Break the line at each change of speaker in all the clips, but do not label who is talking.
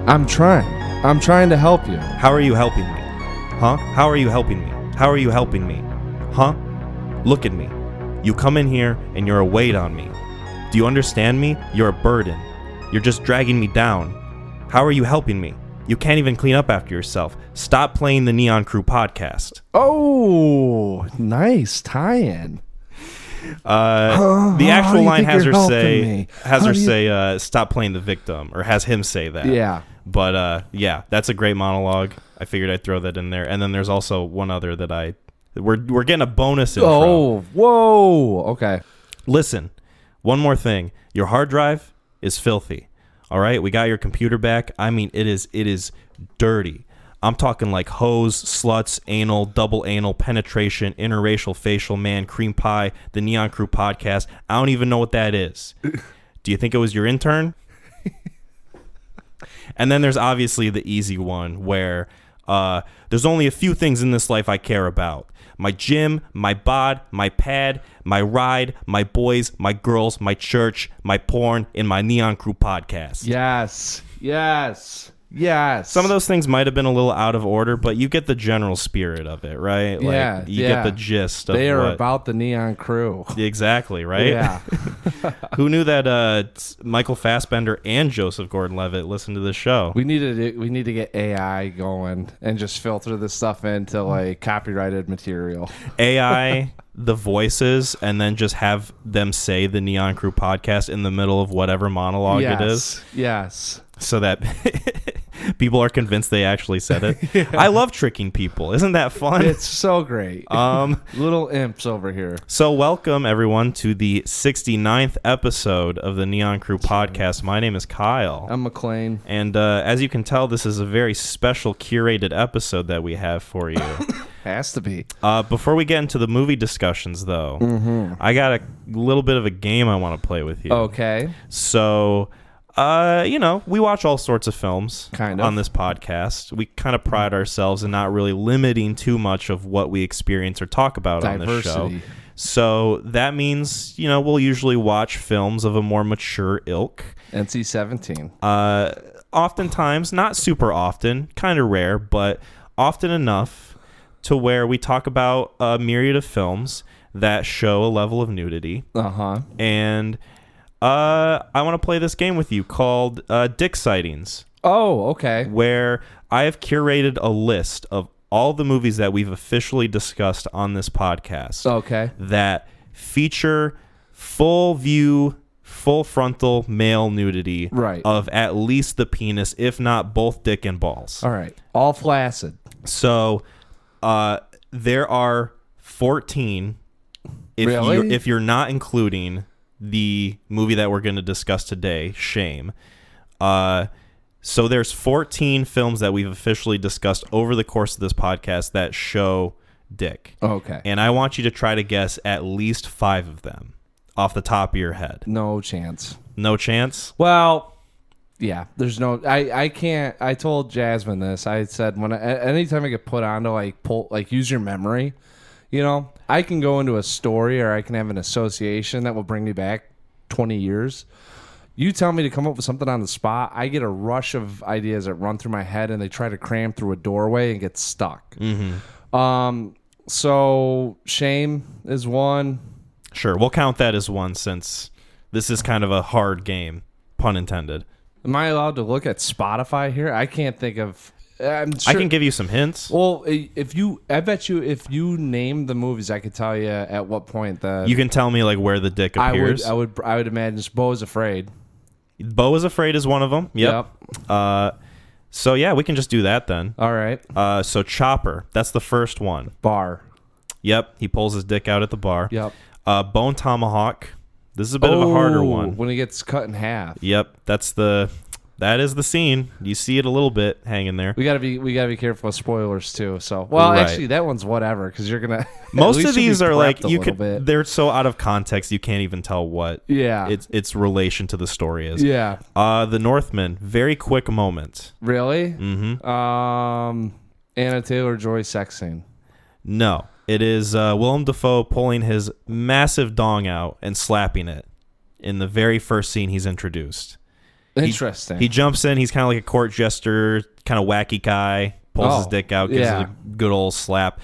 I'm trying. I'm trying to help you.
How are you helping me? Huh? How are you helping me? How are you helping me? Huh? Look at me. You come in here and you're a weight on me. Do you understand me? You're a burden. You're just dragging me down. How are you helping me? You can't even clean up after yourself. Stop playing the Neon Crew podcast.
Oh, nice tie-in.
The actual line has her say, stop playing the victim, or has him say that.
Yeah.
But yeah, that's a great monologue. I figured I'd throw that in there. And then there's also one other that we're getting a bonus intro.
Oh, whoa. Okay.
Listen, one more thing. Your hard drive is filthy. All right, we got your computer back. I mean, it is dirty. I'm talking like hose, sluts, anal, double anal, penetration, interracial, facial, man, cream pie, the Neon Crew podcast. I don't even know what that is. Do you think it was your intern? And then there's obviously the easy one where there's only a few things in this life I care about. My gym, my bod, my pad, my ride, my boys, my girls, my church, my porn, and my Neon Crew podcast.
Yes. Yes. Yes.
Some of those things might have been a little out of order, but you get the general spirit of it, right?
Yeah.
Like, you get the gist of
They are about the Neon Crew.
Exactly, right?
Yeah.
Who knew that Michael Fassbender and Joseph Gordon-Levitt listened to this show?
We need to get AI going and just filter this stuff into like copyrighted material.
AI, the voices, and then just have them say the Neon Crew podcast in the middle of whatever monologue it is.
Yes.
So that people are convinced they actually said it. Yeah. I love tricking people. Isn't that fun?
It's so great. Little imps over here.
So welcome, everyone, to the 69th episode of the Neon Crew podcast. My name is Kyle.
I'm McClain.
And as you can tell, this is a very special curated episode that we have for you.
Has to be.
Before we get into the movie discussions, though, I got a little bit of a game I want to play with you.
Okay.
So... we watch all sorts of films on this podcast. We kind of pride ourselves in not really limiting too much of what we experience or talk about on this show. So that means, we'll usually watch films of a more mature ilk.
NC-17.
Oftentimes, not super often, kind of rare, but often enough to where we talk about a myriad of films that show a level of nudity. And... I want to play this game with you called Dick Sightings.
Oh, okay.
Where I have curated a list of all the movies that we've officially discussed on this podcast.
Okay.
That feature full view, full frontal male nudity of at least the penis, if not both dick and balls.
All right. All flaccid.
So there are 14 if you're not including... the movie that we're going to discuss today, Shame. So there's 14 films that we've officially discussed over the course of this podcast that show dick.
Okay.
And I want you to try to guess at least 5 of them off the top of your head.
No chance.
No chance?
Well, yeah, there's no... I can't... I told Jasmine this. I said, anytime I get put on to use your memory... I can go into a story or I can have an association that will bring me back 20 years. You tell me to come up with something on the spot, I get a rush of ideas that run through my head and they try to cram through a doorway and get stuck. So Shame is one.
Sure, we'll count that as one since this is kind of a hard game, pun intended.
Am I allowed to look at Spotify here? I can't think of...
I can give you some hints.
Well, I bet you if you name the movies, I could tell you at what point
you can tell me like where the dick appears.
I would imagine Beau is Afraid.
Beau is Afraid is one of them. Yep. So yeah, we can just do that then.
All right.
So Chopper, that's the first one.
Bar.
Yep. He pulls his dick out at the bar.
Yep.
Bone Tomahawk. This is a bit of a harder one.
When he gets cut in half.
Yep. That is the scene. You see it a little bit hanging there.
We gotta be careful with spoilers too. So, actually, that one's whatever because you're gonna.
Most of these are like they're so out of context you can't even tell what. Its relation to the story is.
Yeah.
The Northman. Very quick moment.
Really? Mm-hmm. Anna Taylor-Joy sex scene.
No, it is Willem Dafoe pulling his massive dong out and slapping it in the very first scene he's introduced.
Interesting.
He jumps in. He's kind of like a court jester, kind of wacky guy. Pulls his dick out, gives it a good old slap.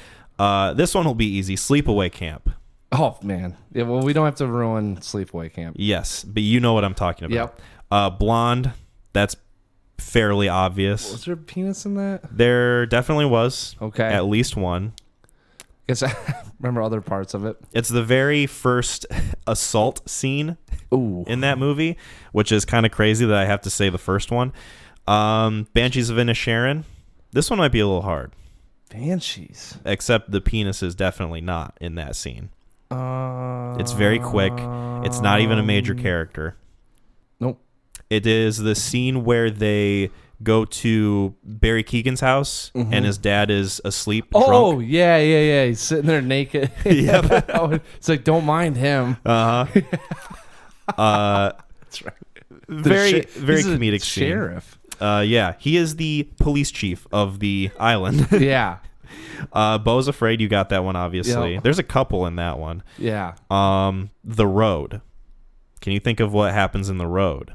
This one will be easy. Sleepaway Camp.
Oh, man. Yeah, well, we don't have to ruin Sleepaway Camp.
Yes, but you know what I'm talking about.
Yep.
Blonde, that's fairly obvious.
Was there a penis in that?
There definitely was.
Okay.
At least one.
Guess I remember other parts of it.
It's the very first assault scene in that movie, which is kind of crazy that I have to say the first one. Banshees of Inisherin. This one might be a little hard.
Banshees.
Except the penis is definitely not in that scene. It's very quick. It's not even a major character.
Nope.
It is the scene where they go to Barry Keoghan's house and his dad is asleep.
Oh,
drunk.
yeah. He's sitting there naked.
Yep.
It's like, don't mind him.
That's right. Very comedic
sheriff.
scene. Yeah, he is the police chief of the island.
Yeah.
Beau's Afraid, you got that one, obviously.
Yep.
There's a couple in that one.
Yeah.
The Road. Can you think of what happens in The Road?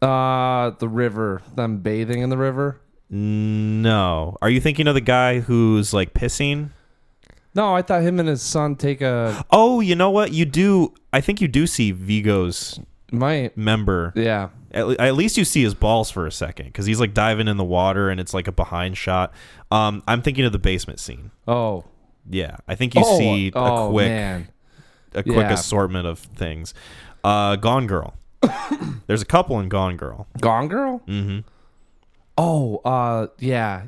The river. Them bathing in the river?
No. Are you thinking of the guy who's like pissing?
No, I thought him and his son take a...
Oh, you know what? You do. I think you do see Vigo's member.
Yeah.
At least you see his balls for a second because he's like diving in the water and it's like a behind shot. I'm thinking of the basement scene.
Oh.
Yeah. I think you see a quick
man.
assortment of things. Gone Girl. There's a couple in Gone Girl.
Gone Girl?
Mm-hmm.
Oh, yeah.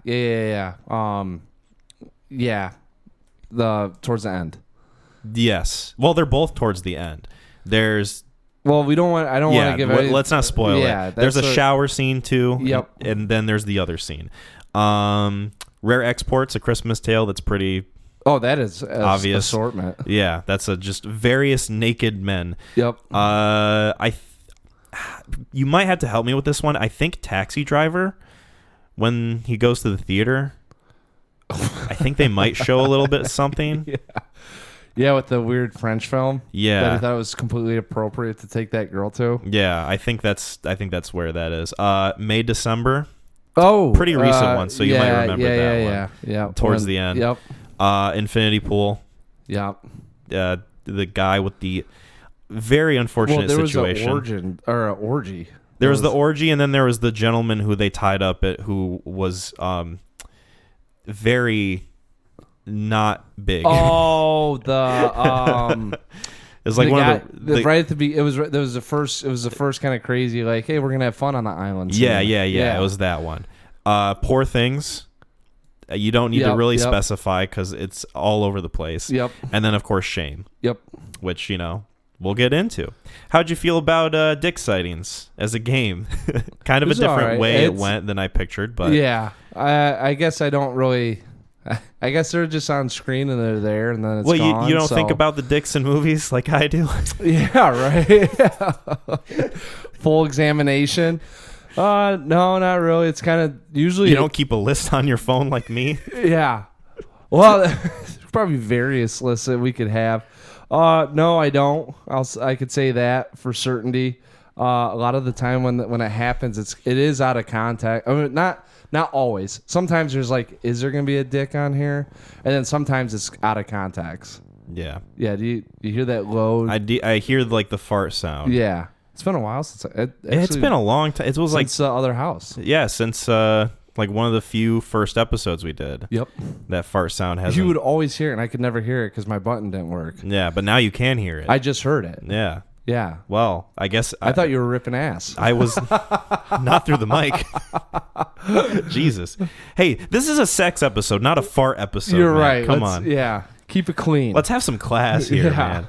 Towards the end.
Yes. Well, they're both towards the end. There's...
Well, I don't want to give it...
Let's not spoil it. There's a shower scene, too.
Yep.
And then there's the other scene. Rare Exports, A Christmas Tale, that's pretty...
Oh, that is
obvious
assortment.
Yeah, that's just various naked men.
Yep.
You might have to help me with this one. I think Taxi Driver, when he goes to the theater, I think they might show a little bit of something.
Yeah, with the weird French film.
Yeah,
that I thought it was completely appropriate to take that girl to.
Yeah, I think that's where that is. May December.
Oh,
pretty recent one, so you might remember that one.
Yeah.
Towards the end.
Yep.
Infinity Pool.
Yep.
The guy with the very unfortunate situation.
There was an orgy.
There was the orgy, and then there was the gentleman who they tied up who was very not big.
Oh, the
it was like one
guy,
of the
right at the beginning. It was the first kind of crazy, like, hey, we're gonna have fun on the island.
Yeah. It was that one. Poor Things. You don't need to really specify because it's all over the place.
Yep.
And then of course Shame.
Yep.
Which we'll get into. How'd you feel about Dick Sightings as a game? Kind of a different way it went than I pictured, but
yeah. I guess I don't really. I guess they're just on screen and they're there and then it's gone.
You don't think about the dicks in movies like I do.
Yeah, right. Full examination. No, not really. It's kind of usually
you don't keep a list on your phone like me.
Yeah. Well, there's probably various lists that we could have. No, I don't. I could say that for certainty. A lot of the time when it happens, it is out of context. I mean, not always. Sometimes there's like, is there going to be a dick on here? And then sometimes it's out of context.
Yeah.
Yeah. Do you hear that low?
I hear like the fart sound.
Yeah. It's been a while since
it's been a long time. It was
since
like
the other house.
Yeah, since like one of the few first episodes we did.
Yep.
That fart sound has.
You would always hear it, and I could never hear it because my button didn't work.
Yeah, but now you can hear it.
I just heard it.
Yeah.
Yeah.
Well, I guess
I thought you were ripping ass.
I was not through the mic. Jesus. Hey, this is a sex episode, not a fart episode.
You're
man.
right.
Come on.
Yeah. Keep it clean.
Let's have some class here,
Yeah.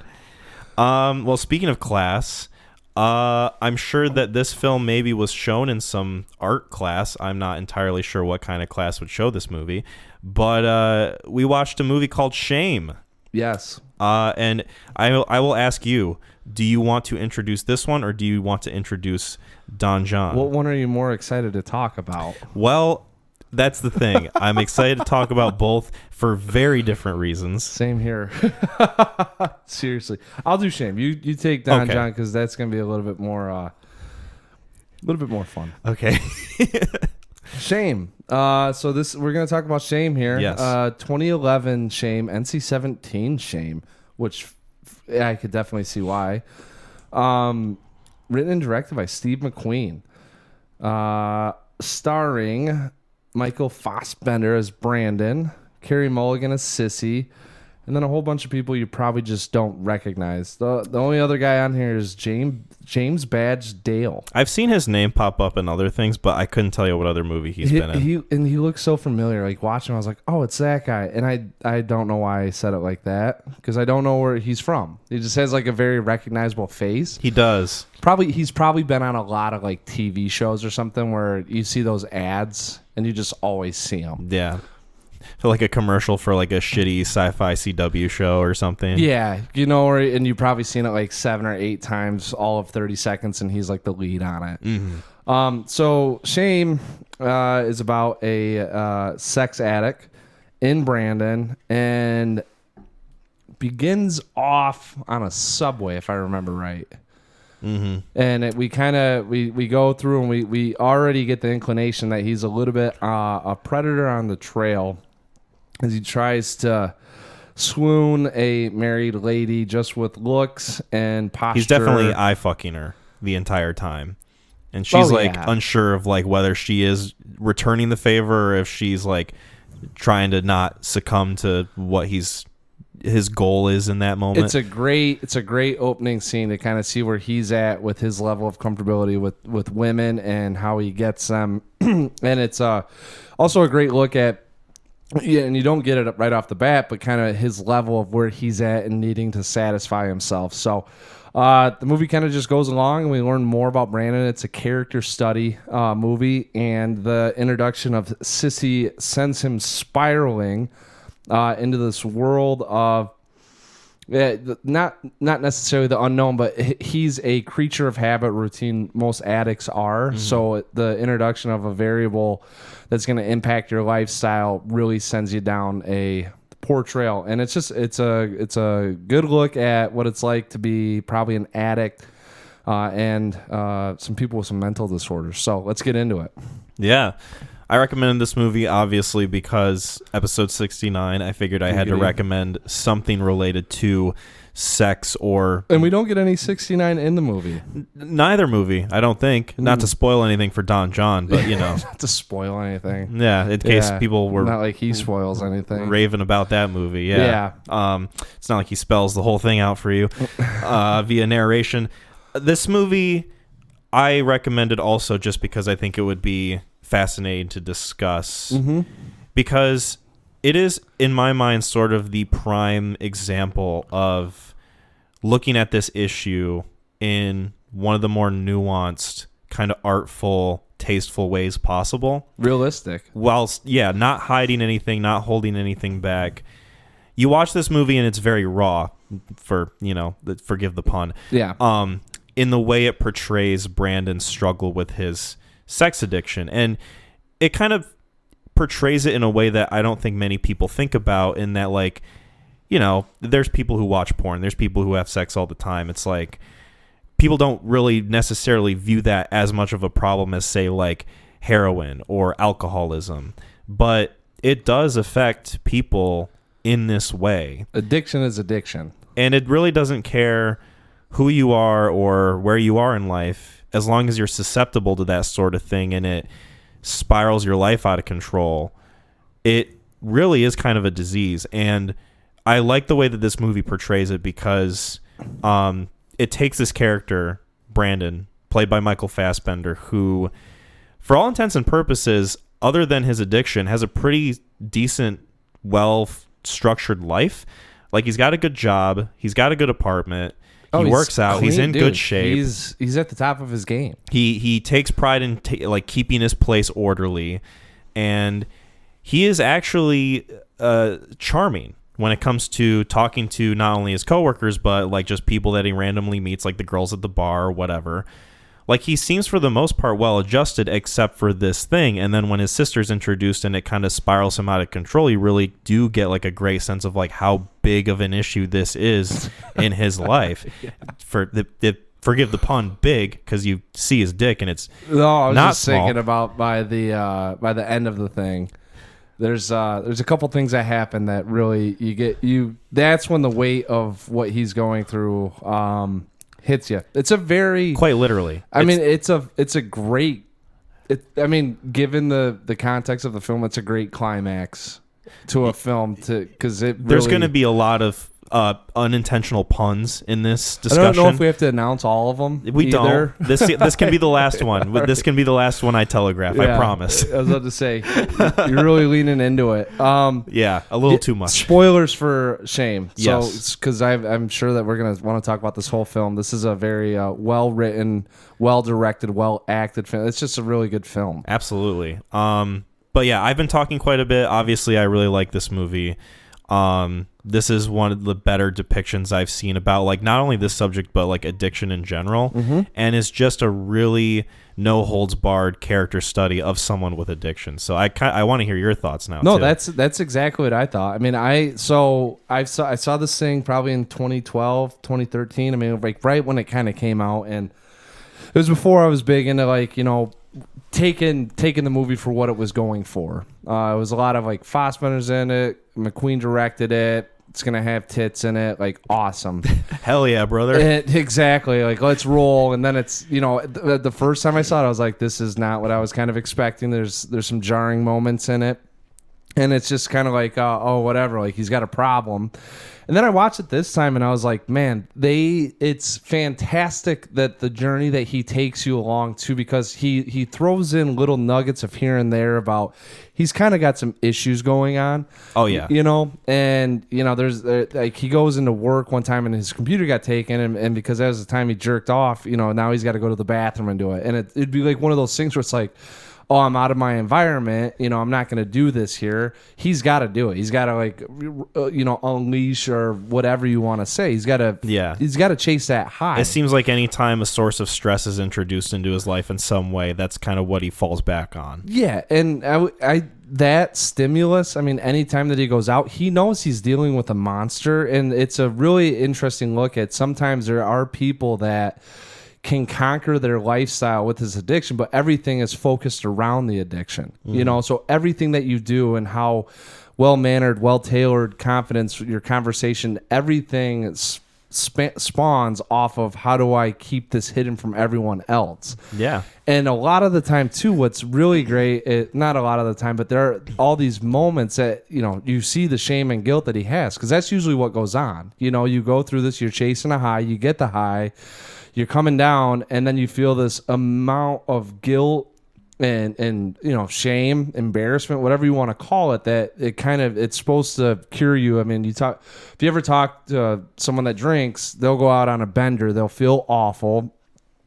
man. Well, speaking of class, I'm sure that this film maybe was shown in some art class. I'm not entirely sure what kind of class would show this movie, but we watched a movie called Shame.
Yes.
And I will ask you, do you want to introduce this one or do you want to introduce Don Jon?
What one are you more excited to talk about?
Well, that's the thing. I'm excited to talk about both for very different reasons.
Same here. Seriously. I'll do Shame. You take Don Jon because that's going to be a little bit more little bit more fun.
Okay.
Shame. So we're gonna talk about Shame here.
Yes.
2011 Shame, NC-17 Shame, which I could definitely see why. Written and directed by Steve McQueen. Starring Michael Fassbender as Brandon, Carey Mulligan as Sissy, and then a whole bunch of people you probably just don't recognize. The only other guy on here is James Badge Dale.
I've seen his name pop up in other things, but I couldn't tell you what other movie he's been in.
He looks so familiar. Like watching him, I was like, oh, it's that guy. And I don't know why I said it like that because I don't know where he's from. He just has like a very recognizable face.
He does.
He's probably been on a lot of like TV shows or something where you see those ads and you just always see him.
Yeah. For like a commercial for like a shitty sci-fi CW show or something.
Yeah, and you've probably seen it like 7 or 8 times, all of 30 seconds, and he's like the lead on it.
Mm-hmm.
So Shame is about a sex addict in Brandon and begins off on a subway, if I remember right.
Mm-hmm.
And we go through and we already get the inclination that he's a little bit a predator on the trail as he tries to swoon a married lady just with looks and posture.
He's definitely eye fucking her the entire time. And she's unsure of like whether she is returning the favor or if she's like trying to not succumb to what his goal is in that moment.
It's a great opening scene to kind of see where he's at with his level of comfortability with women and how he gets them. And it's also a great look at, and you don't get it right off the bat, but kind of his level of where he's at and needing to satisfy himself. So the movie kind of just goes along and we learn more about Brandon. It's a character study movie, and the introduction of Sissy sends him spiraling into this world of not necessarily the unknown, but he's a creature of habit, routine. Most addicts are. Mm-hmm. So the introduction of a variable that's going to impact your lifestyle really sends you down a poor trail. And it's a good look at what it's like to be probably an addict and some people with some mental disorders. So let's get into it.
Yeah. I recommended this movie, obviously, because episode 69, I figured I had to recommend something related to sex or...
And we don't get any 69 in the movie.
Neither movie, I don't think. Not to spoil anything for Don Jon, but,
Not to spoil anything.
Yeah, in case people were...
Not like he spoils anything.
Raving about that movie, yeah. It's not like he spells the whole thing out for you via narration. This movie, I recommended also just because I think it would be fascinating to discuss, because it is, in my mind, sort of the prime example of looking at this issue in one of the more nuanced, kind of artful, tasteful ways possible.
Realistic.
Whilst, not hiding anything, not holding anything back. You watch this movie and it's very raw, forgive the pun.
Yeah.
In the way it portrays Brandon's struggle with his sex addiction, and it kind of portrays it in a way that I don't think many people think about, in that, like, there's people who watch porn, there's people who have sex all the time. It's like people don't really necessarily view that as much of a problem as, say, like heroin or alcoholism, but it does affect people in this way.
Addiction is addiction, and
it really doesn't care who you are or where you are in life. As long as you're susceptible to that sort of thing and it spirals your life out of control, it really is kind of a disease. And I like the way that this movie portrays it, because it takes this character, Brandon, played by Michael Fassbender, who, for all intents and purposes, other than his addiction, has a pretty decent, well-structured life. Like, he's got a good job. He's got a good apartment. He works out.
Clean,
he's in good shape.
He's at the top of his game.
He takes pride in keeping his place orderly, and he is actually charming when it comes to talking to not only his coworkers, but like just people that he randomly meets, like the girls at the bar or whatever. Like, he seems for the most part well adjusted, except for this thing. And then when his sister's introduced and it kind of spirals him out of control, you really do get like a great sense of like how big of an issue this is in his life. For forgive the pun, big, because you see his dick and it's
No, I was
not
just
small.
thinking about by the end of the thing. There's a couple things that happen that really that's when the weight of what he's going through hits you. It's a very
Quite literally.
it's a great given the context of the film, it's a great climax to a film because
There's going to be a lot of unintentional puns in this
I
discussion.
don't know if we have to announce all of them.
We
either.
don't. This can be the last one. This can be the last one I telegraph. I
Yeah,
promise.
I was about to say you're really leaning into it.
Yeah, a little too much.
Spoilers for Shame.
Yes.
So, because I'm sure that we're gonna want to talk about this whole film. This is a very well written, well directed, well acted film. It's just a really good film.
Absolutely. But yeah, I've been talking quite a bit. Obviously, I really like this movie. This is one of the better depictions I've seen about like not only this subject but like addiction in general, and it's just a really no holds barred character study of someone with addiction. So I want to hear your thoughts now.
No,
too.
that's exactly what I thought. I mean, I saw this thing probably in 2012, 2013. I mean, like right when it kind of came out, and it was before I was big into like taking the movie for what it was going for. It was a lot of like Fassbender's in it. McClain directed it. It's gonna have tits in it. Like awesome.
Hell yeah, brother.
Exactly. Like let's roll. And then it's the first time I saw it, I was like, this is not what I was kind of expecting. There's some jarring moments in it, and it's just kind of like oh whatever. Like he's got a problem. And then I watched it this time, and I was like, man, it's fantastic that the journey that he takes you along to, because he throws in little nuggets of here and there about he's kind of got some issues going on.
Oh yeah.
And there's like he goes into work one time and his computer got taken, and because that was the time he jerked off, now he's got to go to the bathroom and do it. And it'd be like one of those things where it's like, oh, I'm out of my environment. I'm not going to do this here. He's got to do it. He's got to like, unleash or whatever you want to say. He's got to chase that high.
It seems like any time a source of stress is introduced into his life in some way, that's kind of what he falls back on.
Yeah. And that stimulus, I mean, anytime that he goes out, he knows he's dealing with a monster. And it's a really interesting look at sometimes there are people that can conquer their lifestyle with his addiction, but everything is focused around the addiction. So everything that you do and how well-mannered, well-tailored confidence, your conversation, everything spawns off of how do I keep this hidden from everyone else.
Yeah.
And a lot of the time too, what's really great, not a lot of the time, but there are all these moments that you see the shame and guilt that he has, because that's usually what goes on. You go through this, you're chasing a high, you get the high, you're coming down, and then you feel this amount of guilt and shame, embarrassment, whatever you want to call it, that it's supposed to cure you. I mean, if you ever talk to someone that drinks, they'll go out on a bender, they'll feel awful,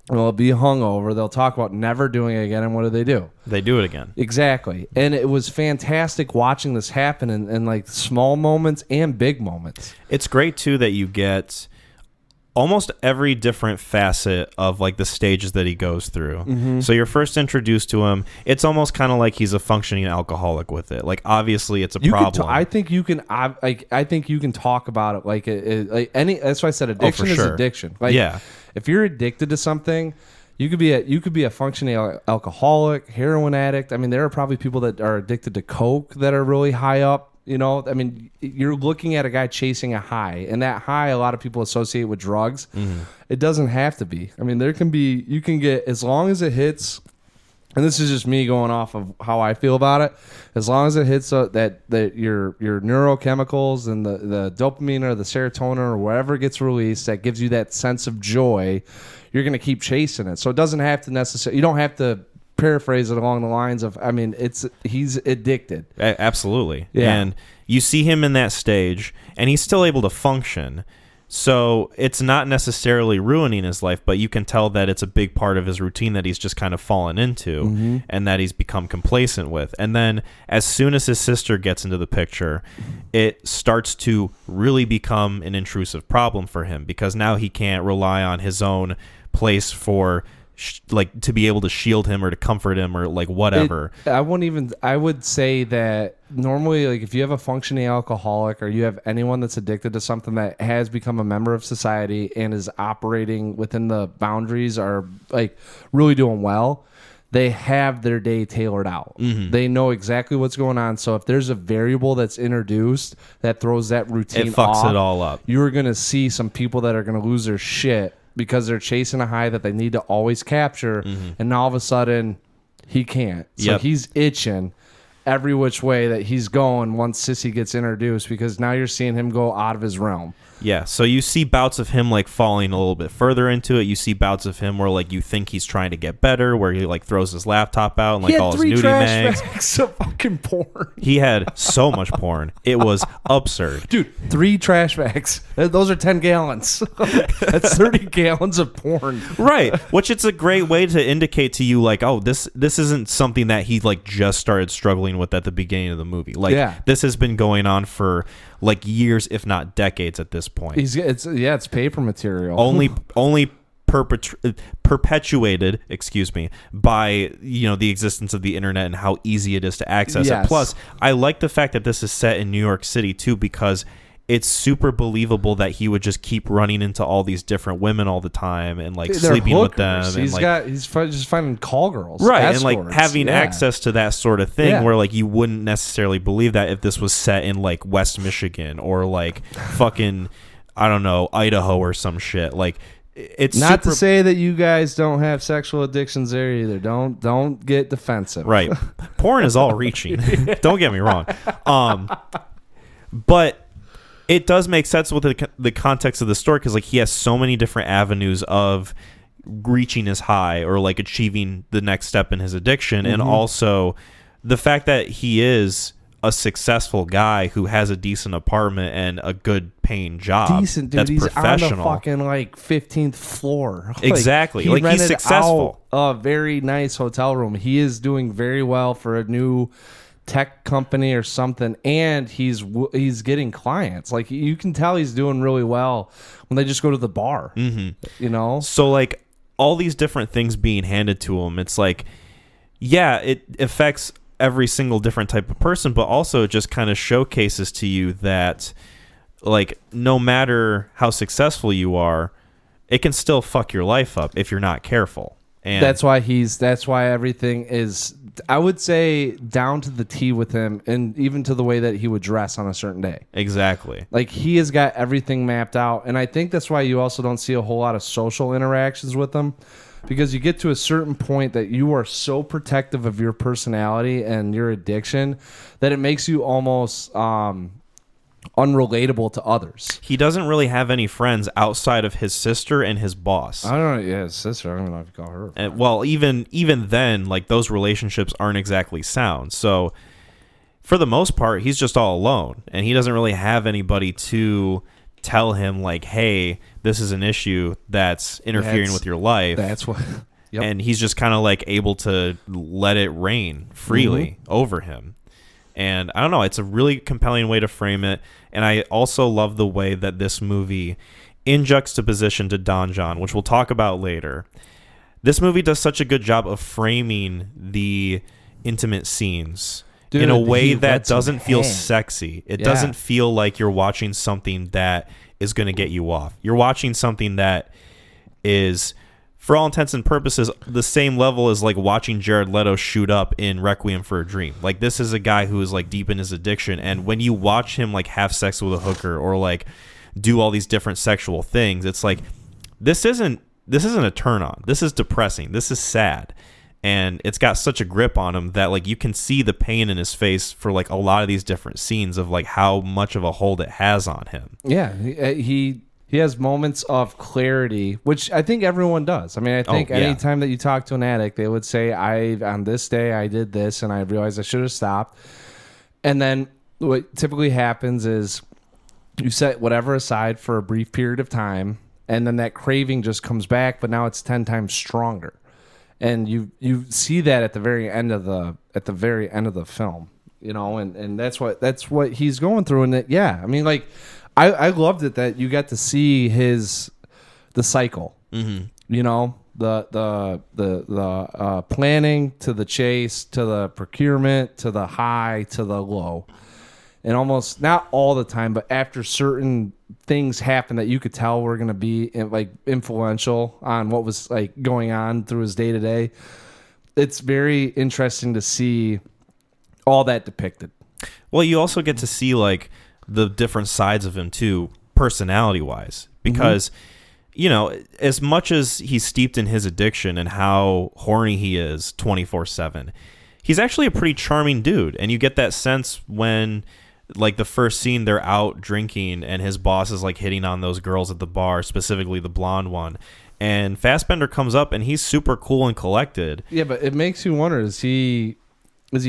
they'll be hungover, they'll talk about never doing it again, and what do?
They do it again.
Exactly. And it was fantastic watching this happen in like small moments and big moments.
It's great too that you get almost every different facet of like the stages that he goes through. Mm-hmm. So you're first introduced to him. It's almost kind of like he's a functioning alcoholic with it. Like obviously it's a problem.
I think you can. I think you can talk about it like any. That's why I said addiction is addiction. Like,
yeah.
If you're addicted to something, you could be a functioning alcoholic, heroin addict. I mean, there are probably people that are addicted to coke that are really high up. I mean, you're looking at a guy chasing a high, and that high a lot of people associate with drugs. Mm-hmm. It doesn't have to be. I mean, you can get, as long as it hits, and this is just me going off of how I feel about it, as long as it hits that your neurochemicals and the dopamine or the serotonin or whatever gets released that gives you that sense of joy, you're going to keep chasing it. So it doesn't have to necessarily, you don't have to paraphrase it along the lines of, I mean, he's addicted.
Absolutely.
Yeah.
And you see him in that stage and he's still able to function. So it's not necessarily ruining his life, but you can tell that it's a big part of his routine that he's just kind of fallen into, mm-hmm. and that he's become complacent with. And then as soon as his sister gets into the picture, it starts to really become an intrusive problem for him, because now he can't rely on his own place for like to be able to shield him or to comfort him or like whatever.
I would say that normally, like if you have a functioning alcoholic or you have anyone that's addicted to something that has become a member of society and is operating within the boundaries or like really doing well, they have their day tailored out. They know exactly what's going on. So if there's a variable that's introduced that throws that routine
It fucks
off,
it all up.
You're going to see some people that are going to lose their shit because they're chasing a high that they need to always capture. And now all of a sudden he can't. So he's itching every which way that he's going once Sissy gets introduced, because now you're seeing him go out of his realm.
Yeah, so you see bouts of him like falling a little bit further into it. You see bouts of him where like you think he's trying to get better, where he like throws his laptop out and like all his nudie mags.
Bags of fucking porn.
He had so much porn. It was absurd.
Dude, 3 trash bags. Those are 10 gallons. That's 30 gallons of porn.
Right, which it's a great way to indicate to you like, oh, this isn't something that he like just started struggling with at the beginning of the movie. Like this has been going on for like years, if not decades at this point.
It's paper material.
Only perpetuated, by the existence of the internet and how easy it is to access it. Plus, I like the fact that this is set in New York City too, because it's super believable that he would just keep running into all these different women all the time and like sleeping with them.
He's just finding call girls,
right?
Escorts.
And like having access to that sort of thing, where like you wouldn't necessarily believe that if this was set in like West Michigan or like fucking I don't know, Idaho or some shit. Like it's
not to say that you guys don't have sexual addictions there either. Don't get defensive.
Right? Porn is all reaching. Don't get me wrong. But it does make sense with the context of the story, because like he has so many different avenues of reaching his high or like achieving the next step in his addiction, and also the fact that he is a successful guy who has a decent apartment and a good paying job.
Decent, dude.
That's
he's
professional.
on the fucking like 15th floor.
Exactly.
Like
he's successful.
A very nice hotel room. He is doing very well for a new tech company or something, and he's getting clients. Like you can tell he's doing really well when they just go to the bar. So like all these different things being handed to him, it's like, yeah, it affects every single different type of person, but also it just kind of showcases to you that like no matter how successful you are, it can still fuck your life up if you're not careful. And that's why everything is, I would say, down to the T with him, and even to the way that he would dress on a certain day.
Exactly.
Like he has got everything mapped out, and I think that's why you also don't see a whole lot of social interactions with him, because you get to a certain point that you are so protective of your personality and your addiction that it makes you almost unrelatable to others.
He doesn't really have any friends outside of his sister and his boss.
I don't know. Yeah, his sister. I don't even know if you call her.
And, well, even then, like those relationships aren't exactly sound. So for the most part, he's just all alone, and he doesn't really have anybody to tell him like, hey, this is an issue that's interfering with your life.
That's what. Yep.
And he's just kind of like able to let it rain freely over him. And I don't know, it's a really compelling way to frame it. And I also love the way that this movie, in juxtaposition to Don Jon, which we'll talk about later, this movie does such a good job of framing the intimate scenes in a way that doesn't feel sexy. It doesn't feel like you're watching something that is going to get you off. You're watching something that is, for all intents and purposes, the same level as like watching Jared Leto shoot up in Requiem for a Dream. Like this is a guy who is like deep in his addiction, and when you watch him like have sex with a hooker or like do all these different sexual things, it's like this isn't a turn on. This is depressing. This is sad. And it's got such a grip on him that like you can see the pain in his face for like a lot of these different scenes of like how much of a hold it has on him.
Yeah, he has moments of clarity, which I think everyone does. I mean, I think anytime that you talk to an addict, they would say, on this day I did this and I realized I should have stopped. And then what typically happens is you set whatever aside for a brief period of time, and then that craving just comes back, but now it's 10 times stronger. And you see that at the very end of the film, and that's what he's going through. And I mean, like, I loved it that you got to see the cycle, the planning to the chase to the procurement to the high to the low, and almost not all the time, but after certain things happen that you could tell were going to be like influential on what was like going on through his day to day. It's very interesting to see all that depicted.
Well, you also get to see like the different sides of him too, personality wise, because you know, as much as he's steeped in his addiction and how horny he is 24/7, he's actually a pretty charming dude. And you get that sense when, like, the first scene, they're out drinking and his boss is like hitting on those girls at the bar, specifically the blonde one. And Fassbender comes up and he's super cool and collected.
Yeah, but it makes you wonder, is he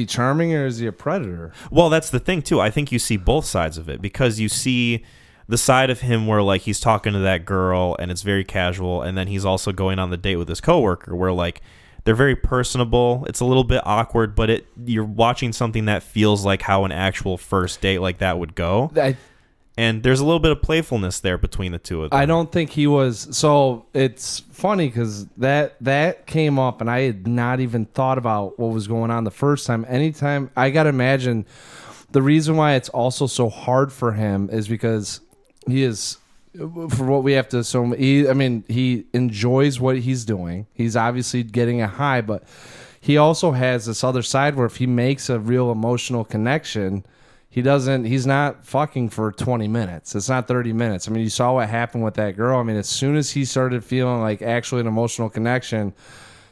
charming or is he a predator?
Well, that's the thing too. I think you see both sides of it, because you see the side of him where like he's talking to that girl and it's very casual, and then he's also going on the date with his coworker where like they're very personable. It's a little bit awkward, but you're watching something that feels like how an actual first date like that would go. And there's a little bit of playfulness there between the two of them.
I don't think he was. So it's funny because that came up and I had not even thought about what was going on the first time. Anytime, I got to imagine the reason why it's also so hard for him is because he is, for what we have to assume, he enjoys what he's doing. He's obviously getting a high, but he also has this other side where if he makes a real emotional connection, he's not fucking for 20 minutes. It's not 30 minutes. I mean, you saw what happened with that girl. I mean, as soon as he started feeling like actually an emotional connection,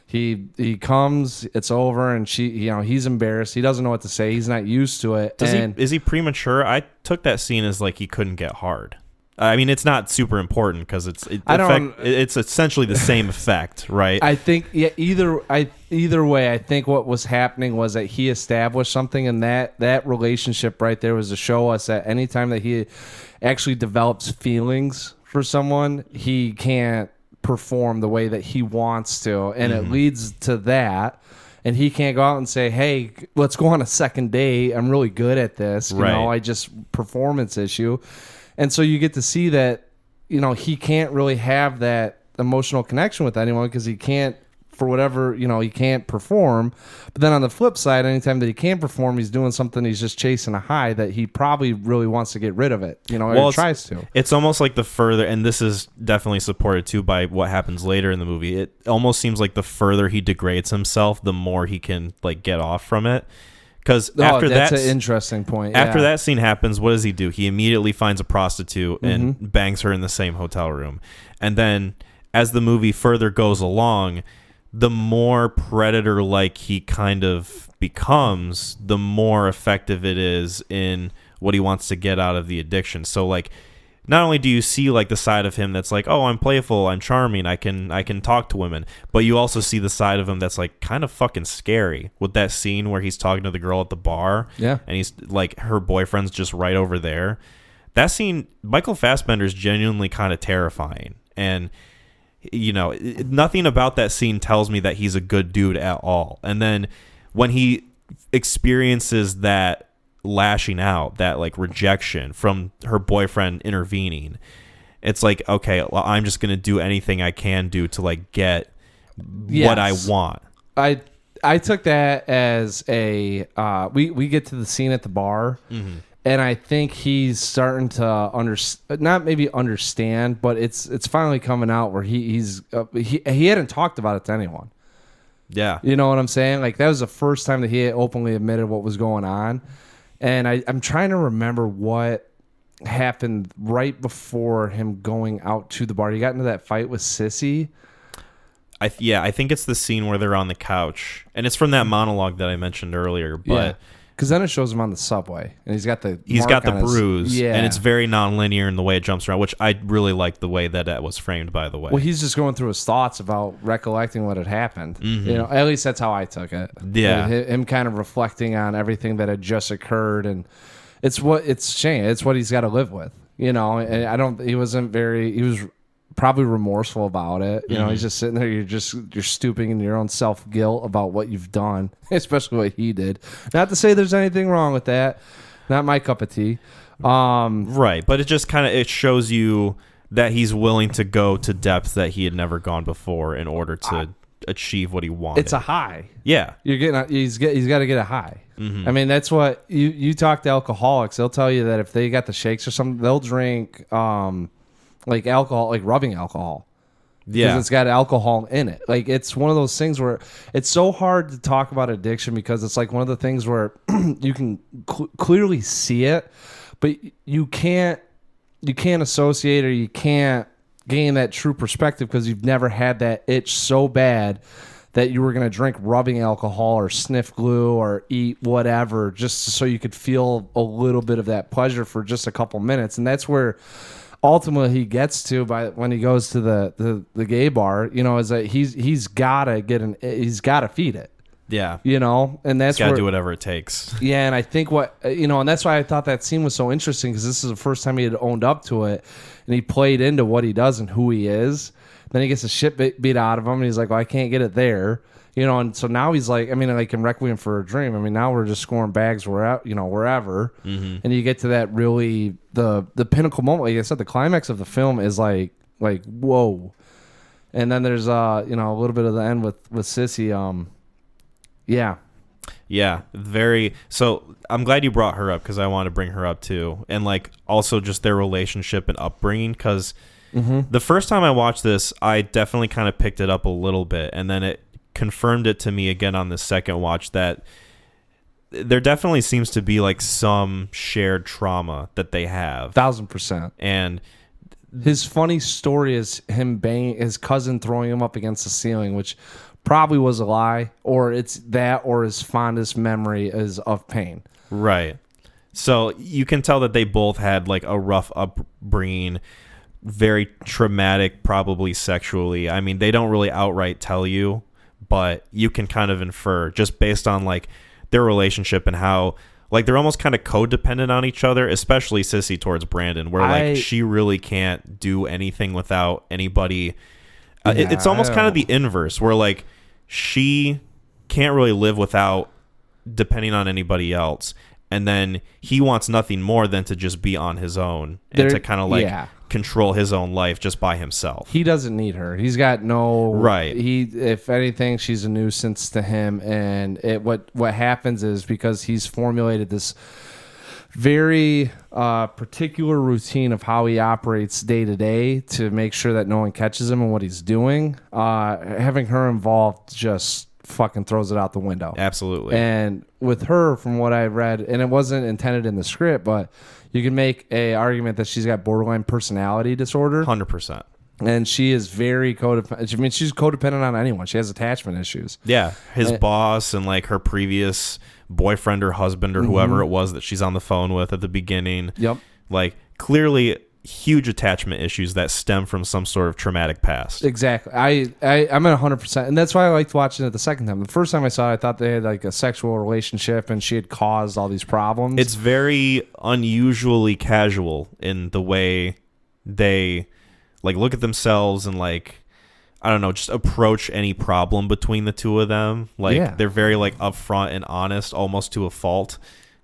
he comes, it's over, and he's embarrassed. He doesn't know what to say. He's not used to it.
Is he premature? I took that scene as like he couldn't get hard. I mean, it's not super important because it's essentially the same effect, right?
I think either way, I think what was happening was that he established something, and that relationship right there was to show us that anytime that he actually develops feelings for someone, he can't perform the way that he wants to, and it leads to that. And he can't go out and say, "Hey, let's go on a second date. I'm really good at this." I just performance issue. And so you get to see that, he can't really have that emotional connection with anyone because he can't, for whatever, he can't perform. But then on the flip side, anytime that he can perform, he's doing something, he's just chasing a high that he probably really wants to get rid of it, or tries to.
It's almost like the further, and this is definitely supported too by what happens later in the movie, it almost seems like the further he degrades himself, the more he can like get off from it. Because
that's an interesting point.
After that scene happens, what does he do? He immediately finds a prostitute and bangs her in the same hotel room. And then as the movie further goes along, the more predator-like he kind of becomes, the more effective it is in what he wants to get out of the addiction. So like, not only do you see like the side of him that's like, oh, I'm playful, I'm charming, I can talk to women, but you also see the side of him that's like kind of fucking scary with that scene where he's talking to the girl at the bar, and he's like, her boyfriend's just right over there. That scene, Michael Fassbender's genuinely kind of terrifying, and nothing about that scene tells me that he's a good dude at all. And then when he experiences that lashing out, that like rejection from her boyfriend intervening, it's like, okay, well, I'm just gonna do anything I can do to like get what I want.
I took that as a we get to the scene at the bar, and I think he's starting to not maybe understand, but it's finally coming out where he hadn't talked about it to anyone.
Yeah,
you know what I'm saying? Like that was the first time that he had openly admitted what was going on. And I'm trying to remember what happened right before him going out to the bar. He got into that fight with Sissy.
I think it's the scene where they're on the couch, and it's from that monologue that I mentioned earlier. But
because then it shows him on the subway, and he's got the
bruise, and it's very nonlinear in the way it jumps around, which I really like the way that was framed. By the way,
well, he's just going through his thoughts about recollecting what had happened. At least that's how I took it.
Yeah,
him kind of reflecting on everything that had just occurred, and it's shame. It's what he's got to live with. And he was probably remorseful about it. He's just sitting there. You're stooping in your own self guilt about what you've done, especially what he did. Not to say there's anything wrong with that. Not my cup of tea.
Right, but it just kind of shows you that he's willing to go to depths that he had never gone before in order to achieve what he wanted.
It's a high.
Yeah.
He's got to get a high. I mean, that's what you talk to alcoholics. They'll tell you that if they got the shakes or something, they'll drink like alcohol, like rubbing alcohol.
Yeah.
Because it's got alcohol in it. Like, it's one of those things where it's so hard to talk about addiction because it's like one of the things where you can clearly see it, but you can't associate, or you can't gain that true perspective because you've never had that itch so bad that you were going to drink rubbing alcohol or sniff glue or eat whatever just so you could feel a little bit of that pleasure for just a couple minutes. And that's where ultimately he gets to by when he goes to the gay bar, you know, is that he's got to feed it.
Yeah.
You know, and that's
got to do whatever it takes.
Yeah, and I think and that's why I thought that scene was so interesting, because this is the first time he had owned up to it, and he played into what he does and who he is. Then he gets the shit beat out of him, and he's like, well, I can't get it there. You know, and so now he's like, I mean, like in Requiem for a Dream, I mean, now we're just scoring bags wherever. And you get to that really, the pinnacle moment. Like I said, the climax of the film is like, whoa. And then there's, a little bit of the end with Sissy. Yeah.
Yeah, very. So I'm glad you brought her up, because I want to bring her up too, and like also just their relationship and upbringing. Because the first time I watched this, I definitely kind of picked it up a little bit, and then it confirmed it to me again on the second watch that there definitely seems to be like some shared trauma that they have.
1000%.
And
his funny story is him banging his cousin, throwing him up against the ceiling, which probably was a lie, or it's that, or his fondest memory is of pain.
Right. So you can tell that they both had like a rough upbringing, very traumatic, probably sexually. I mean, they don't really outright tell you, but you can kind of infer just based on like their relationship and how like they're almost kind of codependent on each other, especially Sissy towards Brandon, where like she really can't do anything without anybody. It's almost kind of the inverse, where like she can't really live without depending on anybody else, and then he wants nothing more than to just be on his own and to kind of like control his own life just by himself.
He doesn't need her. He's got no
right.
If anything, she's a nuisance to him, and what happens is, because he's formulated this very particular routine of how he operates day to day to make sure that no one catches him in what he's doing. Having her involved just fucking throws it out the window.
Absolutely.
And with her, from what I read, and it wasn't intended in the script, but you can make a argument that she's got borderline personality disorder.
100%.
And she is very codependent. I mean, she's codependent on anyone. She has attachment issues.
Yeah. His boss and like her previous boyfriend or husband or whoever it was that she's on the phone with at the beginning.
Yep.
Like clearly huge attachment issues that stem from some sort of traumatic past.
Exactly. I'm at 100%. And that's why I liked watching it the second time. The first time I saw it, I thought they had like a sexual relationship and she had caused all these problems.
It's very unusually casual in the way they like look at themselves and like, I don't know, just approach any problem between the two of them. Like they're very like upfront and honest, almost to a fault.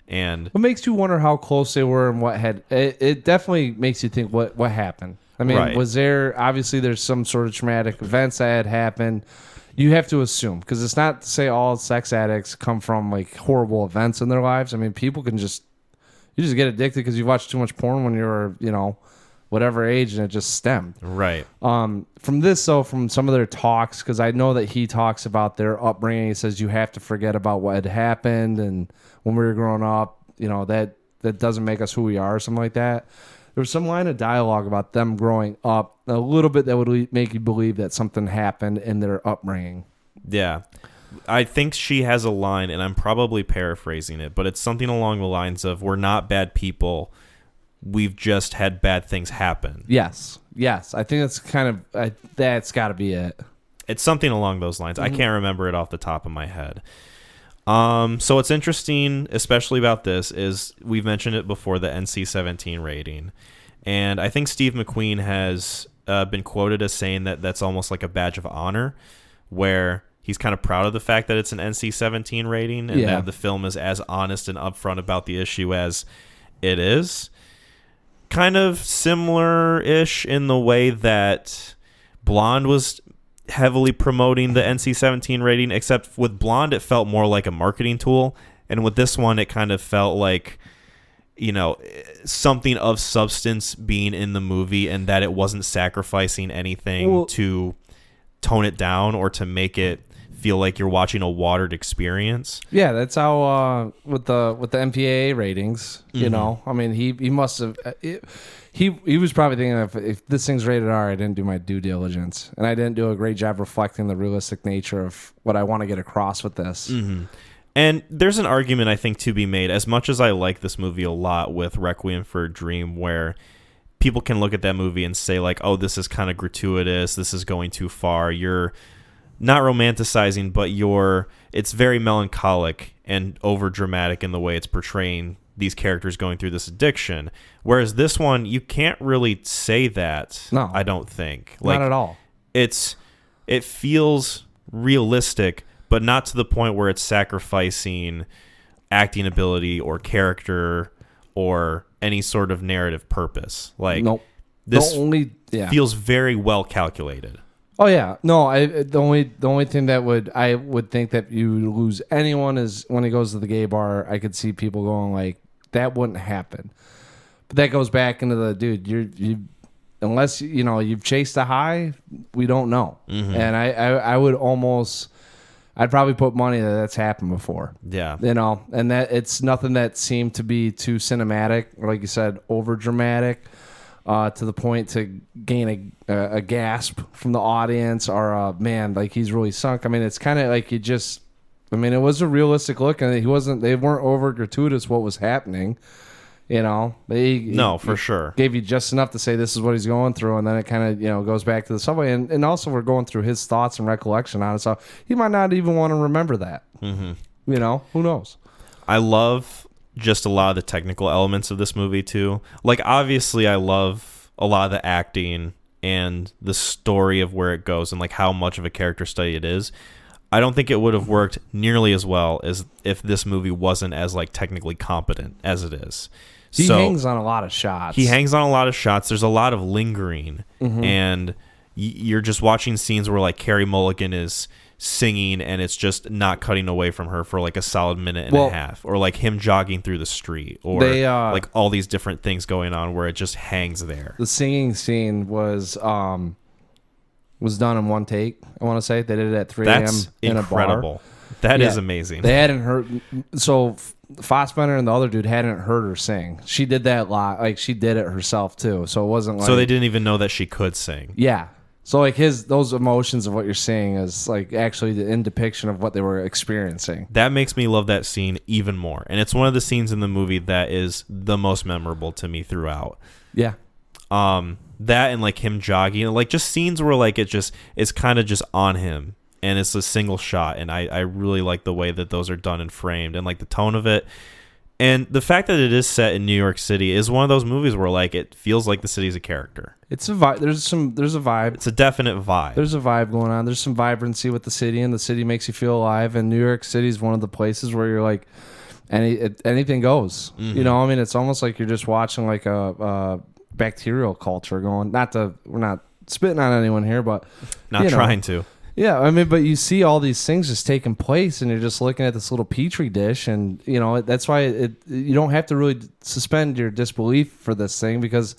And
it makes you wonder how close they were and what had. It definitely makes you think what happened. I mean, was there obviously there's some sort of traumatic events that had happened. You have to assume, because it's not to say all sex addicts come from like horrible events in their lives. I mean, people can just get addicted because you watched too much porn when you were whatever age, and it just stemmed.
Right.
From this, though, from some of their talks, because I know that he talks about their upbringing. He says you have to forget about what had happened, and when we were growing up, that doesn't make us who we are, or something like that. There was some line of dialogue about them growing up a little bit that would make you believe that something happened in their upbringing.
Yeah. I think she has a line, and I'm probably paraphrasing it, but it's something along the lines of, we're not bad people. We've just had bad things happen.
Yes. I think that's kind of, that's got to be it.
It's something along those lines. I can't remember it off the top of my head. So what's interesting, especially about this, is we've mentioned it before, the NC-17 rating. And I think Steve McQueen has been quoted as saying that that's almost like a badge of honor, where he's kind of proud of the fact that it's an NC-17 rating and that the film is as honest and upfront about the issue as it is. kind of similar-ish in the way that Blonde was heavily promoting the NC-17 rating, except with Blonde, it felt more like a marketing tool. And with this one, it kind of felt like, something of substance being in the movie and that it wasn't sacrificing anything to tone it down or to make it feel like you're watching a watered experience.
Yeah, that's how with the MPAA ratings, I mean, he must have he was probably thinking if this thing's rated R, I didn't do my due diligence and I didn't do a great job reflecting the realistic nature of what I want to get across with this.
Mm-hmm. And there's an argument, I think, to be made, as much as I like this movie a lot with Requiem for a Dream, where people can look at that movie and say, like, oh, this is kind of gratuitous, this is going too far, you're not romanticizing, but it's very melancholic and over dramatic in the way it's portraying these characters going through this addiction. Whereas this one, you can't really say that.
No,
I don't think.
Not at all.
It feels realistic, but not to the point where it's sacrificing acting ability or character or any sort of narrative purpose. Like,
nope.
This feels very well calculated.
Oh yeah, no. The only thing that I would think that you lose anyone is when he goes to the gay bar. I could see people going like, that wouldn't happen. But that goes back into the dude. Unless you've chased a high, we don't know. Mm-hmm. And I would almost, I'd probably put money that that's happened before.
Yeah,
and that it's nothing that seemed to be too cinematic or, like you said, over dramatic. To the point to gain a gasp from the audience or man, like he's really sunk. I mean, it's kind of like it was a realistic look and they weren't over gratuitous what was happening.
For sure.
Gave you just enough to say this is what he's going through. And then it kind of, goes back to the subway. And also we're going through his thoughts and recollection on it. So he might not even want to remember that. Mm-hmm. Who knows?
I love just a lot of the technical elements of this movie too. Like, obviously I love a lot of the acting and the story of where it goes and like how much of a character study it is. I don't think it would have worked nearly as well as if this movie wasn't as like technically competent as it is.
He hangs on a lot of shots.
There's a lot of lingering, and you're just watching scenes where like Carey Mulligan is singing and it's just not cutting away from her for like a solid minute and a half, or like him jogging through the street, or like all these different things going on where it just hangs there.
The singing scene was done in one take. I want to say they did it at 3 a.m. in
incredible.
A bar.
That is amazing.
They hadn't heard, so Fassbender and the other dude hadn't heard her sing. She did that lot, like she did it herself too. So it wasn't like,
so they didn't even know that she could sing.
Yeah. So like those emotions of what you're seeing is like actually the in depiction of what they were experiencing.
That makes me love that scene even more. And it's one of the scenes in the movie that is the most memorable to me throughout.
Yeah.
That and like him jogging, like just scenes where like it's kind of just on him and it's a single shot. And I really like the way that those are done and framed and like the tone of it. And the fact that it is set in New York City is one of those movies where like it feels like the city's a character.
It's a vibe. There's a vibe.
It's a definite vibe.
There's a vibe going on. There's some vibrancy with the city, and the city makes you feel alive. And New York City is one of the places where you're like, anything goes.
Mm-hmm.
I mean, it's almost like you're just watching like a bacterial culture going. We're not spitting on anyone here, but
not trying to.
Yeah, I mean, but you see all these things just taking place, and you're just looking at this little petri dish, and that's why you don't have to really suspend your disbelief for this thing, because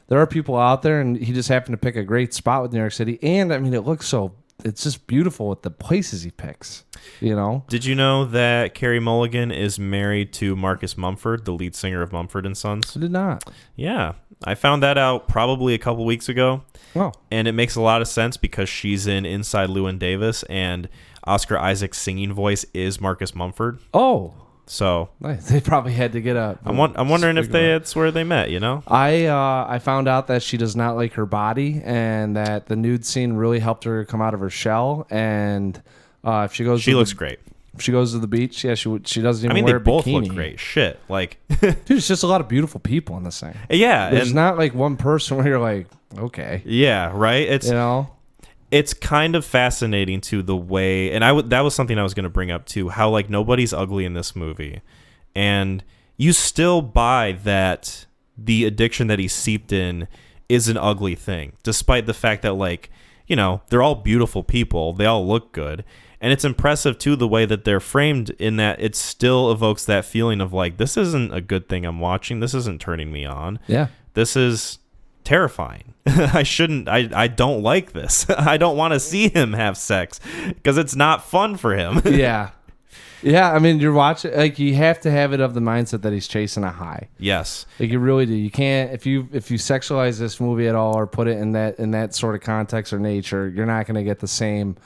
there are people out there, and he just happened to pick a great spot with New York City, and I mean, it's just beautiful with the places he picks.
Did you know that Carey Mulligan is married to Marcus Mumford, the lead singer of Mumford & Sons?
I did not.
Yeah, I found that out probably a couple weeks ago.
Oh.
And it makes a lot of sense because she's in Inside Llewyn Davis, and Oscar Isaac's singing voice is Marcus Mumford.
Oh.
So
nice. They probably had to get a...
I'm wondering if it's where they met,
I found out that she does not like her body, and that the nude scene really helped her come out of her shell, and if she goes...
She looks great.
If she goes to the beach, yeah, she doesn't even wear a bikini.
I mean, they both look great. Shit. Like...
Dude, it's just a lot of beautiful people in this thing.
Yeah.
There's not like one person where you're like, okay.
Yeah, right? It's... It's kind of fascinating to the way, and that was something I was going to bring up too, how like nobody's ugly in this movie, and you still buy that the addiction that he seeped in is an ugly thing, despite the fact that, like, you know, they're all beautiful people. They all look good. And it's impressive, too, the way that they're framed, in that it still evokes that feeling of, like, this isn't a good thing I'm watching. This isn't turning me on.
Yeah.
This is terrifying. I don't like this. I don't want to see him have sex because it's not fun for him.
Yeah. Yeah, I mean, you're watching, like, you have to have it of the mindset that he's chasing a high.
Yes.
Like, you really do. You can't, if you sexualize this movie at all or put it in that sort of context or nature, you're not going to get the same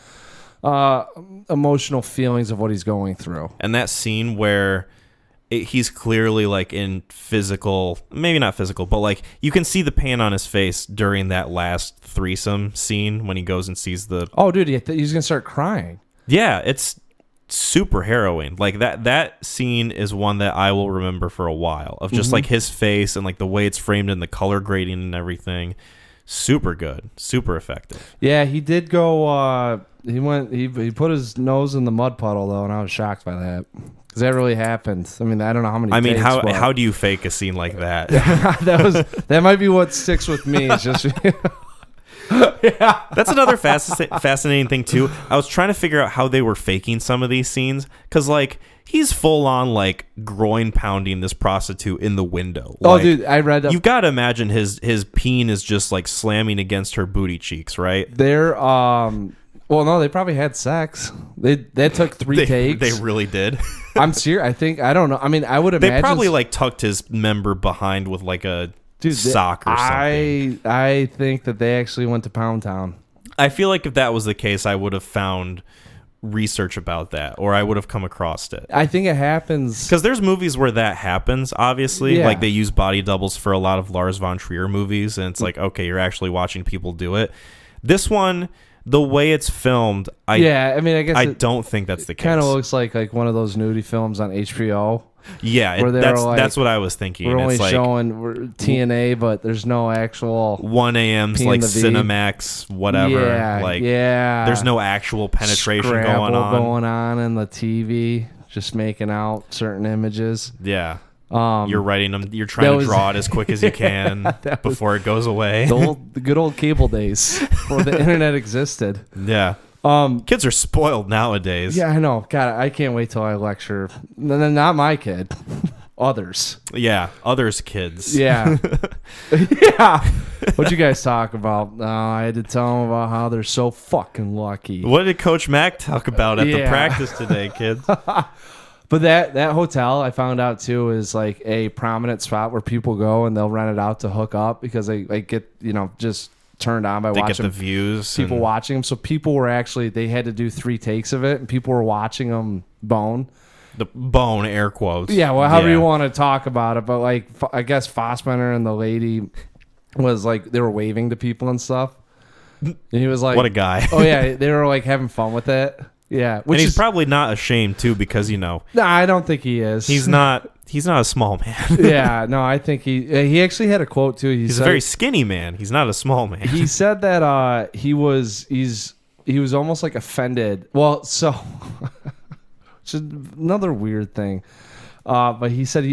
emotional feelings of what he's going through.
And that scene where he's clearly, like, in physical, maybe not physical, but, like, you can see the pain on his face during that last threesome scene when he goes and sees the...
Oh, dude, he's going to start crying.
Yeah, it's super harrowing. Like, that scene is one that I will remember for a while, of just like his face and, like, the way it's framed and the color grading and everything. Super good, super effective.
Yeah, he did go he put his nose in the mud puddle, though, and I was shocked by that, because that really happened. I mean, I don't know how many takes,
how do you fake a scene like that?
that might be what sticks with me. It's just yeah.
That's another fascinating thing too. I was trying to figure out how they were faking some of these scenes, because, like, he's full on, like, groin pounding this prostitute in the window.
Oh,
like,
dude, I read.
You've got to imagine his peen is just, like, slamming against her booty cheeks, right?
They're well, no, they probably had sex. That took 3 takes.
They really did.
I'm serious. I don't know. I mean, I would imagine
they probably, like, tucked his member behind with, like, a sock or something.
I think that they actually went to Pound Town.
I feel like if that was the case, I would have found research about that, or I would have come across it.
I think it happens
because there's movies where that happens, obviously.
Yeah.
Like, they use body doubles for a lot of Lars von Trier movies, and it's like, okay, you're actually watching people do it. This one, the way it's filmed, I guess I don't think that's the case.
Kind of looks like one of those nudie films on HBO.
Yeah, that's what I was thinking.
We're only
it's like
showing TNA, but there's no actual
1 a.m.'s like Cinemax, whatever.
Yeah,
there's no actual penetration going
on in the TV, just making out certain images.
Yeah. You're writing them. You're trying to draw it as quick as you can before it goes away.
The good old cable days before the internet existed.
Yeah. Kids are spoiled nowadays.
Yeah, I know. God, I can't wait till I lecture. Not my kid. Others.
Yeah, others' kids.
Yeah. Yeah. What'd you guys talk about? I had to tell them about how they're so fucking lucky.
What did Coach Mac talk about at the practice today, kids?
But that hotel, I found out too, is like a prominent spot where people go and they'll rent it out to hook up, because they get, just turned on by watching.
Get the views.
People watching them. So people were they had to do 3 takes of it, and people were watching them bone.
The bone, air quotes.
Yeah, well, however you want to talk about it. But, like, I guess Fassbender and the lady was like, they were waving to people and stuff. And he was like,
what a guy.
Oh, yeah, they were like having fun with it. Yeah.
And he's probably not ashamed, too, because,
No, I don't think he is.
He's not a small man.
Yeah, no, I think he actually had a quote too.
He's a very skinny man. He's not a small man.
He said that he was almost like offended. Well, so which is another weird thing. But he said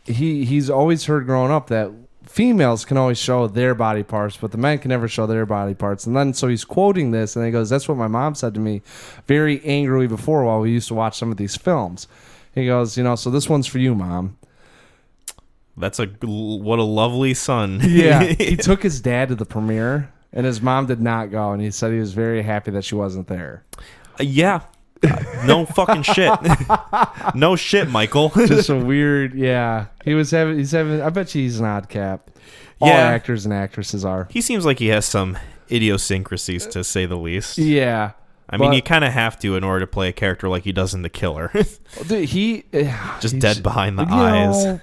he's always heard growing up that females can always show their body parts, but the men can never show their body parts. And then so he's quoting this, and he goes, "That's what my mom said to me very angrily before while we used to watch some of these films." He goes, so this one's for you, Mom.
What a lovely son.
Yeah. He took his dad to the premiere, and his mom did not go, and he said he was very happy that she wasn't there.
Yeah. No fucking shit. No shit, Michael.
Just a weird, yeah. He's having, I bet you he's an odd cap. All actors and actresses are.
He seems like he has some idiosyncrasies, to say the least.
Yeah.
I mean, you kind of have to in order to play a character like he does in The Killer.
Dude,
just dead behind the eyes.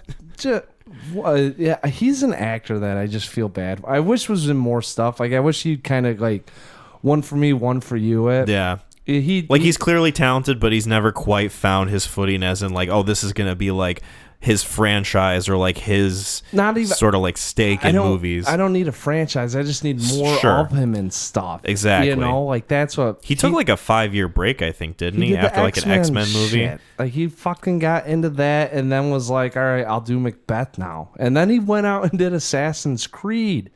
He's an actor that I just feel bad. I wish was in more stuff. Like, I wish he'd kind of like one for me, one for you.
Yeah. He's clearly talented, but he's never quite found his footing as in like, oh, this is going to be like his franchise or like his
Not even
sort of like stake in movies.
I don't need a franchise. I just need more of him and stuff.
Exactly.
You know, like that's what
he took like a 5-year break, I think, didn't he? After like an X-Men movie.
Shit. Like he fucking got into that and then was like, all right, I'll do Macbeth now. And then he went out and did Assassin's Creed.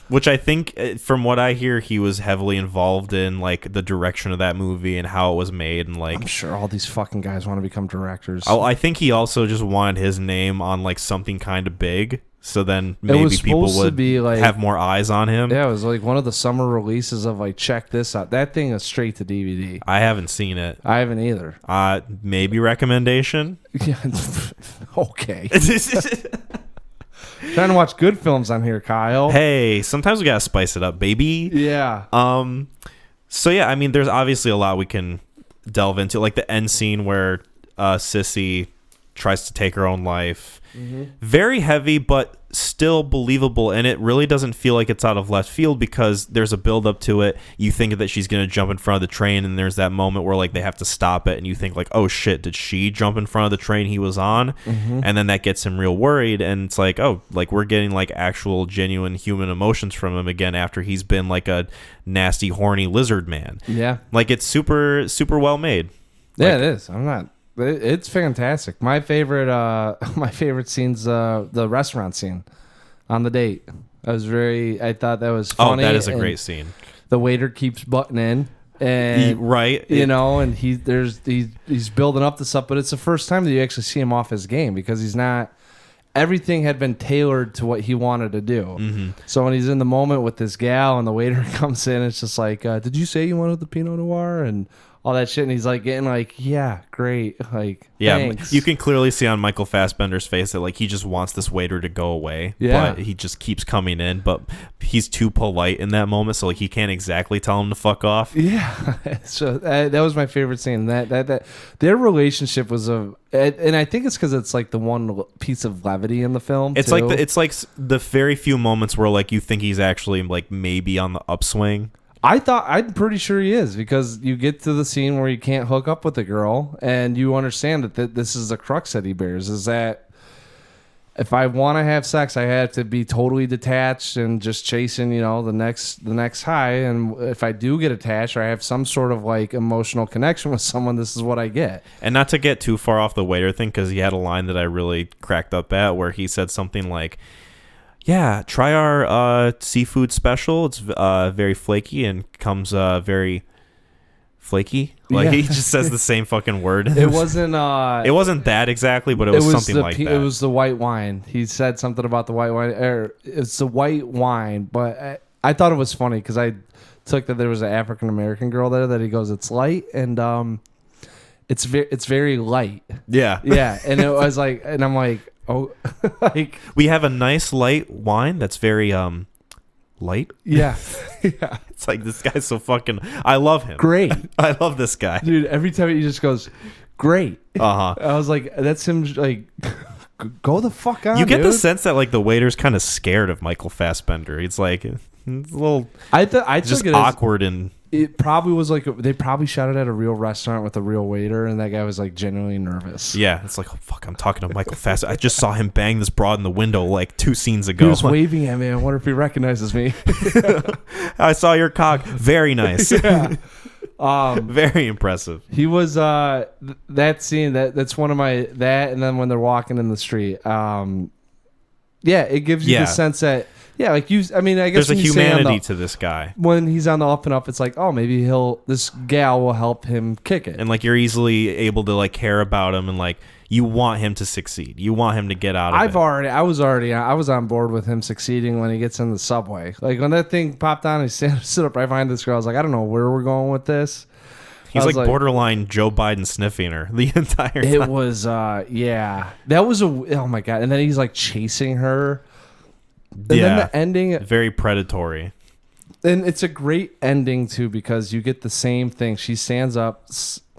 Which I think, from what I hear, he was heavily involved in like the direction of that movie and how it was made, and like
I'm sure all these fucking guys want to become directors.
Oh, I think he also just wanted his name on like something kind of big, so then maybe people would
be like,
have more eyes on him.
Yeah, it was like one of the summer releases of like, check this out. That thing is straight to DVD.
I haven't seen it.
I haven't either.
Maybe recommendation.
Yeah, okay. Trying to watch good films on here, Kyle.
Hey, sometimes we gotta spice it up, baby.
Yeah.
So yeah, I mean, there's obviously a lot we can delve into, like the end scene where Sissy tries to take her own life. Mm-hmm. Very heavy, but still believable, and it really doesn't feel like it's out of left field because there's a build up to it. You think that she's gonna jump in front of the train, and there's that moment where like they have to stop it, and you think like, oh shit, did she jump in front of the train he was on? Mm-hmm. And then that gets him real worried, and it's like, oh, like we're getting like actual genuine human emotions from him again after he's been like a nasty horny lizard man.
Yeah,
like it's super well made.
Yeah, it is. It's fantastic. My favorite scene's the restaurant scene on the date. I thought that was funny.
Oh, that is a great scene.
The waiter keeps butting in, and
right,
and he's building up this stuff, but it's the first time that you actually see him off his game because he's not. Everything had been tailored to what he wanted to do. Mm-hmm. So when he's in the moment with this gal and the waiter comes in, it's just like, did you say you wanted the Pinot Noir and all that shit? And he's like getting like, yeah, great. Like,
yeah,
thanks.
You can clearly see on Michael Fassbender's face that like he just wants this waiter to go away.
Yeah.
But he just keeps coming in, but he's too polite in that moment, so like he can't exactly tell him to fuck off.
Yeah. So that was my favorite scene. That their relationship was and I think it's because it's like the one piece of levity in the film.
It's
too.
like the very few moments where like you think he's actually like maybe on the upswing.
I'm pretty sure he is because you get to the scene where he can't hook up with the girl and you understand that this is the crux that he bears, is that if I want to have sex, I have to be totally detached and just chasing, the next high. And if I do get attached or I have some sort of like emotional connection with someone, this is what I get.
And not to get too far off the waiter thing, because he had a line that I really cracked up at where he said something like, yeah, try our seafood special. It's very flaky and comes very flaky. Like, he just says the same fucking word.
It wasn't
that exactly, but it was something like that.
It was the white wine. He said something about the white wine. It's the white wine, but I thought it was funny because I took that there was an African American girl there that he goes, it's light and it's very light.
Yeah.
Yeah, and it was like, and I'm like, oh, like
we have a nice light wine that's very light.
Yeah. Yeah.
It's like, this guy's so fucking, I love him.
Great.
I love this guy.
Dude, every time he just goes, great.
Uh-huh.
I was like, that's him like, go the fuck on,
You get
dude.
the sense that like the waiter's kind of scared of Michael Fassbender. It's like, it's a little
I
just awkward and...
It probably was like they probably shot it at a real restaurant with a real waiter, and that guy was like genuinely nervous.
Yeah, it's like, oh fuck, I'm talking to Michael Fassbender. I just saw him bang this broad in the window like 2 scenes ago.
He was waving at me. I wonder if he recognizes me.
I saw your cock. Very nice.
Yeah.
Very impressive.
He was that scene that's one of my and then when they're walking in the street. Yeah, it gives you the sense that. Yeah, like I guess
there's a humanity to this guy.
When he's on the up and up, it's like, oh, maybe this gal will help him kick it.
And like you're easily able to like care about him and like you want him to succeed. You want him to get out of it.
I was on board with him succeeding when he gets in the subway. Like when that thing popped on, he stood up right behind this girl. I was like, I don't know where we're going with this.
He's like borderline Joe Biden sniffing her the entire time.
It was, yeah. That was oh my God. And then he's like chasing her. And then the ending,
very predatory.
And it's a great ending too because you get the same thing. She stands up,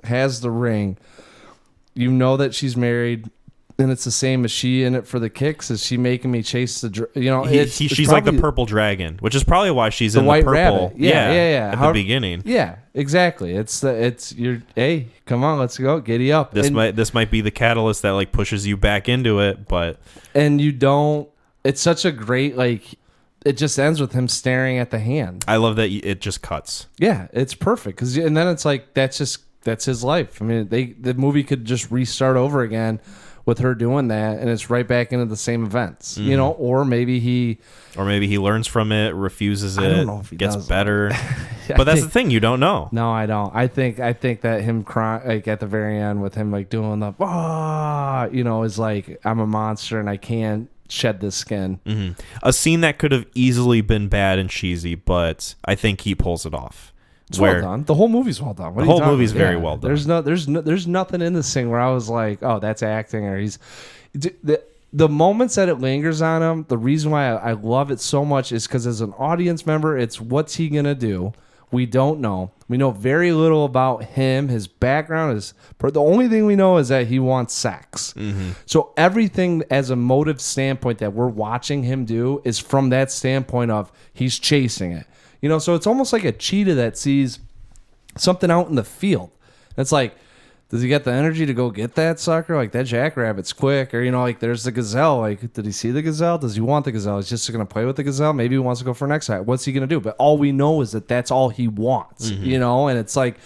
has the ring. You know that she's married. And it's the same. Is she in it for the kicks? Is she making me chase the?
She's like the purple dragon, which is probably why she's in
white
the purple.
rabbit. Yeah.
At the beginning.
Yeah, exactly. Hey, come on, let's go, giddy up.
This might be the catalyst that like pushes you back into it, but
you don't. It's such a great like. It just ends with him staring at the hand.
I love that it just cuts.
Yeah, it's perfect and then it's like that's his life. I mean, the movie could just restart over again with her doing that, and it's right back into the same events, or maybe he
learns from it, refuses it,
I don't know if he
gets
does.
better. But that's the thing, you don't know.
No, I don't. I think that him crying like at the very end with him like doing the is like I'm a monster and I can't shed this skin.
Mm-hmm. A scene that could have easily been bad and cheesy, but I think he pulls it off.
It's well done. The whole movie's well done.
The whole movie's very well done.
There's nothing in this thing where I was like, oh, that's acting, or he's the moments that it lingers on him. The reason why I love it so much is because as an audience member, it's what's he gonna do? We don't know. We know very little about him. His background is the only thing we know is that he wants sex.
Mm-hmm.
So everything as a motive standpoint that we're watching him do is from that standpoint of he's chasing it. So it's almost like a cheetah that sees something out in the field. It's like, does he get the energy to go get that sucker? Like that jackrabbit's quick, or like there's the gazelle. Like, did he see the gazelle? Does he want the gazelle? He's just gonna play with the gazelle. Maybe he wants to go for next time. What's he gonna do? But all we know is that that's all he wants. And it's like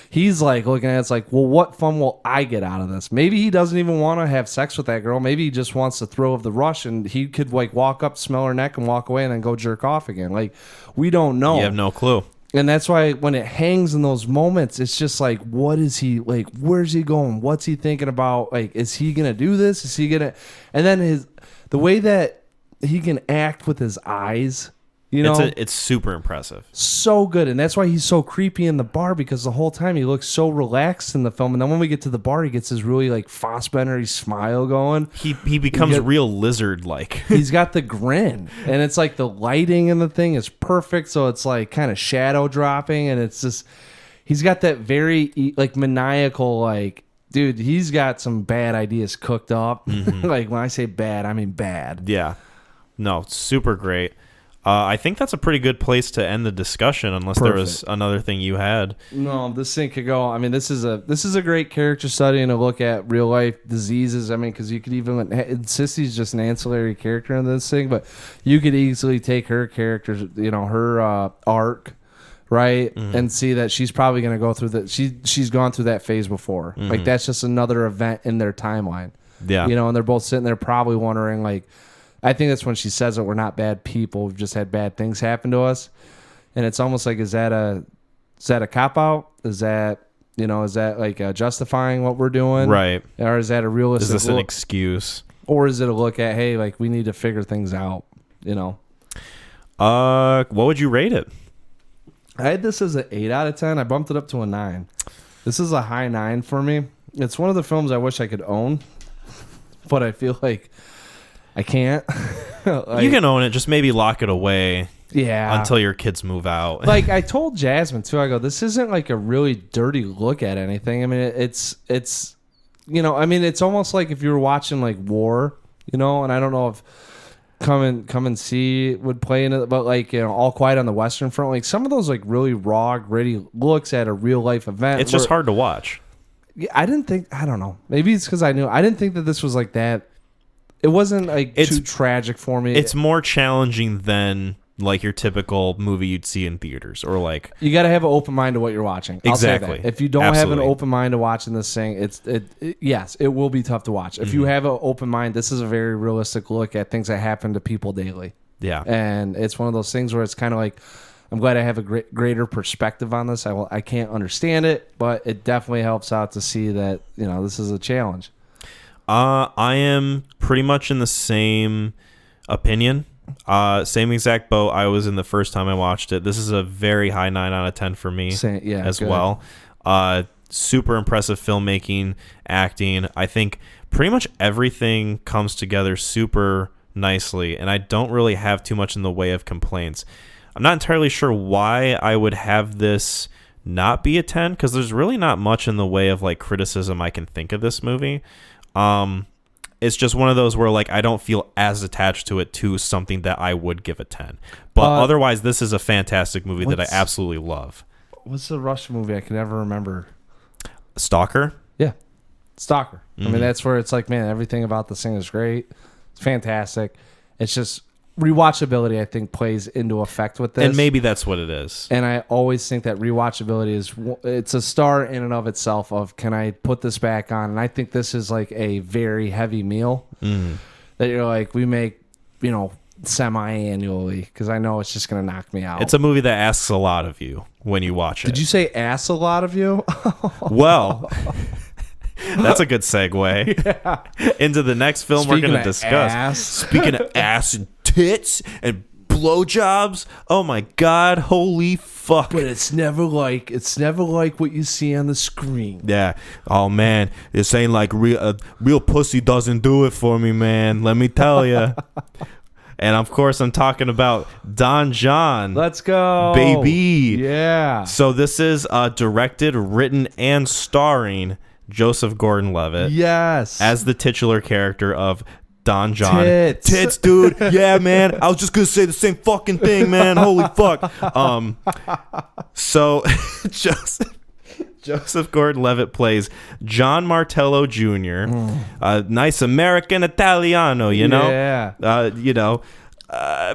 he's like looking at it's like, well, what fun will I get out of this? Maybe he doesn't even want to have sex with that girl. Maybe he just wants the thrill of the rush, and he could like walk up, smell her neck, and walk away, and then go jerk off again. Like, we don't know.
You have no clue.
And that's why when it hangs in those moments, it's just like, what is he like? Where's he going? What's he thinking about? Like, is he gonna do this? Is he gonna? And then the way that he can act with his eyes.
It's super impressive.
So good. And that's why he's so creepy in the bar, because the whole time he looks so relaxed in the film. And then when we get to the bar, he gets his really like Fassbender smile going.
He becomes real lizard-like.
He's got the grin. And it's like the lighting in the thing is perfect. So it's like kind of shadow dropping. And it's just, he's got that very like maniacal, like, dude, he's got some bad ideas cooked up. Mm-hmm. Like when I say bad, I mean bad.
Yeah. No, super great. I think that's a pretty good place to end the discussion, unless there was another thing you had.
No, this thing could go. I mean, this is a great character study and a look at real life diseases. I mean, because you could even Sissy's just an ancillary character in this thing, but you could easily take her character, her arc, right, and see that she's probably going to go through that. She's gone through that phase before. Mm-hmm. Like that's just another event in their timeline.
Yeah,
and they're both sitting there probably wondering like. I think that's when she says that we're not bad people. We've just had bad things happen to us. And it's almost like, is that a cop out? Is that like justifying what we're doing?
Right.
Or is that a realistic?
Is this an excuse?
Or is it a look at, hey, like we need to figure things out,
What would you rate it?
I had this as an 8 out of 10. I bumped it up to a 9. This is a high 9 for me. It's one of the films I wish I could own, but I feel like I can't.
You can own it, just maybe lock it away.
Yeah.
Until your kids move out.
Like I told Jasmine too, I go, this isn't like a really dirty look at anything. I mean, it's it's almost like if you were watching like War, and I don't know if Come and See would play in it, but like, All Quiet on the Western Front, like some of those like really raw, gritty looks at a real life event.
It's just hard to watch.
Yeah, I don't know. Maybe it's because I didn't think that this was like that. It wasn't like too tragic for me.
It's more challenging than like your typical movie you'd see in theaters, or like
you got to have an open mind to what you're watching.
Exactly.
If you don't have an open mind to watching this thing, yes, it will be tough to watch. If you have an open mind, this is a very realistic look at things that happen to people daily.
Yeah,
and it's one of those things where it's kind of like, I'm glad I have a greater perspective on this. I can't understand it, but it definitely helps out to see that this is a challenge.
I am pretty much in the same opinion. Same exact boat I was in the first time I watched it. This is a very high 9 out of 10 for me as good. Well. Super impressive filmmaking, acting. I think pretty much everything comes together super nicely, and I don't really have too much in the way of complaints. I'm not entirely sure why I would have this not be a 10, because there's really not much in the way of like criticism I can think of this movie. It's just one of those where like I don't feel as attached to it to something that I would give a 10. But otherwise, this is a fantastic movie that I absolutely love.
What's the Russian movie I can never remember?
Stalker?
Yeah. Stalker. I mean, that's where it's like, man, everything about this thing is great. It's fantastic. It's just rewatchability, I think, plays into effect with this.
And maybe that's what it is.
And I always think that rewatchability it's a star in and of itself of, can I put this back on? And I think this is like a very heavy meal that you're like, we make, semi-annually, because I know it's just going to knock me out.
It's a movie that asks a lot of you when you watch it.
Did you say ass a lot of you?
Well, that's a good segue into the next film we're going to discuss.
Ass.
Speaking of ass and tits and blowjobs, oh my God, holy fuck!
But it's never like what you see on the screen.
Yeah. Oh man, this ain't like real pussy doesn't do it for me, man. Let me tell you. And of course, I'm talking about Don Jon.
Let's go,
baby.
Yeah.
So this is directed, written, and starring Joseph Gordon-Levitt.
Yes.
As the titular character of Don Jon.
Tits,
dude. Yeah, man. I was just gonna say the same fucking thing, man. Holy fuck. So Joseph Gordon-Levitt plays John Martello Jr. A nice American Italiano,
Yeah.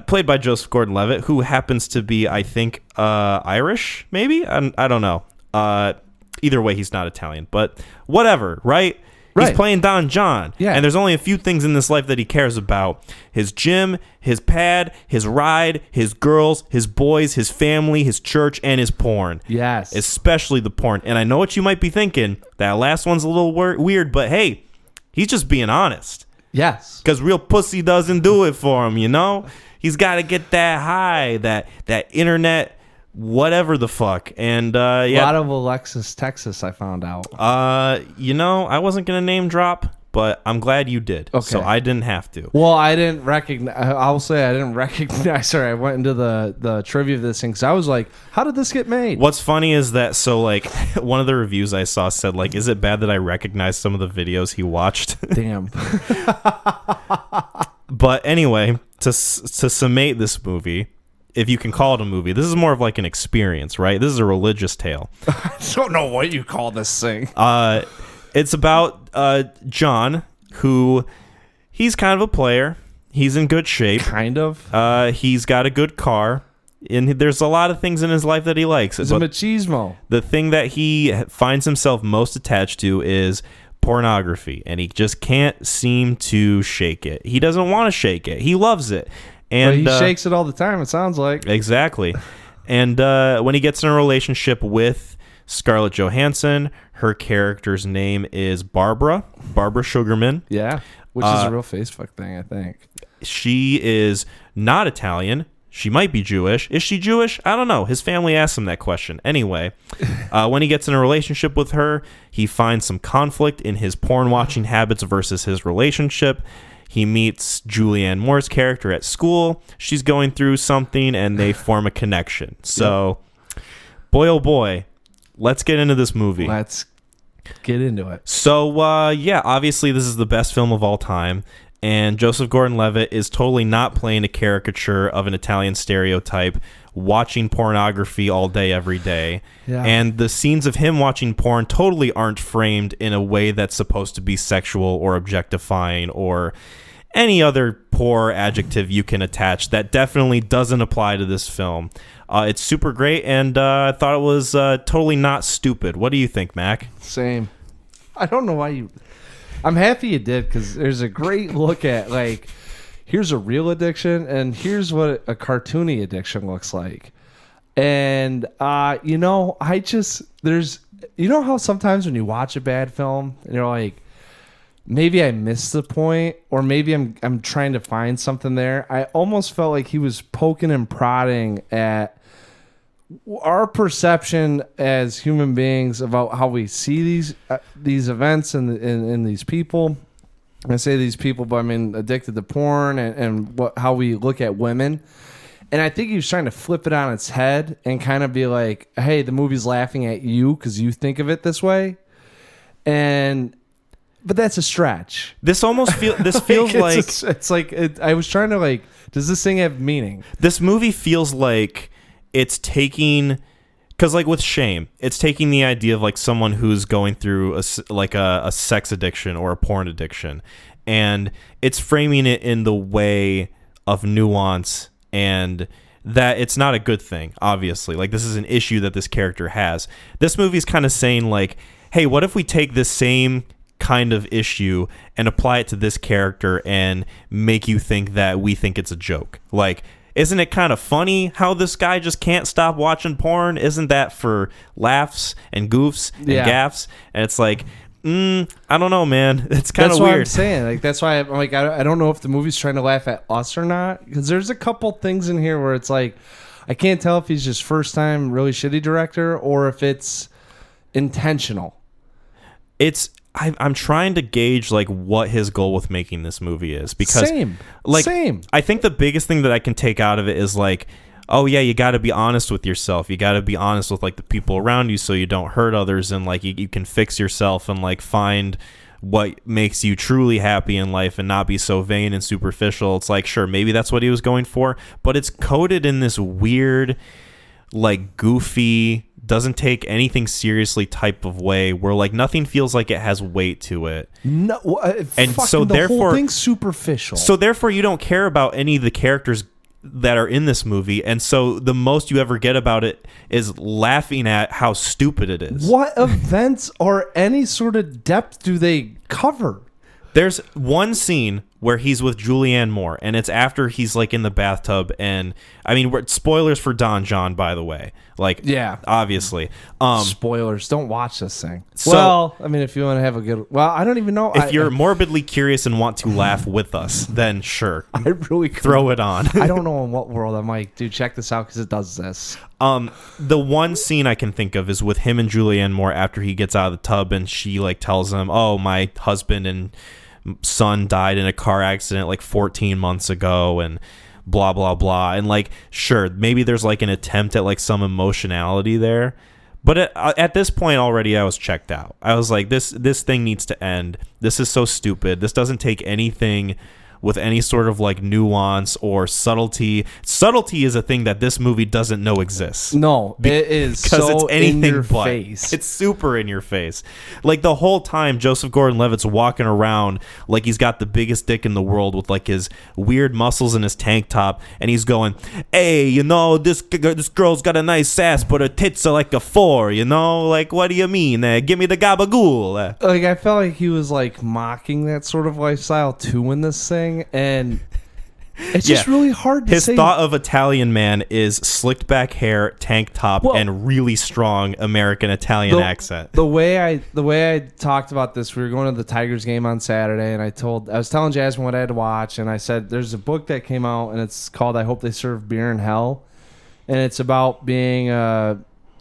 Played by Joseph Gordon-Levitt, who happens to be, I think, Irish, maybe? I don't know. Either way, he's not Italian, but whatever, right? He's playing Don Jon.
Yeah.
And there's only a few things in this life that he cares about. His gym, his pad, his ride, his girls, his boys, his family, his church, and his porn.
Yes.
Especially the porn. And I know what you might be thinking. That last one's a little weird, but hey, he's just being honest.
Yes.
Because real pussy doesn't do it for him, He's got to get that high, that internet, whatever the fuck. And a
lot of Alexis, Texas, I found out.
I wasn't going to name drop, but I'm glad you did.
Okay.
So I didn't have to.
Well, I didn't recognize. I'll say I didn't recognize. Sorry, I went into the trivia of this thing because I was like, "How did this get made?"
What's funny is that one of the reviews I saw said like, "Is it bad that I recognize some of the videos he watched?"
Damn.
But anyway, to summate this movie, if you can call it a movie, this is more of like an experience, right? This is a religious tale.
I don't know what you call this thing.
It's about John, who he's kind of a player. He's in good shape.
Kind of.
He's got a good car. And there's a lot of things in his life that he likes.
He's a machismo.
The thing that he finds himself most attached to is pornography. And he just can't seem to shake it. He doesn't want to shake it. He loves it. And
but he shakes it all the time, it sounds like.
Exactly. And when he gets in a relationship with Scarlett Johansson, her character's name is Barbara Sugarman.
Yeah, which is a real Facebook thing, I think.
She is not Italian. She might be Jewish. Is she Jewish? I don't know. His family asked him that question. Anyway, when he gets in a relationship with her, he finds some conflict in his porn-watching habits versus his relationship. He meets Julianne Moore's character at school. She's going through something, and they form a connection. So, boy, oh boy, let's get into this movie.
Let's get into it.
So, obviously this is the best film of all time. And Joseph Gordon-Levitt is totally not playing a caricature of an Italian stereotype, watching pornography all day, every day.
Yeah.
And the scenes of him watching porn totally aren't framed in a way that's supposed to be sexual or objectifying or any other poor adjective you can attach. That definitely doesn't apply to this film. It's super great, and I thought it was totally not stupid. What do you think, Mac?
Same. I don't know why you... I'm happy you did, because there's a great look at, like, here's a real addiction, and here's what a cartoony addiction looks like. And, there's... You know how sometimes when you watch a bad film, and you're like, maybe I missed the point, or maybe I'm trying to find something there. I almost felt like he was poking and prodding at our perception as human beings about how we see these events and these people. I say these people, but I mean addicted to porn and how we look at women. And I think he was trying to flip it on its head and kind of be like, hey, the movie's laughing at you because you think of it this way. And But that's a stretch.
This almost feels like
it's like I was trying to like. Does this thing have meaning?
This movie feels like it's taking, because like with Shame, it's taking the idea of like someone who's going through a sex addiction or a porn addiction, and it's framing it in the way of nuance and that it's not a good thing. Obviously, like this is an issue that this character has. This movie is kind of saying like, hey, what if we take this same kind of issue and apply it to this character and make you think that we think it's a joke? Like, isn't it kind of funny how this guy just can't stop watching porn? Isn't that for laughs and goofs and gaffs? And it's like, I don't know, man. It's kind of weird.
That's what I'm saying. Like, that's why I'm like, I don't know if the movie's trying to laugh at us or not, because there's a couple things in here where it's like, I can't tell if he's just first time really shitty director or if it's intentional. I'm trying to gauge like what his goal with making this movie is, because same.
I think the biggest thing that I can take out of it is like, oh yeah, you got to be honest with yourself. You got to be honest with like the people around you so you don't hurt others, and like you can fix yourself and like find what makes you truly happy in life and not be so vain and superficial. It's like, sure, maybe that's what he was going for, but it's coded in this weird, like goofy, doesn't take anything seriously type of way where like nothing feels like it has weight to it.
No,
and so
the
therefore
whole thing's superficial.
So therefore you don't care about any of the characters that are in this movie, and so the most you ever get about it is laughing at how stupid it is.
What events or any sort of depth do they cover?
There's one scene where he's with Julianne Moore, and it's after he's like in the bathtub, and I mean, spoilers for Don Jon, by the way. Like, yeah, obviously.
Spoilers. Don't watch this thing.
So,
well, I mean, if you want to have a good, I don't even know.
If you're morbidly curious and want to laugh with us, then sure,
I really
throw it on.
I don't know in what world I'm like, dude, check this out because it does this.
The one scene I can think of is with him and Julianne Moore after he gets out of the tub, and she like tells him, "Oh, my husband and son died in a car accident like 14 months ago," and blah blah blah. And like, sure, maybe there's like an attempt at like some emotionality there, but at this point already I was checked out. I was like, this thing needs to end. This is so stupid. This doesn't take anything with any sort of like nuance or subtlety. Subtlety is a thing that this movie doesn't know exists.
No, it is
because
so
it's anything
in your
but.
face.
It's super in your face. Like the whole time, Joseph Gordon-Levitt's walking around like he's got the biggest dick in the world with like his weird muscles in his tank top, and he's going, "Hey, you know, this girl's got a nice ass, but her tits are like a 4. You know, like what do you mean? Give me the gabagool."
Like I felt like he was like mocking that sort of lifestyle too in this thing. And it's just really hard to say.
His thought of Italian man is slicked back hair, tank top, and really strong American Italian accent.
The way I talked about this, we were going to the Tigers game on Saturday, and I was telling Jasmine what I had to watch, and I said there's a book that came out, and it's called "I Hope They Serve Beer in Hell," and it's about being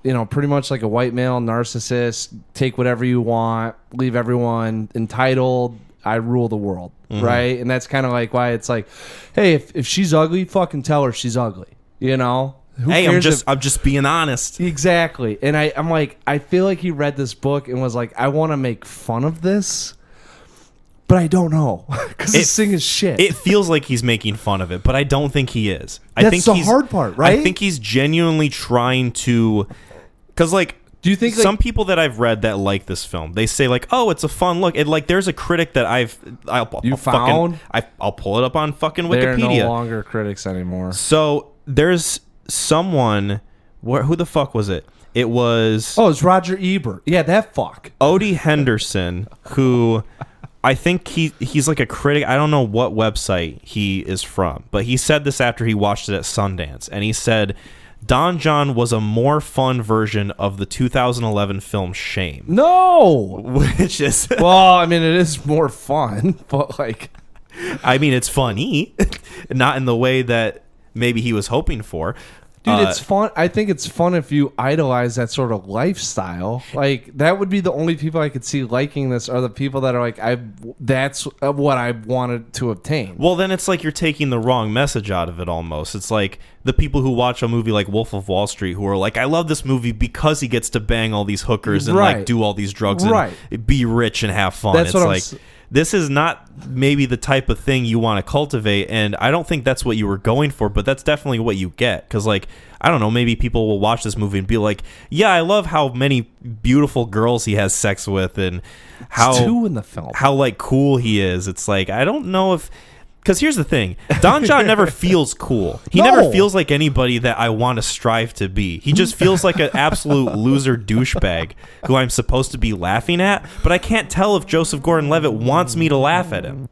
pretty much like a white male narcissist, take whatever you want, leave everyone entitled. I rule the world, right? And that's kind of like why it's like, hey, if she's ugly, fucking tell her she's ugly. You know?
Hey, I'm just being honest.
Exactly. And I'm like, I feel like he read this book and was like, I want to make fun of this, but I don't know because this thing is shit.
It feels like he's making fun of it, but I don't think he is.
That's the hard part, right?
I think he's genuinely trying to, because like,
do you think
some people that I've read that like this film, they say like, "Oh, it's a fun look." And like, there's a critic that I'll pull it up on fucking Wikipedia.
They're no longer critics anymore.
So there's someone, who the fuck was it? It was
it's Roger Ebert. Yeah, that fuck.
Odie Henderson, who I think he's like a critic. I don't know what website he is from, but he said this after he watched it at Sundance, and he said Don Jon was a more fun version of the 2011 film Shame.
No!
Which is...
well, I mean, it is more fun, but like...
I mean, it's funny. Not in the way that maybe he was hoping for.
Dude, it's fun. I think it's fun if you idolize that sort of lifestyle. Like, that would be the only people I could see liking this are the people that are like, that's what I wanted to obtain.
Well, then it's like you're taking the wrong message out of it almost. It's like the people who watch a movie like Wolf of Wall Street who are like, I love this movie because he gets to bang all these hookers and like do all these drugs and be rich and have fun.
That's
it's like... This is not maybe the type of thing you want to cultivate, and I don't think that's what you were going for, but that's definitely what you get. Because, like, I don't know, maybe people will watch this movie and be like, yeah, I love how many beautiful girls he has sex with and how...
It's 2 in the film.
How, like, cool he is. It's like, I don't know if... Because here's the thing. Don Jon never feels cool. He never feels like anybody that I want to strive to be. He just feels like an absolute loser douchebag who I'm supposed to be laughing at, but I can't tell if Joseph Gordon-Levitt wants me to laugh at him.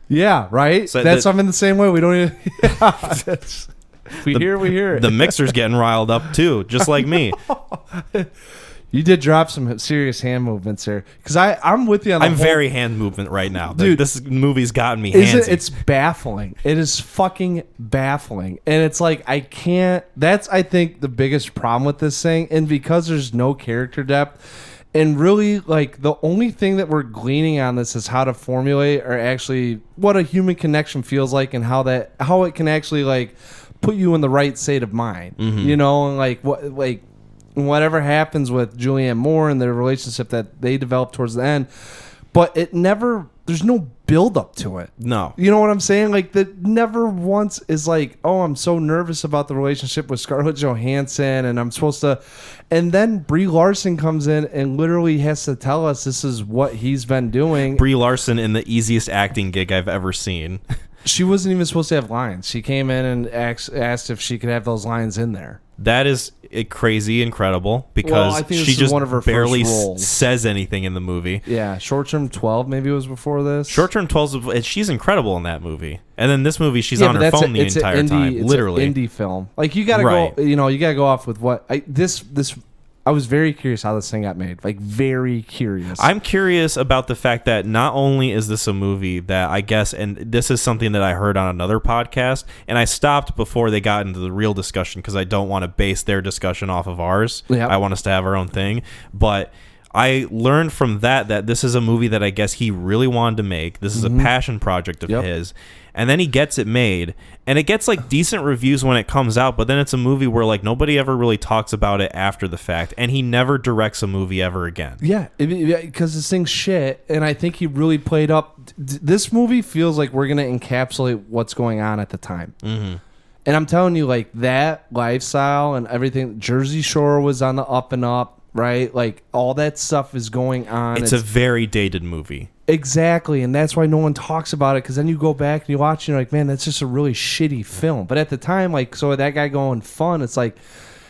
Yeah, right? So I'm in the same way. We don't even... we hear it.
The mixer's getting riled up, too, just like me.
You did drop some serious hand movements here, because I'm with you on the
I'm very hand movement right now.
Dude,
this movie's gotten me handsy.
It's baffling. It is fucking baffling. And it's like, I can't... That's, I think, the biggest problem with this thing. And because there's no character depth, and really, like, the only thing that we're gleaning on this is how to formulate or actually what a human connection feels like and how it can actually, like, put you in the right state of mind.
Mm-hmm.
You know, and like whatever happens with Julianne Moore and their relationship that they develop towards the end, but there's no build up to it.
No.
You know what I'm saying? Like, that never once is like, oh, I'm so nervous about the relationship with Scarlett Johansson and I'm supposed to, and then Brie Larson comes in and literally has to tell us this is what he's been doing.
Brie Larson in the easiest acting gig I've ever seen.
She wasn't even supposed to have lines. She came in and asked if she could have those lines in there.
That is crazy incredible because
I think
she just
one of her
barely
first roles.
says anything in the movie.
Yeah, Short Term 12 maybe was before this.
Short Term 12, she's incredible in that movie. And then this movie, she's on her phone the entire time, literally.
It's an indie film. Like, you got to go, you got to go off with what I was very curious how this thing got made. Like, very curious.
I'm curious about the fact that not only is this a movie that I guess, and this is something that I heard on another podcast, and I stopped before they got into the real discussion because I don't want to base their discussion off of ours. Yep. I want us to have our own thing. But I learned from that this is a movie that I guess he really wanted to make. This is a passion project of his. And then he gets it made, and it gets like decent reviews when it comes out, but then it's a movie where like nobody ever really talks about it after the fact, and he never directs a movie ever again. Yeah,
because this thing's shit, and I think he really played up. This movie feels like we're going to encapsulate what's going on at the time. Mm-hmm. And I'm telling you, like, that lifestyle and everything, Jersey Shore was on the up and up, right? Like, all that stuff is going on.
It's a very dated movie.
Exactly, and that's why no one talks about it, because then you go back and you watch and you're like, man, that's just a really shitty film. But at the time, like, so that guy going fun, it's like,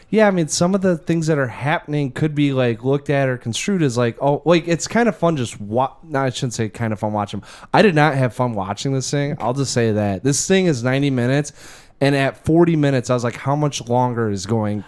yeah, I mean, some of the things that are happening could be, like, looked at or construed as, like, oh, like, it's kind of fun just no, I shouldn't say kind of fun watching. I did not have fun watching this thing. I'll just say that. This thing is 90 minutes, and at 40 minutes, I was like, how much longer is going...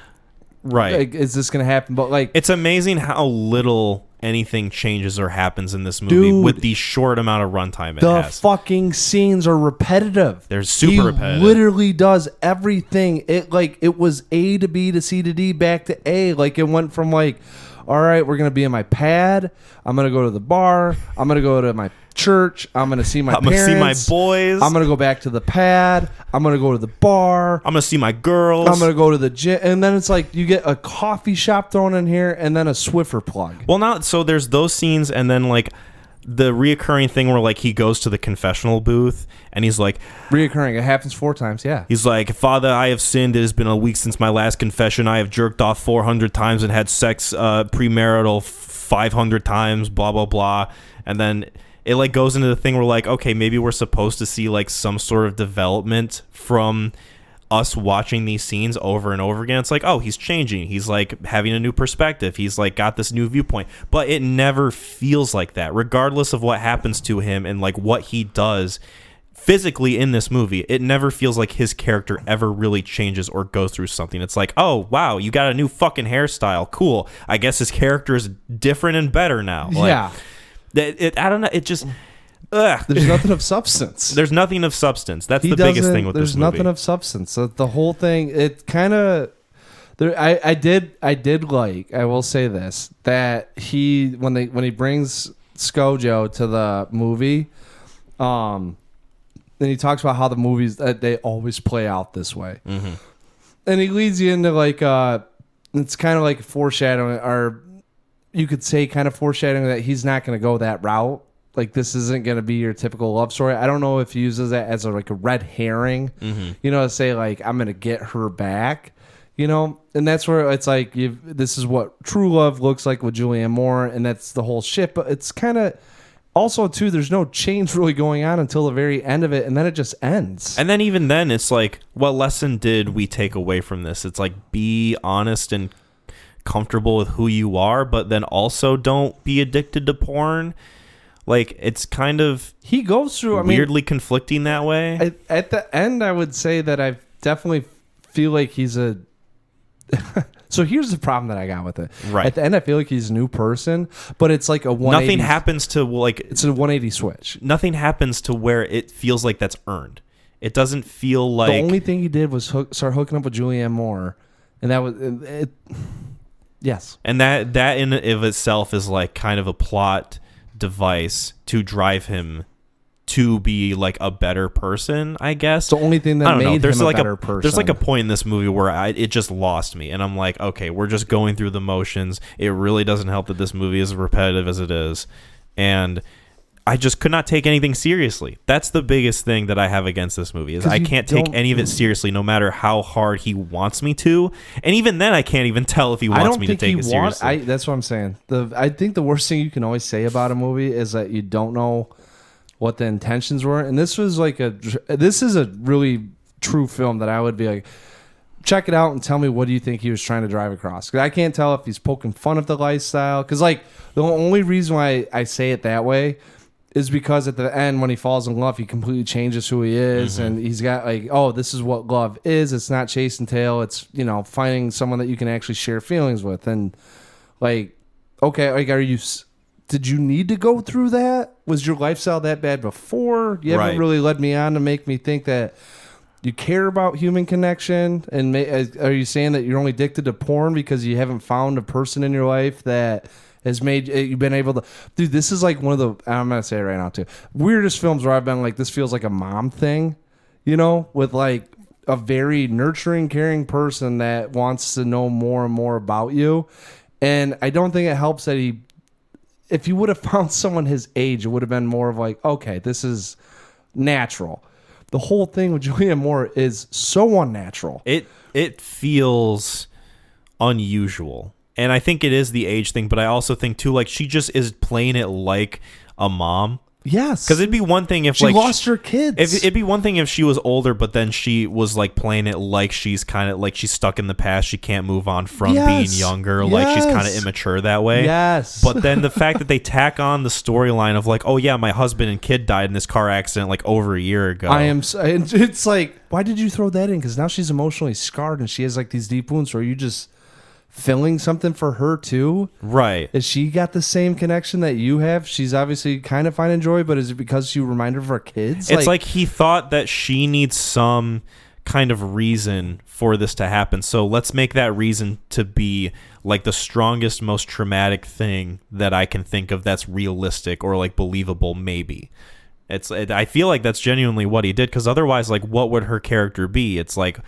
Right.
Like, is this going to happen? But, like...
It's amazing how little anything changes or happens in this movie with the short amount of runtime it has.
The fucking scenes are repetitive.
They're super repetitive.
He literally does everything. It was A to B to C to D back to A. Like, it went from, like, all right, we're going to be in my pad. I'm going to go to the bar. I'm going to go to my church. I'm going to see my parents.
I'm going to see my boys.
I'm going to go back to the pad. I'm going to go to the bar.
I'm going to see my girls.
I'm going to go to the gym. And then it's like you get a coffee shop thrown in here and then a Swiffer plug.
Well, so there's those scenes and then, like, the reoccurring thing where, like, he goes to the confessional booth and he's like...
Reoccurring. It happens 4 times, yeah.
He's like, Father, I have sinned. It has been a week since my last confession. I have jerked off 400 times and had sex premarital 500 times, blah, blah, blah. And then it, like, goes into the thing where, like, okay, maybe we're supposed to see, like, some sort of development from... us watching these scenes over and over again. It's like, oh, he's changing. He's like having a new perspective. He's like got this new viewpoint. But it never feels like that, regardless of what happens to him and like what he does physically in this movie. It never feels like his character ever really changes or goes through something. It's like, oh, wow, you got a new fucking hairstyle. Cool. I guess his character is different and better now. Like,
yeah.
I don't know. It just...
There's nothing of substance.
There's nothing of substance. That's the biggest thing with this movie.
There's nothing of substance. The whole thing, it kind of. I did like. I will say this, that when he brings ScarJo to the movie, then he talks about how the movies they always play out this way, and he leads you into like it's kind of like foreshadowing, or you could say kind of foreshadowing that he's not going to go that route. Like, this isn't going to be your typical love story. I don't know if he uses that as a red herring, to say, like, I'm going to get her back, And that's where it's like, this is what true love looks like with Julianne Moore, and that's the whole shit. But it's kind of, also, too, there's no change really going on until the very end of it, and then it just ends.
And then even then, it's like, what lesson did we take away from this? It's like, be honest and comfortable with who you are, but then also don't be addicted to porn. Like, it's kind of
he goes through
weirdly conflicting that way.
At the end, I would say that I definitely feel like he's a. So here's the problem that I got with it.
Right.
At the end, I feel like he's a new person, but it's like a 180.
Nothing happens to like.
It's a 180 switch.
Nothing happens to where it feels like that's earned. It doesn't feel like.
The only thing he did was start hooking up with Julianne Moore, and that was it. Yes.
And that in of itself is like kind of a plot device to drive him to be like a better person, I guess.
The only thing that made him a better person.
There's like a point in this movie where it just lost me, and I'm like, okay, we're just going through the motions. It really doesn't help that this movie is as repetitive as it is, and I just could not take anything seriously. That's the biggest thing that I have against this movie is I can't take any of it seriously, no matter how hard he wants me to, and even then I can't even tell if he wants me to take it seriously.
That's what I'm saying. I think the worst thing you can always say about a movie is that you don't know what the intentions were, and this is a really true film that I would be like, check it out and tell me what do you think he was trying to drive across, because I can't tell if he's poking fun at the lifestyle, because like the only reason why I say it that way is because at the end when he falls in love, he completely changes who he is, and he's got like, oh, this is what love is. It's not chase and tail. It's finding someone that you can actually share feelings with, and like, okay, like did you need to go through that? Was your lifestyle that bad before? You haven't really led me on to make me think that you care about human connection. And are you saying that you're only addicted to porn because you haven't found a person in your life that has made you've been able to? Dude, this is like one of the, I'm gonna say it right now too, weirdest films where I've been like, this feels like a mom thing, with like a very nurturing, caring person that wants to know more and more about you. And I don't think it helps that if you would have found someone his age, it would have been more of like, okay, this is natural. The whole thing with Julianne Moore is so unnatural.
It feels unusual. And I think it is the age thing, but I also think too, like, she just is playing it like a mom.
Yes.
Because it'd be one thing if
she lost her kids.
It'd be one thing if she was older, but then she was like playing it like she's kind of like she's stuck in the past. She can't move on from being younger. Like she's kind of immature that way.
Yes.
But then the fact that they tack on the storyline of like, oh yeah, my husband and kid died in this car accident like over a year ago.
It's like, why did you throw that in? Because now she's emotionally scarred and she has like these deep wounds. So are you just filling something for her too?
Right.
Has she got the same connection that you have? She's obviously kind of finding joy, but is it because you remind her of her kids?
It's like he thought that she needs some kind of reason for this to happen. So let's make that reason to be like the strongest, most traumatic thing that I can think of that's realistic or like believable, maybe. I feel like that's genuinely what he did, because otherwise, like, what would her character be? It's like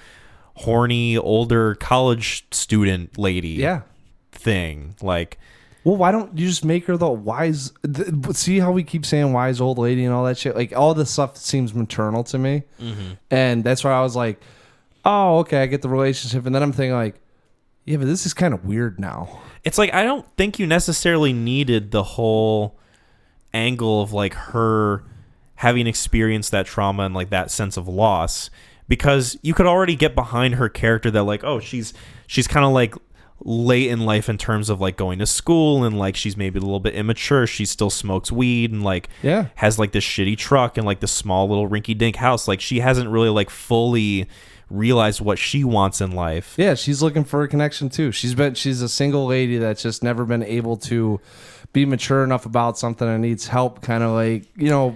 horny older college student lady thing. Like,
well, why don't you just make her the wise? See how we keep saying wise old lady and all that shit? Like, all this stuff seems maternal to me, and that's why I was like, oh, okay, I get the relationship. And then I'm thinking like, yeah, but this is kind of weird now.
It's like, I don't think you necessarily needed the whole angle of like her having experienced that trauma and like that sense of loss, because you could already get behind her character that like, oh, she's kind of like late in life in terms of like going to school, and like she's maybe a little bit immature. She still smokes weed and like has like this shitty truck and like this small little rinky dink house. Like, she hasn't really like fully realized what she wants in life.
Yeah, she's looking for a connection too. She's a single lady that's just never been able to be mature enough about something and needs help kind of like,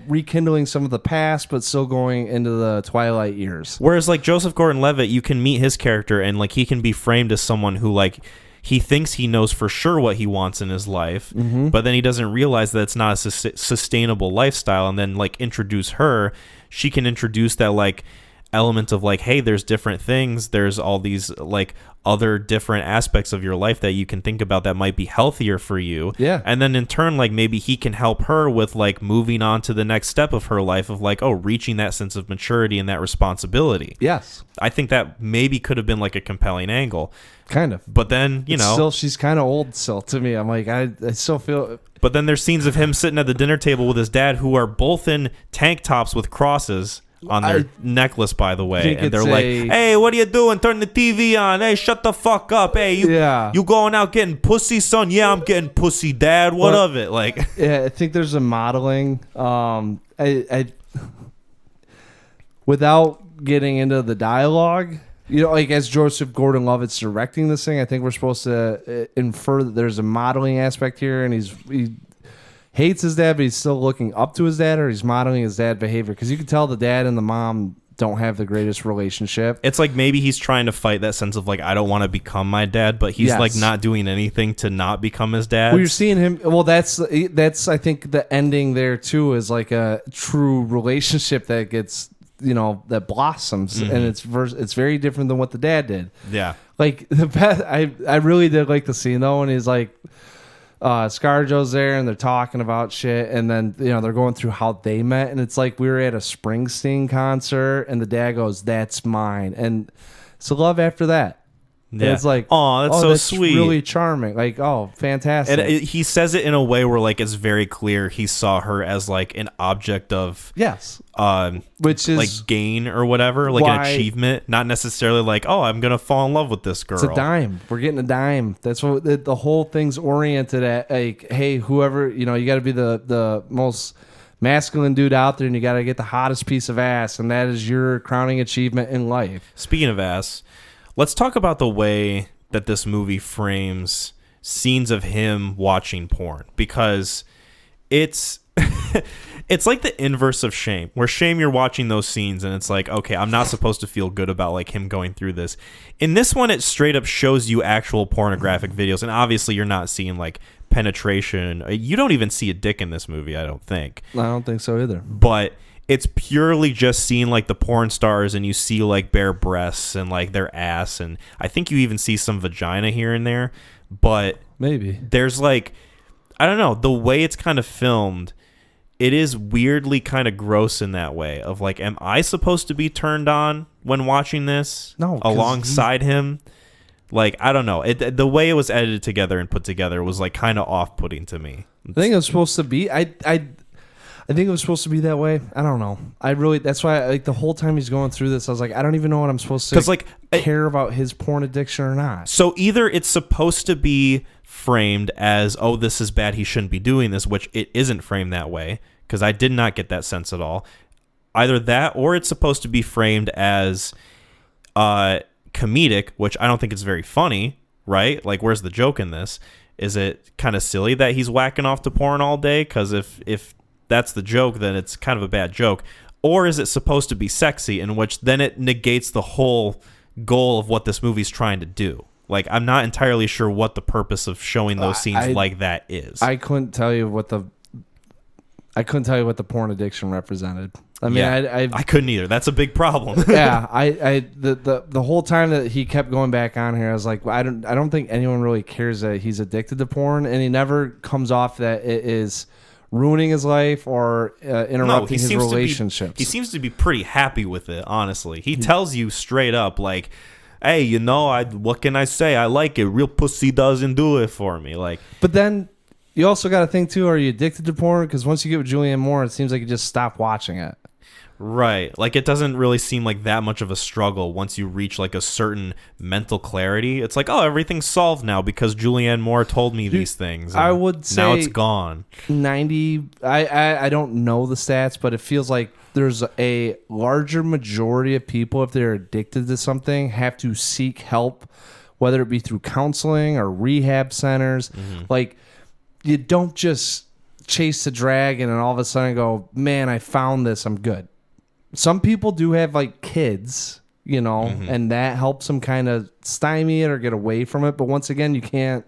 rekindling some of the past, but still going into the twilight years.
Whereas like Joseph Gordon-Levitt, you can meet his character and like he can be framed as someone who like he thinks he knows for sure what he wants in his life, but then he doesn't realize that it's not a sustainable lifestyle. And then like introduce her, she can introduce that like element of like, hey, there's different things, there's all these like other different aspects of your life that you can think about that might be healthier for you.
Yeah.
And then in turn, like maybe he can help her with like moving on to the next step of her life of like, oh, reaching that sense of maturity and that responsibility.
Yes.
I think that maybe could have been like a compelling angle.
Kind of.
But then,
still, she's kind of old still to me. I'm like, I still feel.
But then there's scenes of him sitting at the dinner table with his dad who are both in tank tops with crosses on their necklace, by the way, and they're like, "Hey, what are you doing? Turn the TV on. Hey, shut the fuck up. Hey, you going out getting pussy, son? Yeah, I'm getting pussy, Dad. What of it?" Like,
yeah, I think there's a modeling. I without getting into the dialogue, like as Joseph Gordon-Levitt's directing this thing, I think we're supposed to infer that there's a modeling aspect here, and he hates his dad, but he's still looking up to his dad, or he's modeling his dad behavior, because you can tell the dad and the mom don't have the greatest relationship.
It's like maybe he's trying to fight that sense of like, I don't want to become my dad, but he's like not doing anything to not become his dad.
Well, you're seeing him. Well, that's I think the ending there too is like a true relationship that gets that blossoms, and it's very different than what the dad did.
Yeah,
like the best. I really did like the scene though, when he's like. ScarJo's there and they're talking about shit, and then they're going through how they met, and it's like we were at a Springsteen concert and the dad goes, "That's mine," and so love after that. Yeah. And it's like,
oh, that's so sweet,
really charming, like, oh, fantastic.
And he says it in a way where like it's very clear he saw her as like an object of which is like gain or whatever, like an achievement, not necessarily like, oh, I'm gonna fall in love with this girl.
It's a dime. We're getting a dime. That's what the whole thing's oriented at. Like, hey, whoever, you got to be the most masculine dude out there, and you got to get the hottest piece of ass, and that is your crowning achievement in life.
Speaking of ass, let's talk about the way that this movie frames scenes of him watching porn, because it's it's like the inverse of Shame, where Shame, you're watching those scenes and it's like, okay, I'm not supposed to feel good about like him going through this. In this one, it straight up shows you actual pornographic videos, and obviously you're not seeing like penetration. You don't even see a dick in this movie, I don't think.
I don't think so either.
But it's purely just seeing like the porn stars, and you see like bare breasts and like their ass, and I think you even see some vagina here and there. But
maybe
there's like, I don't know, the way it's kind of filmed, it is weirdly kind of gross in that way of like, am I supposed to be turned on when watching this?
No,
alongside him? Like, I don't know. The way it was edited together and put together was like kind of off-putting to me.
I think it was supposed to be. I think it was supposed to be that way. I don't know. That's why like the whole time he's going through this, I was like, I don't even know what I'm supposed to
like
care about his porn addiction or not.
So either it's supposed to be framed as, oh, this is bad, he shouldn't be doing this, which it isn't framed that way, because I did not get that sense at all. Either that, or it's supposed to be framed as comedic, which I don't think it's very funny, right? Like, where's the joke in this? Is it kind of silly that he's whacking off to porn all day? Because if that's the joke, then it's kind of a bad joke. Or is it supposed to be sexy, in which then it negates the whole goal of what this movie's trying to do? Like, I'm not entirely sure what the purpose of showing those scenes like that is.
I couldn't tell you what the porn addiction represented. I mean, yeah,
I couldn't either. That's a big problem.
Yeah, the whole time that he kept going back on here, I was like, I don't think anyone really cares that he's addicted to porn, and he never comes off that it is ruining his life or interrupting his relationships.
He seems to be pretty happy with it, honestly. He tells you straight up, like, hey, what can I say? I like it. Real pussy doesn't do it for me. Like,
but then you also got to think too, are you addicted to porn? Because once you get with Julianne Moore, it seems like you just stop watching it.
Right. Like, it doesn't really seem like that much of a struggle once you reach like a certain mental clarity. It's like, oh, everything's solved now because Julianne Moore told me these things.
I would say
now it's gone.
90. I don't know the stats, but it feels like there's a larger majority of people, if they're addicted to something, have to seek help, whether it be through counseling or rehab centers. Like, you don't just chase the dragon and all of a sudden go, man, I found this, I'm good. Some people do have like kids, you know, and that helps them kind of stymie it or get away from it. But once again, you can't.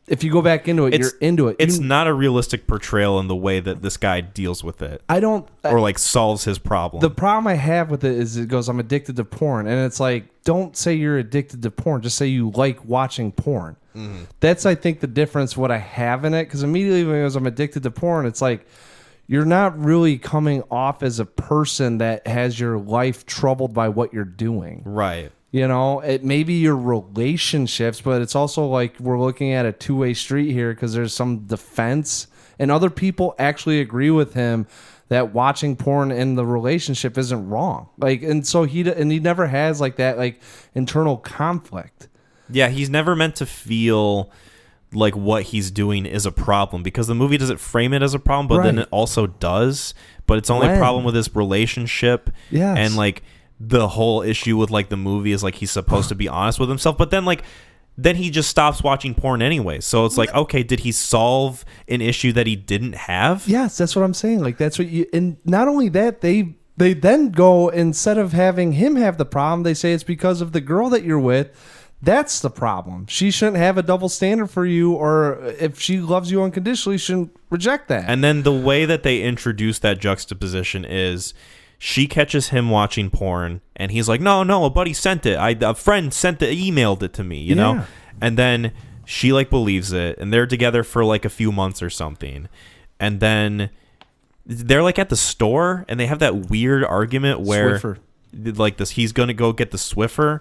If you go back into it, you're into it.
It's not a realistic portrayal in the way that this guy deals with it. Or like solves his problem.
The problem I have with it is it goes, I'm addicted to porn. And it's like, don't say you're addicted to porn. Just say you like watching porn. That's, I think, the difference what I have in it. Because immediately when it goes, I'm addicted to porn, it's like, you're not really coming off as a person that has your life troubled by what you're doing.
Right.
You know, it may be your relationships, but it's also like we're looking at a two-way street here because there's some defense. And other people actually agree with him that watching porn in the relationship isn't wrong. Like, and so he never has like that like internal conflict.
Yeah, he's never meant to feel like what he's doing is a problem because the movie doesn't frame it as a problem, but then it also does. But it's only a problem with his relationship.
Yes.
And like the whole issue with like the movie is like he's supposed to be honest with himself, but then he just stops watching porn anyway. So it's like, okay, did he solve an issue that he didn't have?
Yes, that's what I'm saying. Like, that's what you, and not only that, they then go, instead of having him have the problem, they say it's because of the girl that you're with. That's the problem. She shouldn't have a double standard for you, or if she loves you unconditionally, shouldn't reject that.
And then the way that they introduce that juxtaposition is she catches him watching porn, and he's like, no, a buddy sent it. A friend sent it, emailed it to me, you know? And then she like believes it, and they're together for like a few months or something. And then they're like at the store, and they have that weird argument where
Swiffer.
Like this, he's going to go get the Swiffer.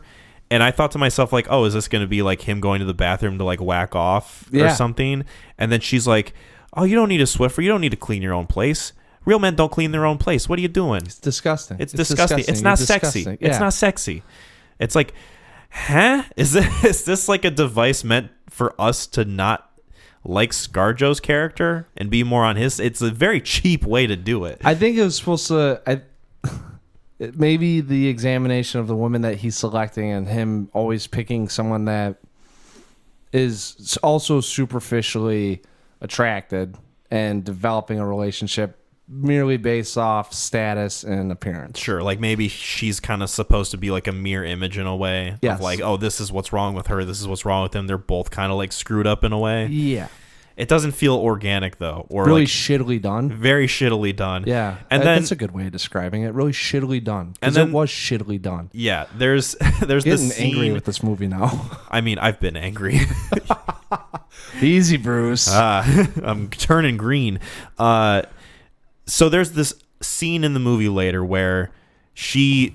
And I thought to myself, like, oh, is this going to be like him going to the bathroom to like whack off or something? And then she's like, oh, you don't need a Swiffer. You don't need to clean your own place. Real men don't clean their own place. What are you doing?
It's disgusting.
It's disgusting. It's not sexy.
Yeah.
It's not sexy. It's like, huh? Is this like a device meant for us to not like ScarJo's character and be more on his? It's a very cheap way to do it.
I think it was supposed to... maybe the examination of the woman that he's selecting and him always picking someone that is also superficially attracted and developing a relationship merely based off status and appearance.
Sure, like maybe she's kind of supposed to be like a mirror image in a way.
Yes.
Of like, oh, this is what's wrong with her. This is what's wrong with him. They're both kind of like screwed up in a way.
Yeah.
It doesn't feel organic though, or
really
like
shittily done.
Very shittily done.
Yeah,
and then
that's a good way of describing it. Really shittily done.
And
Because
then
it was shittily done.
Yeah, there's this
Getting
scene.
angry with this movie now.
I mean, I've been angry.
Easy, Bruce.
I'm turning green. So there's this scene in the movie later where she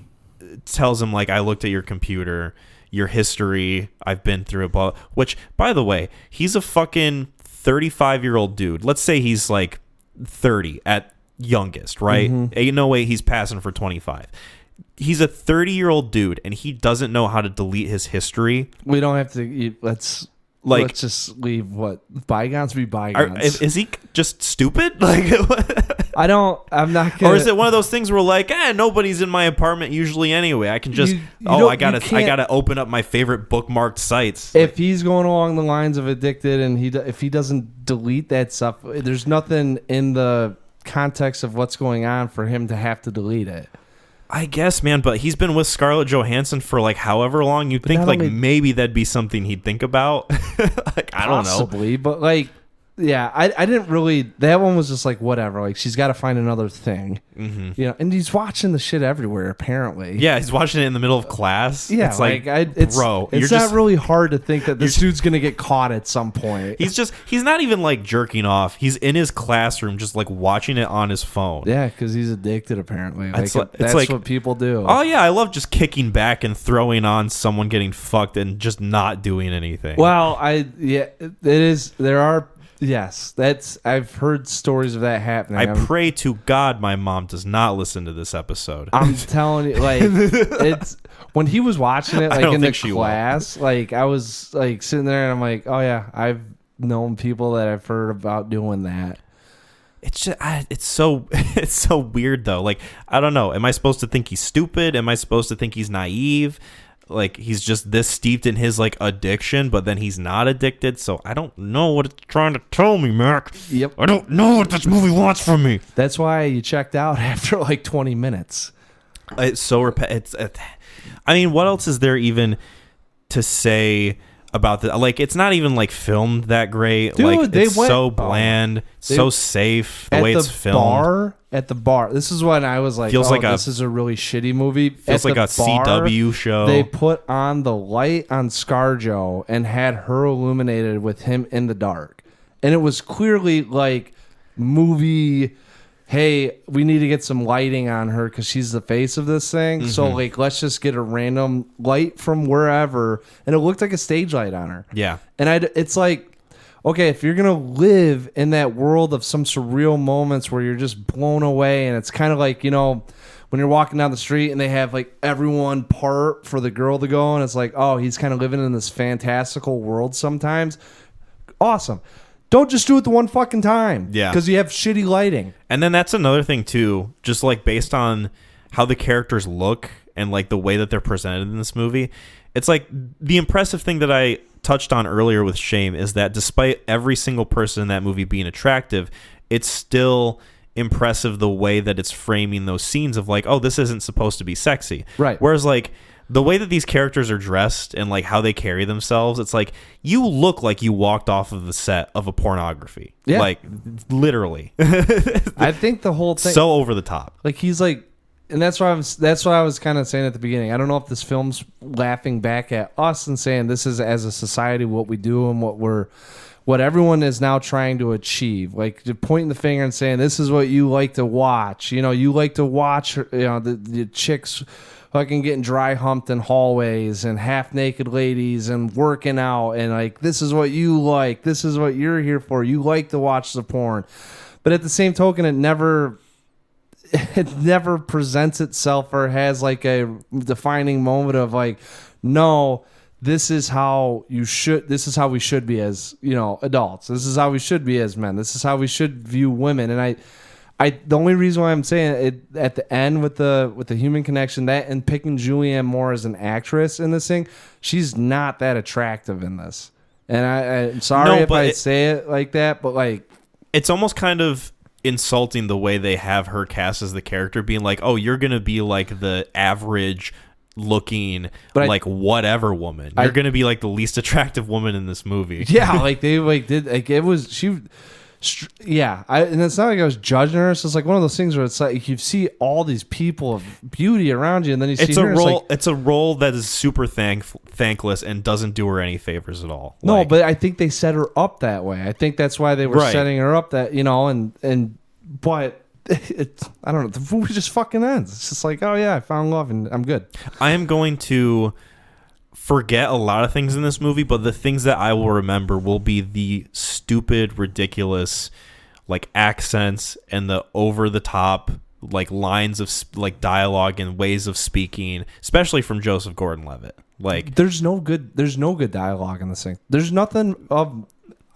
tells him like, I looked at your computer, your history, I've been through it, blah, which, by the way, he's a fucking 35-year-old dude. Let's say he's like 30 at youngest, right? Ain't no way he's passing for 25. He's a 30-year-old dude, and he doesn't know how to delete his history.
We don't have to... Let's just leave bygones be bygones.
Is he just stupid? Like,
I'm not gonna...
Or is it one of those things where like, nobody's in my apartment usually anyway. I can just, I gotta open up my favorite bookmarked sites.
If he's going along the lines of addicted and if he doesn't delete that stuff, there's nothing in the context of what's going on for him to have to delete it.
I guess, man, but he's been with Scarlett Johansson for like however long. You'd think like maybe that'd be something he'd think about. Like, I don't know.
Possibly, but like, yeah, I didn't really. That one was just like whatever. Like, she's got to find another thing, you know. And he's watching the shit everywhere. Apparently,
yeah, he's watching it in the middle of class.
Yeah,
it's like bro,
it's not really hard to think that this dude's gonna get caught at some point.
He's not even like jerking off. He's in his classroom, just like watching it on his phone.
Yeah, because he's addicted. Apparently,
that's
like what people do.
Oh yeah, I love just kicking back and throwing on someone getting fucked and just not doing anything.
Well, it is. There are Yes, I've heard stories of that happening.
I pray to God my mom does not listen to this episode.
I'm telling you, like, it's when he was watching it, like in the class, like I was like sitting there and I'm like, oh yeah, I've known people that I've heard about doing that.
It's just, it's so weird though. Like, I don't know. Am I supposed to think he's stupid? Am I supposed to think he's naive? Like, he's just this steeped in his like addiction, but then he's not addicted. So I don't know what it's trying to tell me, Mac.
Yep.
I don't know what this movie wants from me.
That's why you checked out after like 20 minutes.
It's so I mean, what else is there even to say about the, like, it's not even like filmed that great.
Dude,
like, it's so bland, so safe the way it's filmed.
At the bar, this is when I was like,
feels like
this is a really shitty movie.
Feels like a CW show.
They put on the light on ScarJo and had her illuminated with him in the dark, and it was clearly like movie. Hey, we need to get some lighting on her because she's the face of this thing. Mm-hmm. So, like, let's just get a random light from wherever. And it looked like a stage light on her.
Yeah.
And it's like, okay, if you're going to live in that world of some surreal moments where you're just blown away, and it's kind of like, you know, when you're walking down the street and they have, like, everyone part for the girl to go, and it's like, oh, he's kind of living in this fantastical world sometimes. Awesome. Don't just do it the one fucking time.
Yeah.
Because you have shitty lighting.
And then that's another thing, too. Just, like, based on how the characters look and, like, the way that they're presented in this movie. It's, like, the impressive thing that I touched on earlier with Shame is that despite every single person in that movie being attractive, it's still impressive the way that it's framing those scenes of, like, oh, this isn't supposed to be sexy.
Right.
Whereas, like, the way that these characters are dressed and like how they carry themselves, it's like you look like you walked off of the set of a pornography.
Yeah.
Like, literally.
I think the whole thing
so over the top.
Like, he's like, and that's what I was kind of saying at the beginning. I don't know if this film's laughing back at us and saying this is as a society what we do and what everyone is now trying to achieve. Like, pointing the finger and saying this is what you like to watch. You know, you like to watch, you know, the chicks fucking getting dry humped in hallways and half naked ladies and working out, and like, this is what you like, this is what you're here for, you like to watch the porn. But at the same token, it never presents itself or has like a defining moment of like, no, this is how we should be as, you know, adults, this is how we should be as men, this is how we should view women. And the only reason why I'm saying it at the end with the human connection, that and picking Julianne Moore as an actress in this thing, she's not that attractive in this. And I'm sorry if I say it like that, but like,
it's almost kind of insulting the way they have her cast as the character, being like, oh, you're gonna be like the average looking, but like whatever woman. You're gonna be like the least attractive woman in this movie.
Yeah, like they like did like it was she. Yeah, and it's not like I was judging her. It's just like one of those things where it's like you see all these people of beauty around you, and then you see
it's
her.
It's a role that is super thankless and doesn't do her any favors at all.
No, but I think they set her up that way. I think that's why they were setting her up that, you know, but it's, I don't know. The movie just fucking ends. It's just like, oh yeah, I found love and I'm good.
I am going to forget a lot of things in this movie, but the things that I will remember will be the stupid, ridiculous, like, accents and the over the top, like, lines of like dialogue and ways of speaking, especially from Joseph Gordon-Levitt. Like,
there's no good dialogue in this thing. There's nothing of.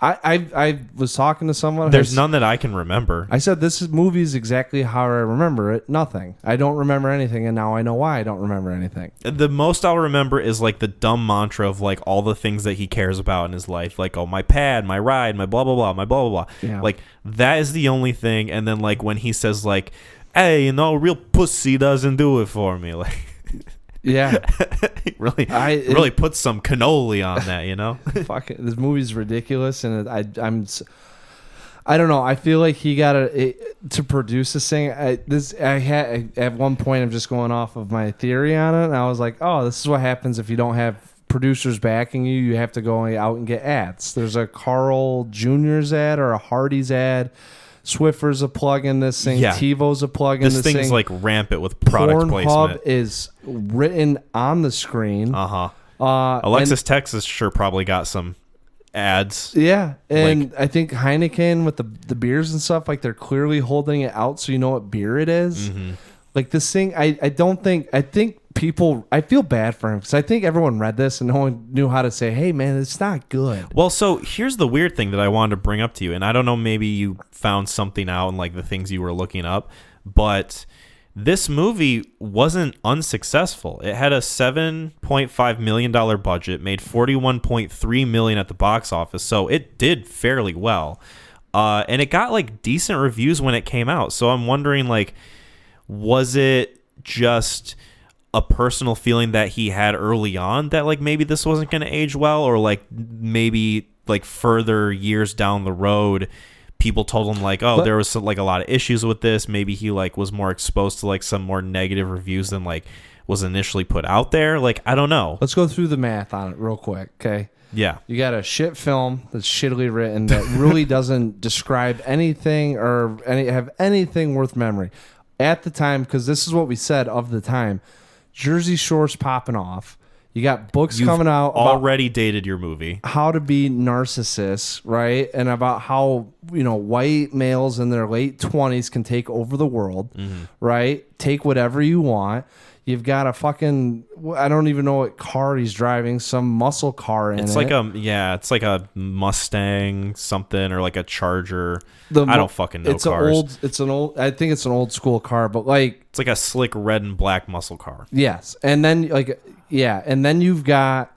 I was talking to someone.
There's none that I can remember.
I said this movie is exactly how I remember it. Nothing. I don't remember anything, and now I know why I don't remember anything.
The most I'll remember is like the dumb mantra of like all the things that he cares about in his life, like, oh, my pad, my ride, my blah blah blah, my blah blah blah.
Yeah.
Like, that is the only thing. And then like when he says like, hey, you know, real pussy doesn't do it for me, like.
Yeah,
really put some cannoli on that, you know.
Fuck it, this movie's ridiculous, and I don't know. I feel like he got to produce this thing. At one point, I'm just going off of my theory on it, and I was like, oh, this is what happens if you don't have producers backing you. You have to go out and get ads. There's a Carl Jr.'s ad or a Hardee's ad. Swiffer's a plug in this thing. Yeah. TiVo's a plug in this thing.
This thing's like rampant with product placement.
Pornhub is written on the screen.
Alexis Texas sure probably got some ads.
Yeah, and
Like-
I think Heineken with the beers and stuff, like they're clearly holding it out so you know what beer it is.
Mm-hmm.
Like this thing, I think people, I feel bad for him because I think everyone read this and no one knew how to say, hey man, it's not good.
Well, so here's the weird thing that I wanted to bring up to you, and I don't know, maybe you found something out in like the things you were looking up, but this movie wasn't unsuccessful. It had a $7.5 million budget, made $41.3 million at the box office, so it did fairly well. And it got like decent reviews when it came out. So I'm wondering, like, was it just a personal feeling that he had early on that like maybe this wasn't going to age well, or like maybe like further years down the road people told him like, there was like a lot of issues with this, maybe he like was more exposed to like some more negative reviews than like was initially put out there? Like, I don't know.
Let's go through the math on it real quick, okay?
Yeah.
You got a shit film that's shittily written that really doesn't describe anything or have anything worth memory at the time, because this is what we said of the time. Jersey Shore's popping off. You got books coming out
already dated your movie.
How to be narcissists, right? And about how, white males in their late 20s can take over the world, right? Take whatever you want. You've got a fucking, I don't even know what car he's driving, some muscle car in it.
It's like a Mustang something, or like a Charger. I don't fucking know cars.
I think it's an old school car, but like,
it's like a slick red and black muscle car.
Yes. And then and then you've got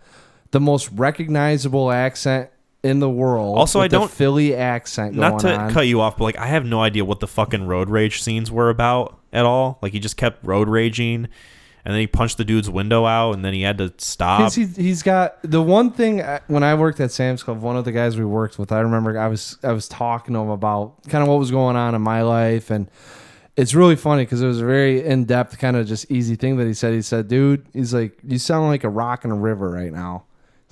the most recognizable accent in the world.
Also, I don't,
the Philly accent going on.
Not to cut you off, but like, I have no idea what the fucking road rage scenes were about at all. Like, he just kept road raging, and then he punched the dude's window out, and then he had to stop.
He's got the one thing. When I worked at Sam's Club, one of the guys we worked with, I remember I was talking to him about kind of what was going on in my life, and it's really funny because it was a very in-depth kind of just easy thing that he said. He said, dude, he's like, you sound like a rock in a river right now.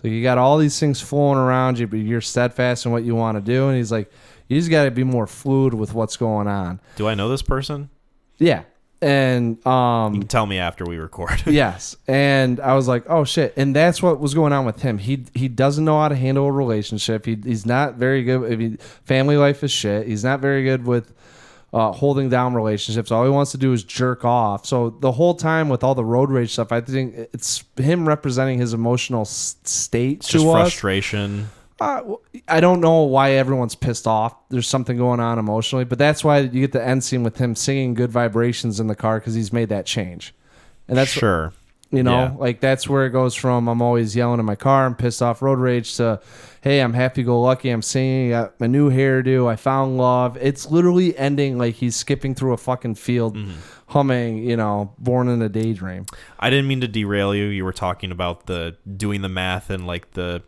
So you got all these things flowing around you, but you're steadfast in what you want to do. And he's like, you just got to be more fluid with what's going on.
Do I know this person?
Yeah. And
you can tell me after we record.
Yes. And I was like, oh shit. And that's what was going on with him. He doesn't know how to handle a relationship. He's not very good. I mean, family life is shit. He's not very good with holding down relationships. All he wants to do is jerk off. So the whole time with all the road rage stuff, I think it's him representing his emotional state to
just
us.
Frustration.
I don't know why everyone's pissed off. There's something going on emotionally, but that's why you get the end scene with him singing Good Vibrations in the car, because he's made that change. And that's
sure.
Like that's where it goes from I'm always yelling in my car, I'm pissed off, road rage, to hey, I'm happy-go-lucky, I'm singing, got my new hairdo, I found love. It's literally ending like he's skipping through a fucking field, humming, Born in a Daydream.
I didn't mean to derail you. You were talking about the doing the math and like the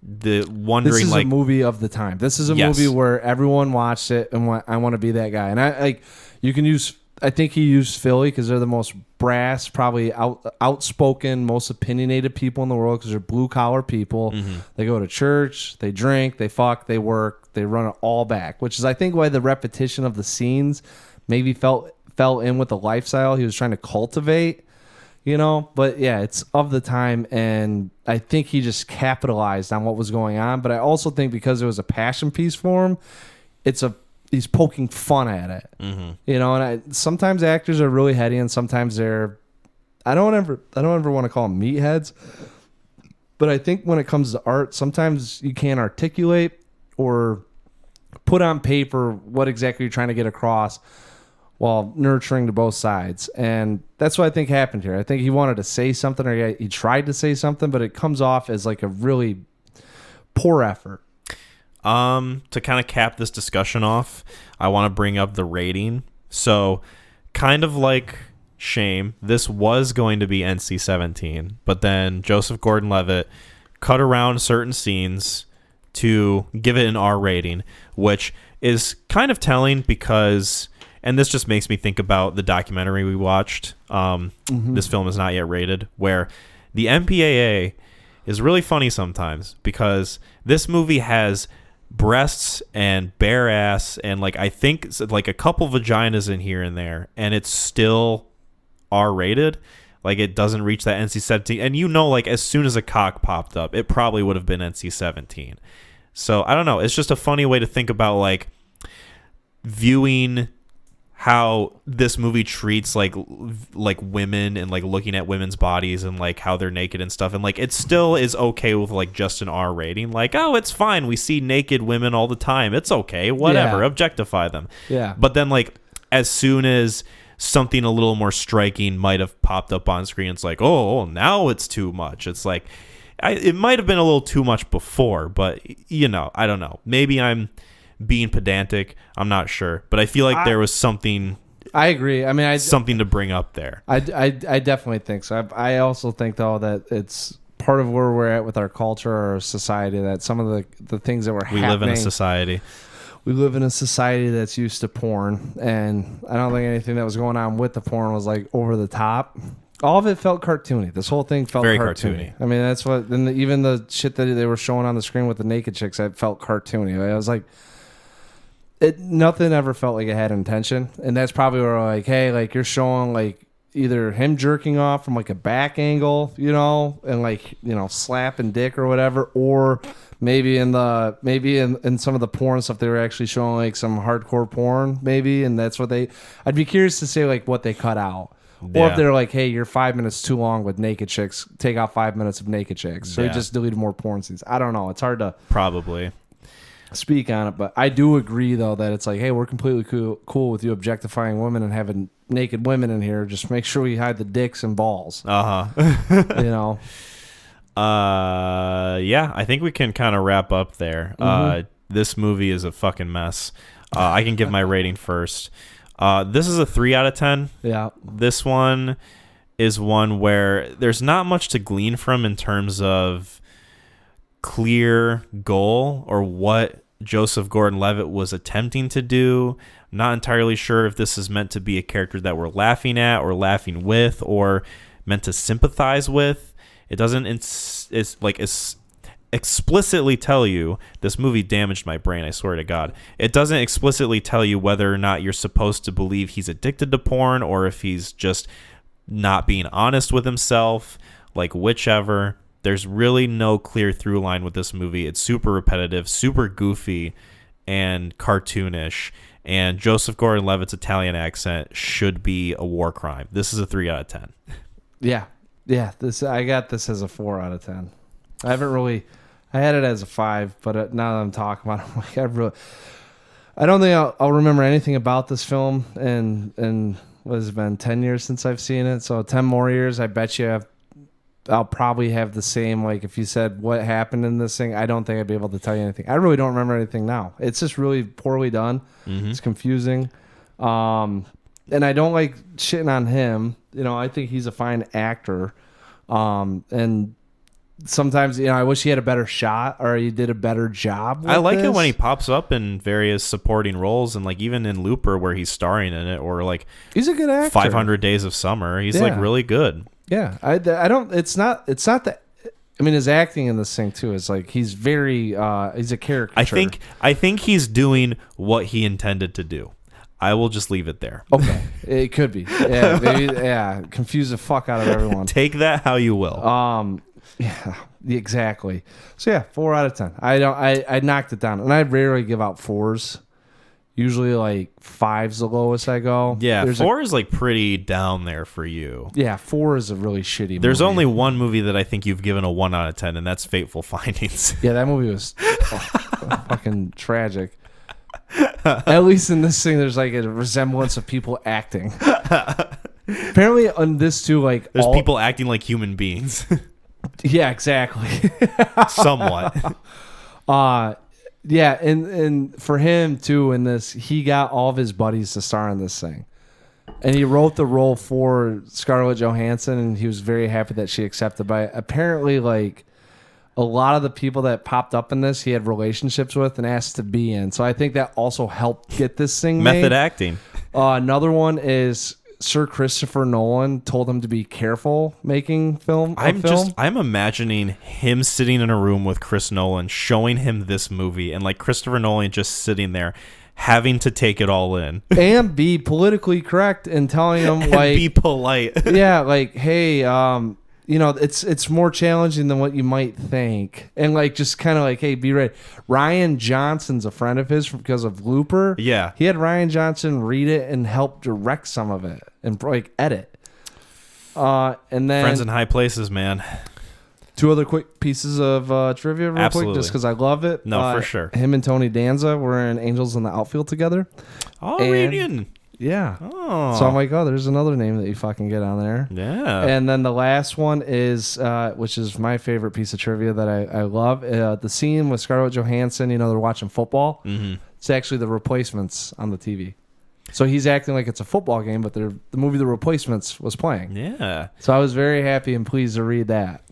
wondering.
This is
like
a movie of the time. This is a movie where everyone watched it and I want to be that guy. And I think he used Philly because they're the most brass, probably outspoken, most opinionated people in the world, because they're blue collar people. They go to church, they drink, they fuck, they work, they run it all back, which is I think why the repetition of the scenes maybe fell in with the lifestyle he was trying to cultivate, But yeah, it's of the time, and I think he just capitalized on what was going on. But I also think because it was a passion piece for him, he's poking fun at it, And sometimes actors are really heady, and sometimes they're. I don't ever want to call them meatheads, but I think when it comes to art, sometimes you can't articulate or put on paper what exactly you're trying to get across, while nurturing to both sides. And that's what I think happened here. I think he wanted to say something, or he tried to say something, but it comes off as like a really poor effort.
To kind of cap this discussion off, I want to bring up the rating. So kind of like Shame, this was going to be NC-17, but then Joseph Gordon-Levitt cut around certain scenes to give it an R rating, which is kind of telling because... And this just makes me think about the documentary we watched. This film is not yet rated, where the MPAA is really funny sometimes, because this movie has breasts and bare ass and like I think like a couple vaginas in here and there, and it's still R rated. Like, it doesn't reach that NC-17. And you know, like, as soon as a cock popped up, it probably would have been NC-17. So, I don't know. It's just a funny way to think about, like, viewing how this movie treats like women and like looking at women's bodies and like how they're naked and stuff, and like it still is okay with like just an R rating, like, oh, it's fine, we see naked women all the time, it's okay, whatever, objectify them. But then like as soon as something a little more striking might have popped up on screen, it's like, oh, now it's too much. It's like it might have been a little too much before, but you know, I don't know, maybe I'm being pedantic, I'm not sure, but I feel like there was something. I
agree. I mean,
something to bring up there.
I definitely think so. I also think though that it's part of where we're at with our culture or society, that some of the things that were happening.
We live in a society.
We live in a society that's used to porn, and I don't think anything that was going on with the porn was like over the top. All of it felt cartoony. This whole thing felt
very
cartoony. I mean, that's what. Then even the shit that they were showing on the screen with the naked chicks, that felt cartoony. I was like. Nothing ever felt like it had intention, and that's probably where like, hey, like you're showing like either him jerking off from like a back angle, you know, and like, you know, slapping dick or whatever, or maybe in some of the porn stuff they were actually showing like some hardcore porn, maybe, and that's what I'd be curious to say like what they cut out. Yeah. Or if they're like, hey, you're 5 minutes too long with naked chicks, take out 5 minutes of naked chicks. So you just deleted more porn scenes. I don't know. It's hard to
probably
speak on it, but I do agree though that it's like, hey, we're completely cool with you objectifying women and having naked women in here. Just make sure we hide the dicks and balls. You know.
Yeah, I think we can kind of wrap up there. This movie is a fucking mess. I can give my rating first. This is a 3 out of 10.
Yeah.
This one is one where there's not much to glean from in terms of clear goal or what Joseph Gordon-Levitt was attempting to do. I'm not entirely sure if this is meant to be a character that we're laughing at or laughing with or meant to sympathize with. It doesn't explicitly tell you. This movie damaged my brain, I swear to God. It doesn't explicitly tell you whether or not you're supposed to believe he's addicted to porn or if he's just not being honest with himself, like whichever. There's really no clear through line with this movie. It's super repetitive, super goofy, and cartoonish. And Joseph Gordon-Levitt's Italian accent should be a war crime. This is a 3 out of 10.
Yeah. I got this as a 4 out of 10. I had it as a 5, but now that I'm talking about it, I'm like, I don't think I'll remember anything about this film. And what has it been, 10 years since I've seen it? So 10 more years, I bet you I'll probably have the same, like if you said what happened in this thing, I don't think I'd be able to tell you anything. I really don't remember anything now. It's just really poorly done. It's confusing. And I don't like shitting on him. You know, I think he's a fine actor. And sometimes, you know, I wish he had a better shot or he did a better job with
I like
this.
it when he pops up in various supporting roles, and like even in Looper where he's starring in it, or like
he's a good actor.
500 Days of Summer. He's like really good.
Yeah, I don't. It's not that. I mean, his acting in this thing too is like he's very. He's a caricature.
I think he's doing what he intended to do. I will just leave it there.
Okay, it could be. Yeah, maybe. Yeah, confuse the fuck out of everyone.
Take that how you will.
Yeah, exactly. So yeah, 4 out of 10. I knocked it down, and I rarely give out 4s. Usually like 5's the lowest I go.
Yeah, 4 is like pretty down there for you.
Yeah, 4 is a really shitty movie.
There's only one movie that I think you've given a 1 out of 10, and that's Fateful Findings.
Yeah, that movie was fucking tragic. At least in this thing, there's like a resemblance of people acting. Apparently on this too, like
there's people acting like human beings.
Yeah, exactly.
Somewhat.
Yeah, and for him too in this, he got all of his buddies to star in this thing. And he wrote the role for Scarlett Johansson, and he was very happy that she accepted. But apparently, like, a lot of the people that popped up in this, he had relationships with and asked to be in. So I think that also helped get this thing
made. Method
made.
acting.
Another one is Sir Christopher Nolan told him to be careful making film.
I'm imagining him sitting in a room with Chris Nolan, showing him this movie, and like Christopher Nolan just sitting there, having to take it all in
and be politically correct and telling him
and
like
be polite.
yeah, like, hey, it's more challenging than what you might think, and like just kind of like, hey, be ready. Ryan Johnson's a friend of his because of Looper.
Yeah,
he had Ryan Johnson read it and help direct some of it and like edit. And then
Friends in High Places, man.
Two other quick pieces of trivia real quick, just because I love it.
No, for sure.
Him and Tony Danza were in Angels in the Outfield together.
Oh, reunion.
Yeah.
Oh.
So I'm like, oh, there's another name that you fucking get on there.
Yeah.
And then the last one is, which is my favorite piece of trivia that I love, the scene with Scarlett Johansson, they're watching football.
Mm-hmm.
It's actually The Replacements on the TV. So he's acting like it's a football game, but the movie The Replacements was playing.
Yeah.
So I was very happy and pleased to read that.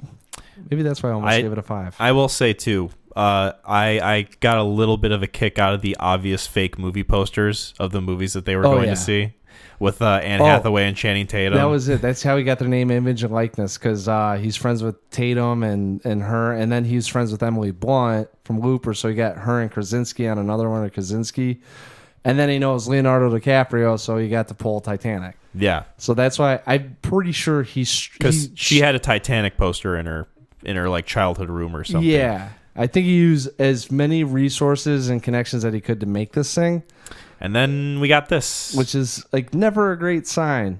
Maybe that's why I almost gave it a 5.
I will say, too, I got a little bit of a kick out of the obvious fake movie posters of the movies that they were going to see with Anne Hathaway and Channing Tatum.
That was it. That's how he got their name, image, and likeness, because he's friends with Tatum and her, and then he's friends with Emily Blunt from Looper, so he got her and Krasinski on another one of Krasinski. And then he knows Leonardo DiCaprio, so he got to pull Titanic.
Yeah.
So that's why I'm pretty sure
because she had a Titanic poster in her like childhood room or something.
Yeah. I think he used as many resources and connections that he could to make this thing.
And then we got this,
which is like never a great sign,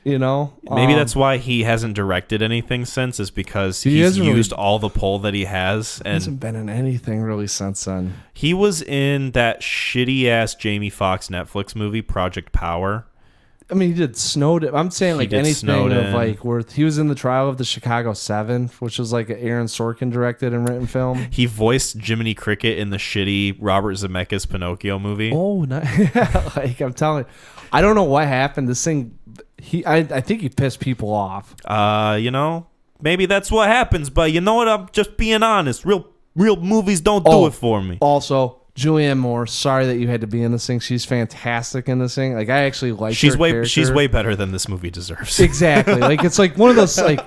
Maybe that's why he hasn't directed anything since, is because he's used all the pull that he has. And
he hasn't been in anything really since then.
He was in that shitty ass Jamie Foxx Netflix movie, Project Power.
I mean, he did Snowden. I'm saying like anything Snowden. Of like worth. He was in the Trial of the Chicago 7, which was like an Aaron Sorkin directed and written film.
He voiced Jiminy Cricket in the shitty Robert Zemeckis Pinocchio movie.
Oh, like I'm telling you, I don't know what happened. This thing, I think he pissed people off.
Maybe that's what happens. But you know what? I'm just being honest. Real movies don't do it for me.
Also, Julianne Moore, sorry that you had to be in this thing. She's fantastic in this thing. Like, I actually like her character.
She's way better than this movie deserves.
Exactly. Like, it's like one of those like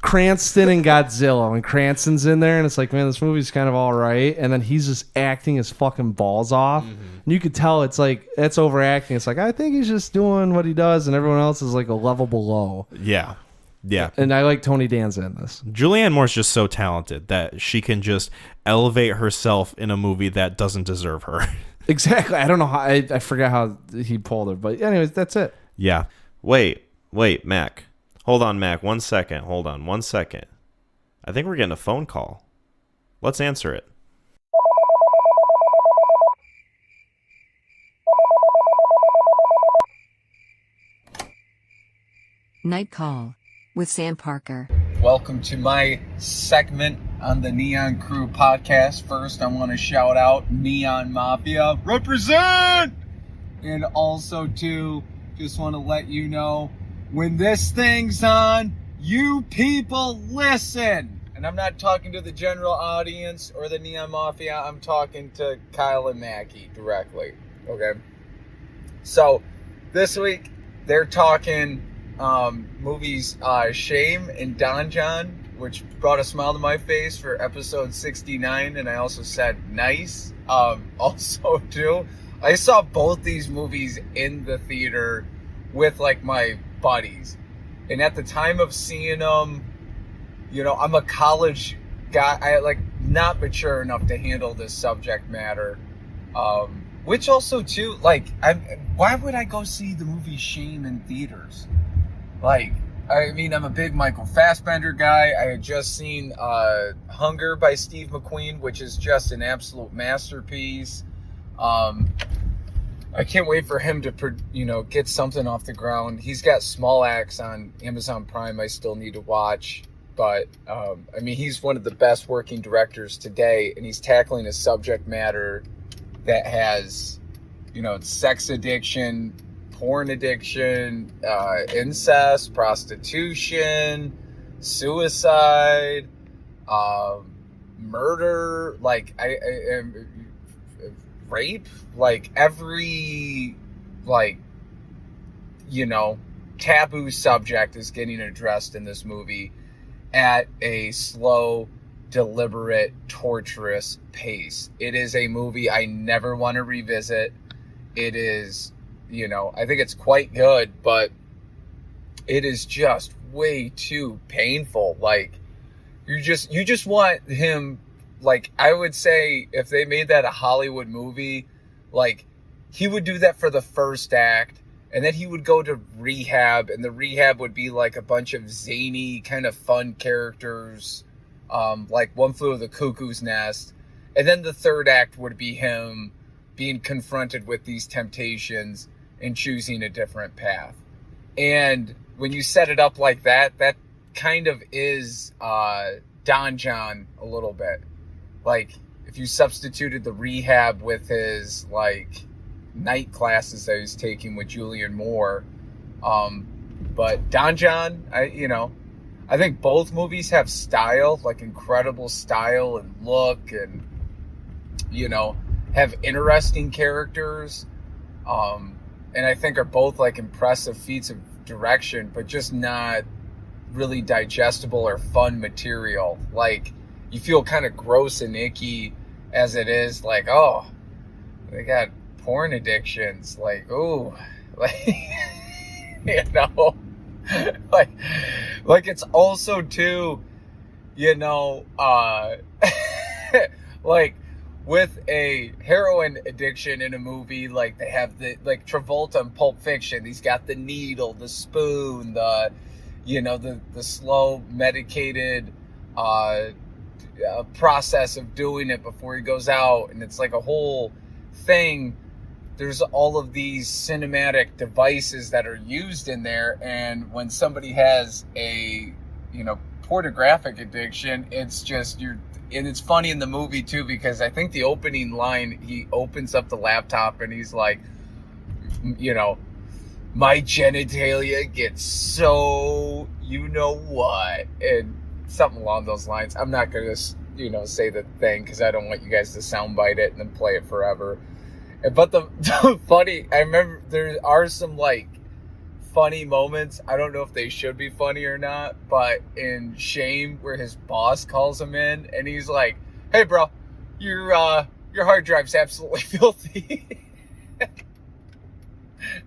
Cranston and Godzilla. When Cranston's in there, and it's like, man, this movie's kind of all right, and then he's just acting his fucking balls off. Mm-hmm. And you could tell it's like that's overacting. It's like, I think he's just doing what he does, and everyone else is like a level below.
Yeah. Yeah.
And I like Tony Danza in this.
Julianne Moore's just so talented that she can just elevate herself in a movie that doesn't deserve her. Exactly.
I don't know how. I forgot how he pulled her. But anyways, that's it.
Yeah. Wait, Mac. Hold on, Mac. 1 second. Hold on 1 second. I think we're getting a phone call. Let's answer it.
Night Call with Sam Parker.
Welcome to my segment on the Neon Crew podcast. First, I want to shout out Neon Mafia. Represent! And also, too, just want to let you know, when this thing's on, you people listen. And I'm not talking to the general audience or the Neon Mafia. I'm talking to Kyle and Mackie directly. Okay? So, this week, they're talking movies Shame and Don Jon, which brought a smile to my face for episode 69, and I also said nice. Also too, I saw both these movies in the theater with like my buddies, and at the time of seeing them, I'm a college guy. I like not mature enough to handle this subject matter. Which also too, like, why would I go see the movie Shame in theaters? Like, I mean, I'm a big Michael Fassbender guy. I had just seen Hunger by Steve McQueen, which is just an absolute masterpiece. I can't wait for him to, get something off the ground. He's got Small Axe on Amazon Prime I still need to watch. But, I mean, he's one of the best working directors today, and he's tackling a subject matter that has, sex addiction, porn addiction, incest, prostitution, suicide, murder, like rape, like every, like, taboo subject is getting addressed in this movie at a slow, deliberate, torturous pace. It is a movie I never want to revisit. It is, I think it's quite good, but it is just way too painful. Like, you just want him, like, I would say if they made that a Hollywood movie, like, he would do that for the first act, and then he would go to rehab, and the rehab would be like a bunch of zany kind of fun characters, like One Flew Over the Cuckoo's Nest. And then the third act would be him being confronted with these temptations and choosing a different path. And when you set it up like that, that kind of is Don Jon a little bit. Like, if you substituted the rehab with his, like, night classes that he's taking with Julianne Moore. But Don Jon, I think both movies have style, like incredible style and look, and, have interesting characters. And I think are both like impressive feats of direction, but just not really digestible or fun material. Like, you feel kind of gross and icky as it is. Like, oh, they got porn addictions. Like, ooh, like, like it's also too, like with a heroin addiction in a movie, like they have like Travolta in Pulp Fiction. He's got the needle, the spoon, the slow medicated process of doing it before he goes out, and it's like a whole thing. There's all of these cinematic devices that are used in there, and when somebody has a pornographic addiction, it's just and it's funny in the movie too, because I think the opening line, he opens up the laptop and he's like, my genitalia gets so what, and something along those lines. I'm not gonna say the thing because I don't want you guys to soundbite it and then play it forever. But the funny, I remember there are some like funny moments. I don't know if they should be funny or not, but in Shame, where his boss calls him in and he's like, "Hey, bro, your hard drive's absolutely filthy," and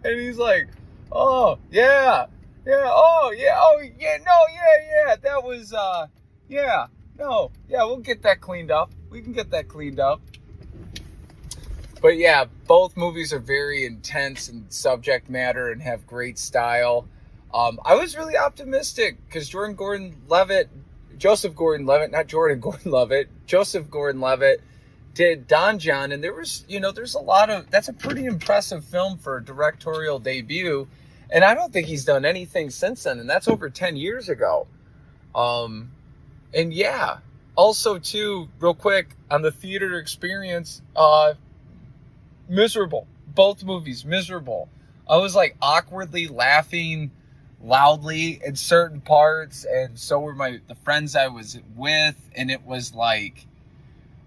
he's like, "Oh yeah, oh yeah, that was we'll get that cleaned up. We can get that cleaned up." But yeah, both movies are very intense in subject matter and have great style. I was really optimistic because Joseph Gordon-Levitt did Don Jon, and there was, there's a lot of, that's a pretty impressive film for a directorial debut, and I don't think he's done anything since then, and that's over 10 years ago. And yeah, also too, real quick, on the theater experience, miserable. Both movies, miserable. I was like awkwardly laughing loudly in certain parts, and so were the friends I was with, and it was like,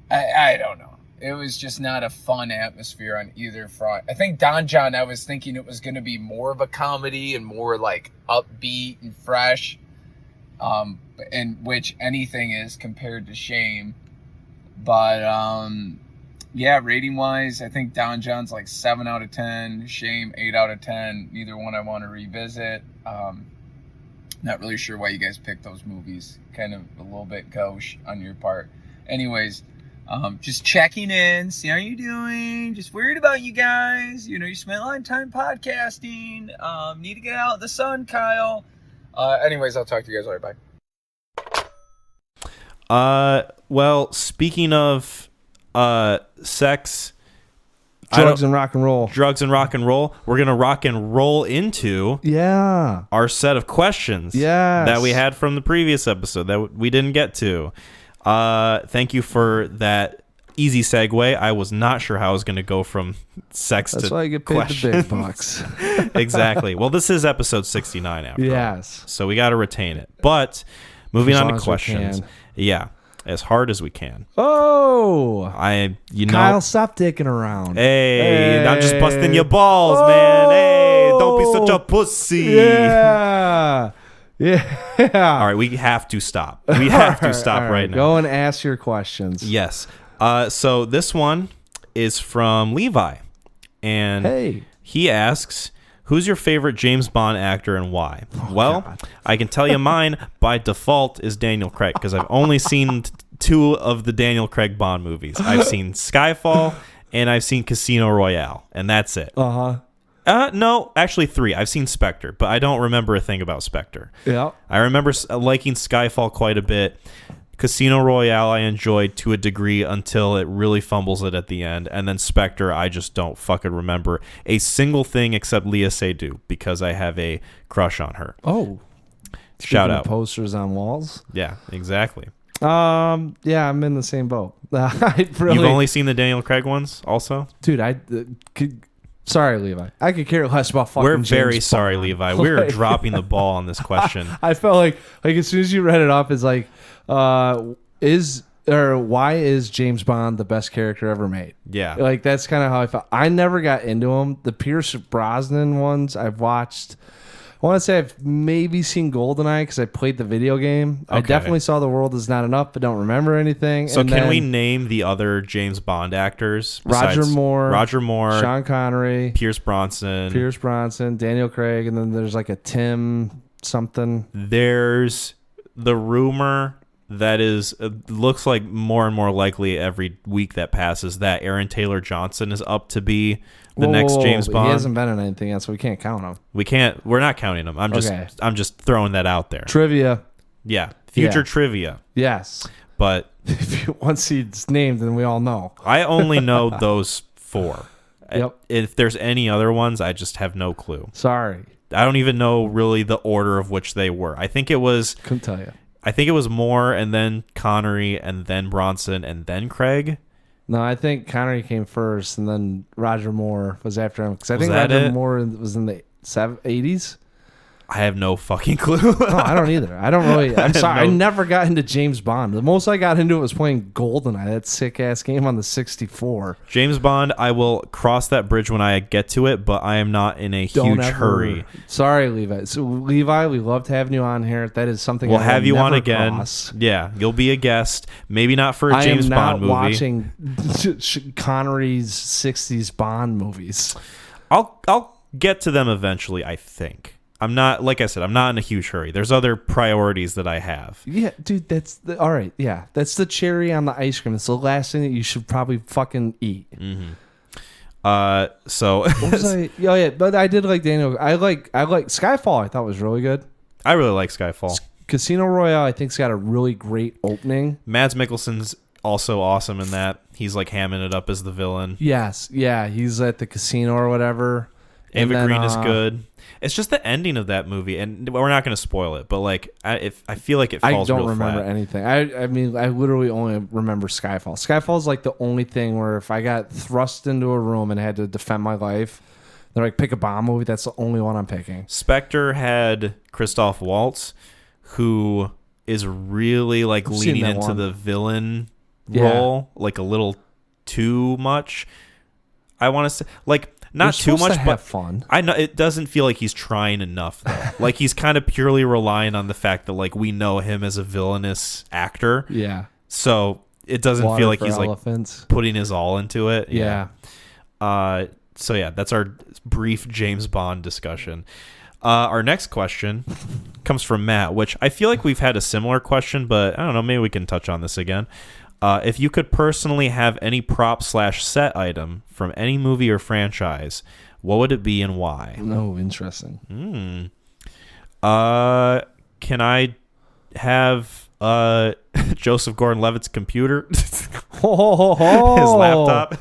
I don't know. It was just not a fun atmosphere on either front. I think Don Jon, I was thinking it was going to be more of a comedy and more like upbeat and fresh, and which anything is compared to Shame. But yeah, rating wise, I think Don Jon's like 7 out of 10, Shame 8 out of 10. Neither one I want to revisit. Not really sure why you guys picked those movies. Kind of a little bit gauche on your part. Anyways, just checking in, see how you doing. Just worried about you guys. You spent a lot of time podcasting. Need to get out in the sun, Kyle. Anyways, I'll talk to you guys later. Bye.
Well, speaking of sex,
drugs and rock and roll,
we're gonna rock and roll into our set of questions that we had from the previous episode that we didn't get to. Thank you for that easy segue. I was not sure how I was gonna go from sex
That's
to
why I get paid the big bucks.
Exactly. Well, this is episode 69 after all,
yes,
so we got to retain it. But moving on to questions, as hard as we can.
Oh,
Kyle,
stop dicking around.
Hey, I'm just busting your balls, man. Hey, don't be such a pussy.
Yeah. Yeah.
All right, we have to stop. We have to stop right now.
Go and ask your questions.
Yes. So this one is from Levi. And
Hey.
he asks, who's your favorite James Bond actor and why?
God.
I can tell you mine by default is Daniel Craig because I've only seen 2 of the Daniel Craig Bond movies. I've seen Skyfall and I've seen Casino Royale, and that's it. No, actually 3. I've seen Spectre, but I don't remember a thing about Spectre.
Yeah.
I remember liking Skyfall quite a bit. Casino Royale I enjoyed to a degree until it really fumbles it at the end. And then Spectre, I just don't fucking remember a single thing except Lea Seydoux because I have a crush on her.
Oh.
Shout
Speaking of
out.
posters on walls.
Yeah, exactly.
Yeah, I'm in the same boat. You've
You've only seen the Daniel Craig ones also?
Dude, sorry, Levi. I could care less about fucking
We're
James
very sorry,
Bond.
Levi. We're dropping the ball on this question.
I felt like as soon as you read it off, it's like, why is James Bond the best character ever made?
Yeah.
Like, that's kind of how I felt. I never got into him. The Pierce Brosnan ones I've watched. I want to say I've maybe seen GoldenEye because I played the video game. I
Okay.
definitely saw The World Is Not Enough, but don't remember anything.
So
And
can we
then
name the other James Bond actors?
Roger
besides
Moore, Sean Connery,
Pierce Bronson.
Daniel Craig, and then there's like a Tim something.
There's the rumor that looks like more and more likely every week that passes that Aaron Taylor Johnson is up to be the next James Bond.
He hasn't been in anything yet, so we can't count him.
We're not counting him. I'm just throwing that out there.
Trivia.
Yeah. Future
Yeah.
trivia.
Yes.
But
Once he's named, then we all know.
I only know those 4.
Yep.
If there's any other ones, I just have no clue.
Sorry.
I don't even know really the order of which they were. I think it was
Couldn't tell you.
Moore and then Connery and then Bronson and then Craig.
No, I think Connery came first, and then Roger Moore was after him. Because I think
that
Roger
it?
Moore was in the 80s.
I have no fucking clue.
No, I don't either. I don't really. I'm sorry. I
No.
never got into James Bond. The most I got into it was playing GoldenEye, that sick ass game on the 64.
James Bond, I will cross that bridge when I get to it, but I am not in a huge hurry.
Sorry, Levi. So, Levi, we loved having you on here. That is something
We'll
I
have
will
you on
never
again.
cross.
Yeah, you'll be a guest. Maybe not for a James Bond movie.
I am not watching Connery's 60s Bond movies.
I'll get to them eventually, I think. I'm not, like I said, I'm not in a huge hurry. There's other priorities that I have.
Yeah, dude, all right. Yeah, that's the cherry on the ice cream. It's the last thing that you should probably fucking eat.
So
What was I? Oh yeah, but I did like Daniel. I like Skyfall. I thought was really good.
I really like Skyfall.
Casino Royale, I think's got a really great opening.
Mads Mikkelsen's also awesome in that. He's like hamming it up as the villain.
Yes, yeah, he's at the casino or whatever.
Ava
And then,
Green is good. It's just the ending of that movie, and we're not going to spoil it, but like, I feel like it falls
I
real
don't remember
flat.
anything. I mean, I literally only remember Skyfall. Skyfall is like the only thing where if I got thrust into a room and had to defend my life, they're like, pick a Bond movie. That's the only one I'm picking.
Spectre had Christoph Waltz, who is really like
I've seen
leaning
that
into
one.
the villain
Yeah.
role, like a little too much. I want to say, like, not
You're
too
supposed
much,
to
but
have fun.
I know it doesn't feel like he's trying enough though. Like he's kind of purely relying on the fact that like we know him as a villainous actor,
Yeah.
so it doesn't
Water
feel like
for
he's
elephants.
like putting his all into it.
Yeah.
So yeah, that's our brief James Bond discussion. Our next question comes from Matt, which I feel like we've had a similar question, but I don't know, maybe we can touch on this again. If you could personally have any prop/set item from any movie or franchise, what would it be and why?
Oh, interesting.
Can I have Joseph Gordon-Levitt's computer? His laptop?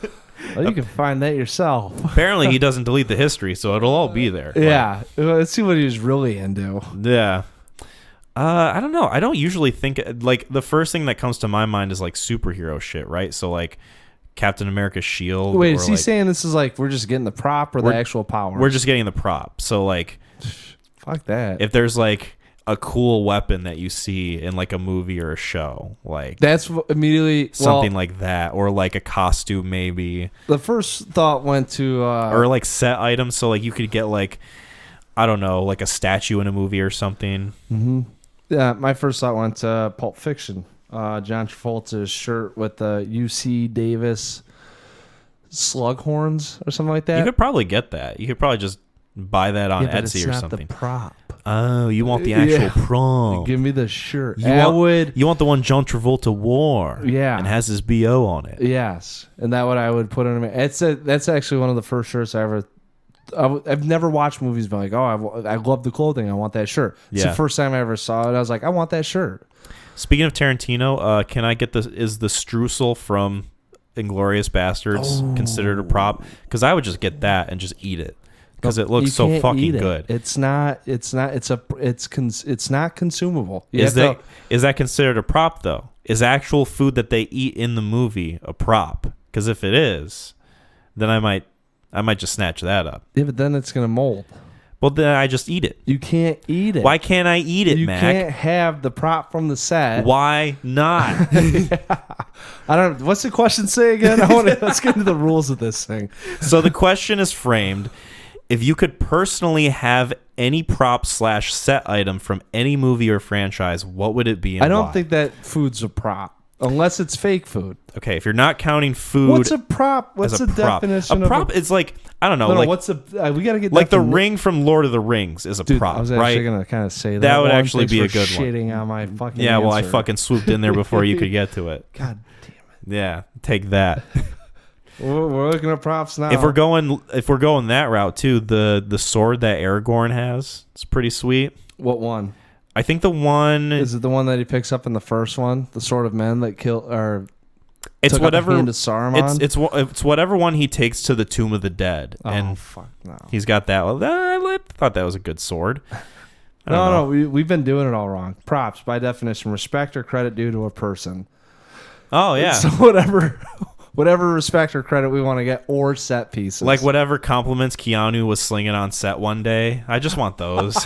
Well, you can find that yourself.
Apparently he doesn't delete the history, so it'll all be there.
Yeah. Let's see what he was really into.
Yeah. I don't know. I don't usually think like the first thing that comes to my mind is like superhero shit, right? So like Captain America's shield.
Wait,
or,
is he
like,
saying this is like we're just getting the prop or the actual power?
we're just getting the prop. So like
fuck that.
if there's like a cool weapon that you see in like a movie or a show, like
That's immediately
something like that, or like a costume maybe,
the first thought went to
or like set items. So like you could get like I don't know, like a statue in a movie or something.
Mm-hmm. Yeah, my first thought went to Pulp Fiction. John Travolta's shirt with the UC Davis slug horns or something like that.
You could probably get that. You could probably just buy that on
but
Etsy
it's
or
not
something.
The prop.
Oh, you want the actual prop?
Give me the shirt.
You want the one John Travolta wore?
Yeah,
and has his BO on it.
Yes, and that what I would put on it. That's actually one of the first shirts I've never watched movies, but like, I love the clothing. I want that shirt. It's the first time I ever saw it. I was like, I want that shirt.
Speaking of Tarantino, can I get is the streusel from Inglourious Bastards considered a prop? Because I would just get that and just eat it because it looks so fucking good.
It's not consumable.
Is that considered a prop though? Is actual food that they eat in the movie a prop? Because if it is, then I might just snatch that up.
Yeah, but then it's gonna mold.
Well, then I just eat it.
You can't eat it.
Why can't I eat it, Mac?
You can't have the prop from the set.
Why not?
I don't. What's the question say again? Let's get into the rules of this thing.
So the question is framed: if you could personally have any prop / set item from any movie or franchise, what would it be? And
I don't
why?
think that food's a prop unless it's fake food.
Okay, if you're not counting food,
what's a prop? What's the definition
of a prop? Is like I don't know.
No,
like
what's a? We gotta get
like the ring from Lord of the Rings is a prop,
I was
right?
actually gonna kind of say that.
That would
one.
actually
Thanks
be
for
a good one.
Shitting on my fucking.
Yeah, well, I
answer.
fucking swooped in there before you could get to it.
God damn it.
Yeah, take that.
We're looking at props now.
If we're going that route too, the sword that Aragorn has, it's pretty sweet.
What one?
I think the one
Is it the one that he picks up in the first one? The Sword of Men that kill or
it's whatever
into Saruman?
It's whatever one he takes to the Tomb of the Dead. And
fuck no.
He's got that. I thought that was a good sword.
No, we've been doing it all wrong. Props, by definition, respect or credit due to a person.
Oh yeah.
So whatever respect or credit we want to get, or set pieces.
Like whatever compliments Keanu was slinging on set one day. I just want those.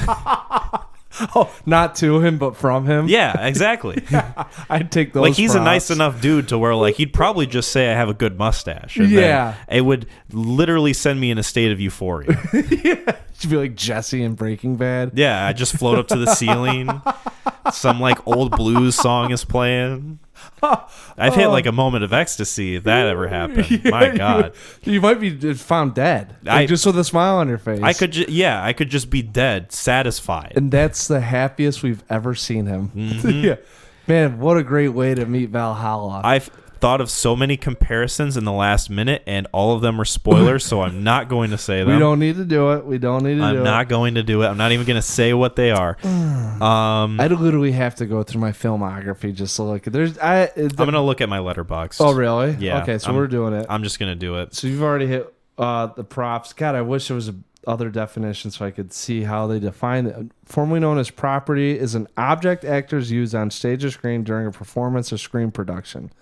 Oh, not to him, but from him?
Yeah, exactly.
I'd take those.
Like, he's
props.
a nice enough dude to where, like, he'd probably just say I have a good mustache. And
yeah.
It would literally send me in a state of euphoria.
Yeah. You'd be like Jesse in Breaking Bad.
Yeah, I just float up to the ceiling. Some, like, old blues song is playing. I've hit, like, a moment of ecstasy if that ever happened.
Yeah,
My God.
You might be found dead. Like, just with a smile on your face.
I could just be dead, satisfied.
And that's the happiest we've ever seen him.
Mm-hmm.
Yeah. Man, what a great way to meet Valhalla.
I've thought of so many comparisons in the last minute, and all of them are spoilers, so I'm not going to say them.
We don't need to do it.
I'm not going to do it. I'm not even going to say what they are.
I'd literally have to go through my filmography just to look. I'm
going to look at my letterbox.
Oh, really?
Yeah.
Okay, so we're doing it.
I'm just going to do it.
So you've already hit the props. God, I wish there was other definition so I could see how they define it. Formerly known as property is an object actors use on stage or screen during a performance or screen production.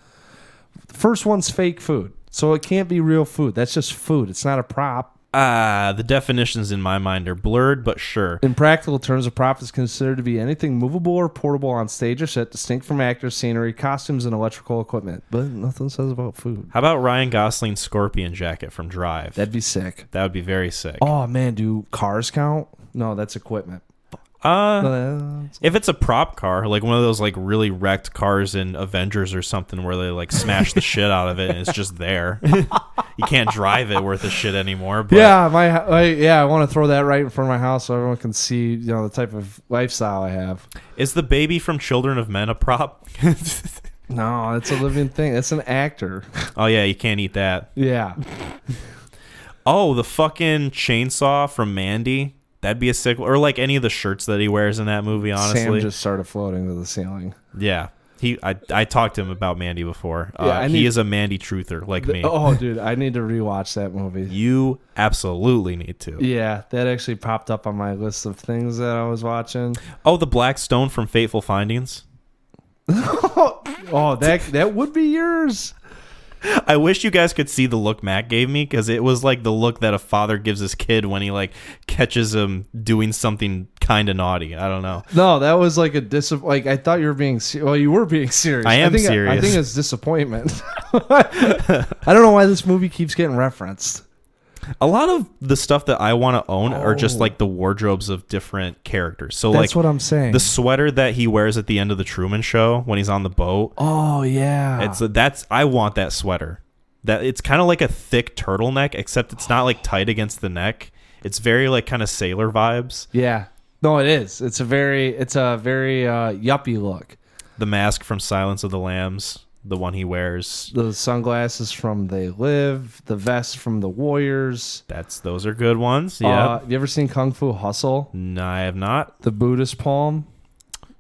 The first one's fake food, so it can't be real food. That's just food. It's not a prop.
The definitions in my mind are blurred, but sure.
In practical terms, a prop is considered to be anything movable or portable on stage or set, distinct from actors, scenery, costumes, and electrical equipment. But nothing says about food.
How about Ryan Gosling's scorpion jacket from Drive?
That'd be sick.
That would be very sick.
Oh, man, do cars count? No, that's equipment.
If it's a prop car, like one of those like really wrecked cars in Avengers or something where they like smash the shit out of it and it's just there. You can't drive it worth a shit anymore. But
yeah, I want to throw that right in front of my house so everyone can see, the type of lifestyle I have.
Is the baby from Children of Men a prop?
No, it's a living thing. It's an actor.
Oh yeah, you can't eat that.
Yeah.
Oh, the fucking chainsaw from Mandy. That'd be a sick, or like any of the shirts that he wears in that movie. Honestly,
Sam just started floating to the ceiling.
Yeah, I talked to him about Mandy before.
Yeah,
he is a Mandy truther like me.
Oh, dude, I need to rewatch that movie.
You absolutely need to.
Yeah, that actually popped up on my list of things that I was watching.
Oh, the Black Stone from Fateful Findings.
Oh, that would be yours.
I wish you guys could see the look Matt gave me, because it was like the look that a father gives his kid when he like catches him doing something kind of naughty. I don't know.
No, that was like like I thought you were being well, you were being serious.
I am serious.
I think it's disappointment. I don't know why this movie keeps getting referenced.
A lot of the stuff that I want to own are just like the wardrobes of different characters. So
That's
like
what I'm saying.
the sweater that he wears at the end of the Truman Show when he's on the boat.
Oh yeah.
I want that sweater. That it's kind of like a thick turtleneck, except it's not like tight against the neck. It's very like kind of sailor vibes.
Yeah. No, it is. It's a very yuppie look.
The mask from Silence of the Lambs, the one he wears.
The sunglasses from They Live, the vest from The Warriors.
Those are good ones. Yeah.
You ever seen Kung Fu Hustle?
No, I have not.
The Buddhist palm.